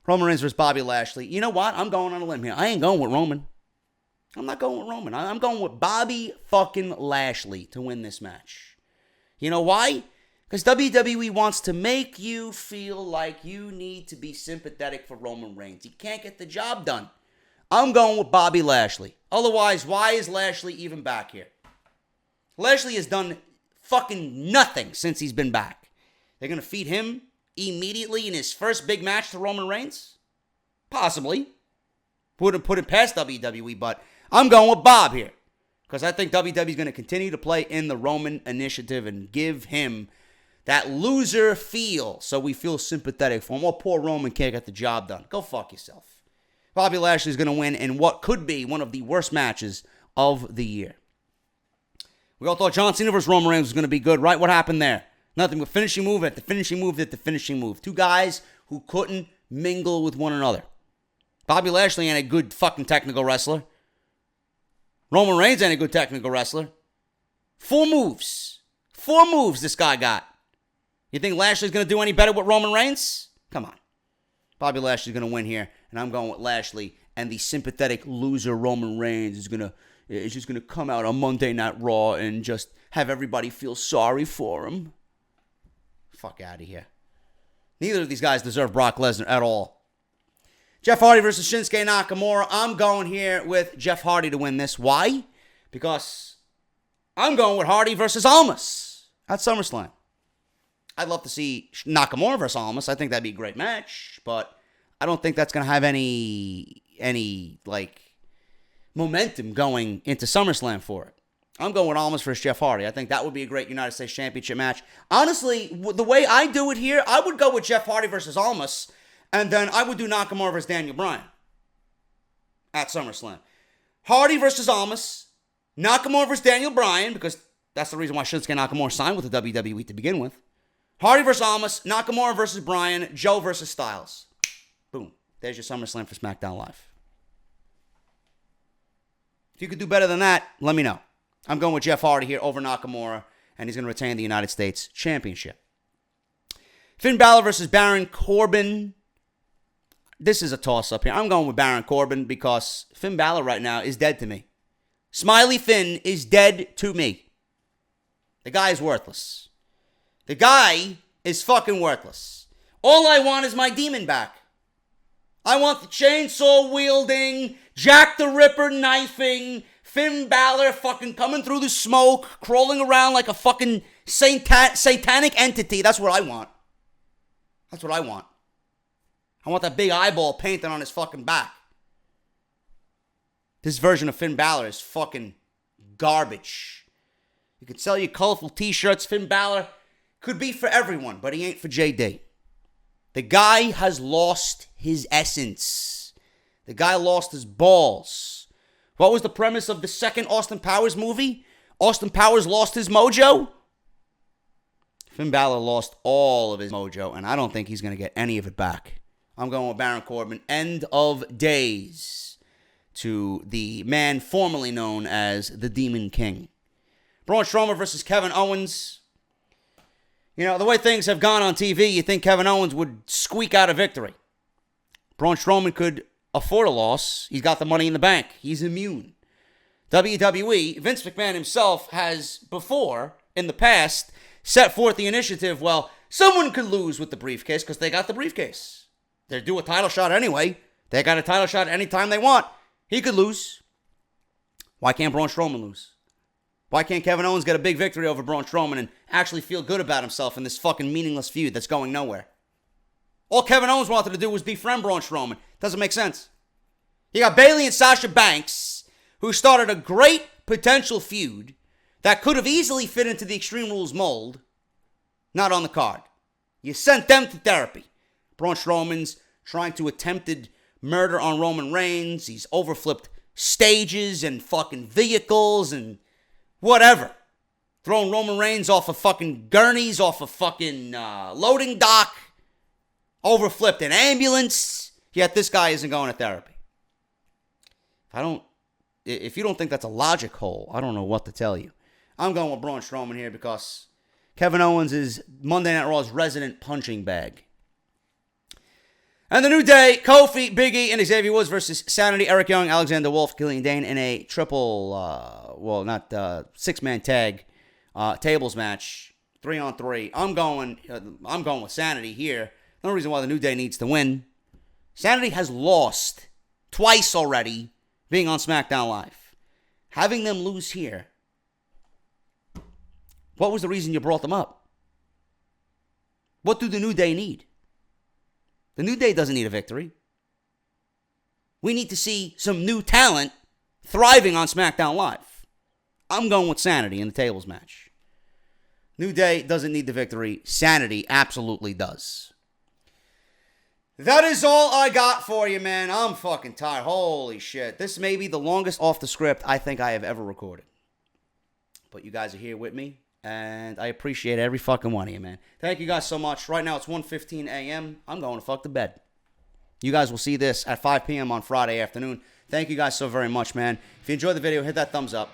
Roman Reigns versus Bobby Lashley. You know what? I'm going on a limb here. I ain't going with Roman. I'm not going with Roman. I'm going with Bobby fucking Lashley to win this match. You know why? Because WWE wants to make you feel like you need to be sympathetic for Roman Reigns. He can't get the job done. I'm going with Bobby Lashley. Otherwise, why is Lashley even back here? Lashley has done fucking nothing since he's been back. They're going to feed him immediately in his first big match to Roman Reigns? Possibly. Wouldn't put it past WWE, but I'm going with Bob here. Because I think WWE is going to continue to play in the Roman initiative and give him that loser feel so we feel sympathetic for him. Well, poor Roman can't get the job done. Go fuck yourself. Bobby Lashley is going to win in what could be one of the worst matches of the year. We all thought John Cena versus Roman Reigns was going to be good, right? What happened there? Nothing but finishing move at the finishing move at the finishing move. Two guys who couldn't mingle with one another. Bobby Lashley ain't a good fucking technical wrestler. Roman Reigns ain't a good technical wrestler. 4 moves. 4 moves this guy got. You think Lashley's going to do any better with Roman Reigns? Come on. Bobby Lashley's going to win here, and I'm going with Lashley. And the sympathetic loser Roman Reigns is just going to come out on Monday Night Raw and just have everybody feel sorry for him. Fuck out of here. Neither of these guys deserve Brock Lesnar at all. Jeff Hardy versus Shinsuke Nakamura. I'm going here with Jeff Hardy to win this. Why? Because I'm going with Hardy versus Almas at SummerSlam. I'd love to see Nakamura versus Almas. I think that'd be a great match, but I don't think that's going to have any momentum going into SummerSlam for it. I'm going with Almas versus Jeff Hardy. I think that would be a great United States Championship match. Honestly, the way I do it here, I would go with Jeff Hardy versus Almas, and then I would do Nakamura versus Daniel Bryan at SummerSlam. Hardy versus Almas, Nakamura versus Daniel Bryan, because that's the reason why Shinsuke Nakamura signed with the WWE to begin with. Hardy versus Almas, Nakamura versus Bryan, Joe versus Styles. Boom. There's your SummerSlam for SmackDown Live. If you could do better than that, let me know. I'm going with Jeff Hardy here over Nakamura, and he's going to retain the United States Championship. Finn Balor versus Baron Corbin. This is a toss-up here. I'm going with Baron Corbin because Finn Balor right now is dead to me. Smiley Finn is dead to me. The guy is worthless. The guy is fucking worthless. All I want is my demon back. I want the chainsaw-wielding, Jack the Ripper knifing, Finn Balor fucking coming through the smoke, crawling around like a fucking satanic entity. That's what I want. That's what I want. I want that big eyeball painted on his fucking back. This version of Finn Balor is fucking garbage. You could sell you colorful t-shirts. Finn Balor could be for everyone, but he ain't for JD. The guy has lost his essence. The guy lost his balls. What was the premise of the second Austin Powers movie? Austin Powers lost his mojo? Finn Balor lost all of his mojo, and I don't think he's going to get any of it back. I'm going with Baron Corbin. End of days to the man formerly known as the Demon King. Braun Strowman versus Kevin Owens. You know, the way things have gone on TV, you think Kevin Owens would squeak out a victory. Braun Strowman could afford a loss. He's got the money in the bank. He's immune. WWE, Vince McMahon himself has before, in the past, set forth the initiative, well, someone could lose with the briefcase because they got the briefcase. They do a title shot anyway. They got a title shot anytime they want. He could lose. Why can't Braun Strowman lose? Why can't Kevin Owens get a big victory over Braun Strowman and actually feel good about himself in this fucking meaningless feud that's going nowhere? All Kevin Owens wanted to do was befriend Braun Strowman. Doesn't make sense. You got Bayley and Sasha Banks, who started a great potential feud that could have easily fit into the Extreme Rules mold, not on the card. You sent them to therapy. Braun Strowman's trying to attempted murder on Roman Reigns. He's overflipped stages and fucking vehicles and whatever. Throwing Roman Reigns off of fucking gurneys, off of fucking loading dock. Overflipped an ambulance. Yet this guy isn't going to therapy. If you don't think that's a logic hole, I don't know what to tell you. I'm going with Braun Strowman here because Kevin Owens is Monday Night Raw's resident punching bag. And the New Day, Kofi, Big E, and Xavier Woods versus Sanity, Eric Young, Alexander Wolf, Killian Dane in a six-man tag tables match, 3-on-3. I'm going with Sanity here. No reason why the New Day needs to win. Sanity has lost twice already being on SmackDown Live. Having them lose here, what was the reason you brought them up? What do the New Day need? The New Day doesn't need a victory. We need to see some new talent thriving on SmackDown Live. I'm going with Sanity in the tables match. New Day doesn't need the victory. Sanity absolutely does. That is all I got for you, man. I'm fucking tired. Holy shit. This may be the longest off the script I think I have ever recorded. But you guys are here with me, and I appreciate every fucking one of you, man. Thank you guys so much. Right now it's 1:15 a.m. I'm going to fuck to bed. You guys will see this at 5 p.m. on Friday afternoon. Thank you guys so very much, man. If you enjoyed the video, hit that thumbs up.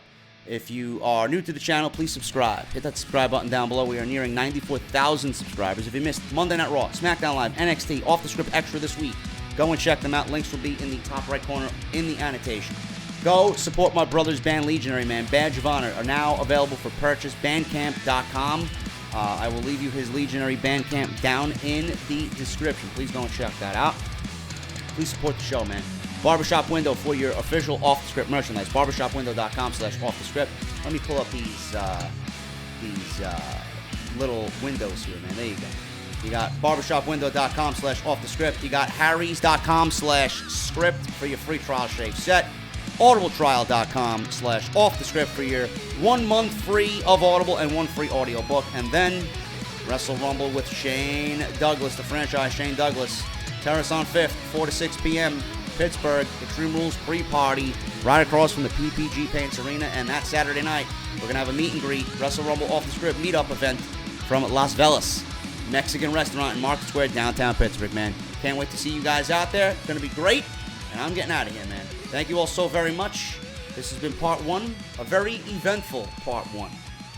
If you are new to the channel, please subscribe. Hit that subscribe button down below. We are nearing 94,000 subscribers. If you missed Monday Night Raw, SmackDown Live, NXT, Off the Script Extra this week, go and check them out. Links will be in the top right corner in the annotation. Go support my brother's band, Legionary, man. Badge of Honor are now available for purchase. Bandcamp.com. I will leave you his Legionary Bandcamp down in the description. Please go and check that out. Please support the show, man. Barbershop Window for your official off-the-script merchandise. Barbershopwindow.com/off-the-script. Let me pull up these little windows here, man. There you go. You got barbershopwindow.com/off-the-script. You got harrys.com/script for your free trial shave set. audibletrial.com/off-the-script for your 1 month free of Audible and 1 free audiobook. And then Wrestle Rumble with Shane Douglas, the franchise Shane Douglas. Terrace on 5th, 4 to 6 p.m. Pittsburgh, Extreme Rules pre-party, right across from the PPG Paints Arena. And that Saturday night, we're going to have a meet and greet, Wrestle Rumble Off the Script meetup event from Las Vegas Mexican restaurant in Market Square, downtown Pittsburgh, man. Can't wait to see you guys out there. It's going to be great, and I'm getting out of here, man. Thank you all so very much. This has been part 1, a very eventful part 1.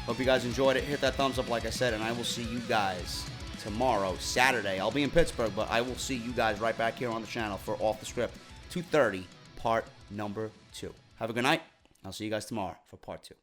Hope you guys enjoyed it. Hit that thumbs up, like I said, and I will see you guys tomorrow, Saturday. I'll be in Pittsburgh, but I will see you guys right back here on the channel for Off the Script 230, part number 2. Have a good night. I'll see you guys tomorrow for part 2.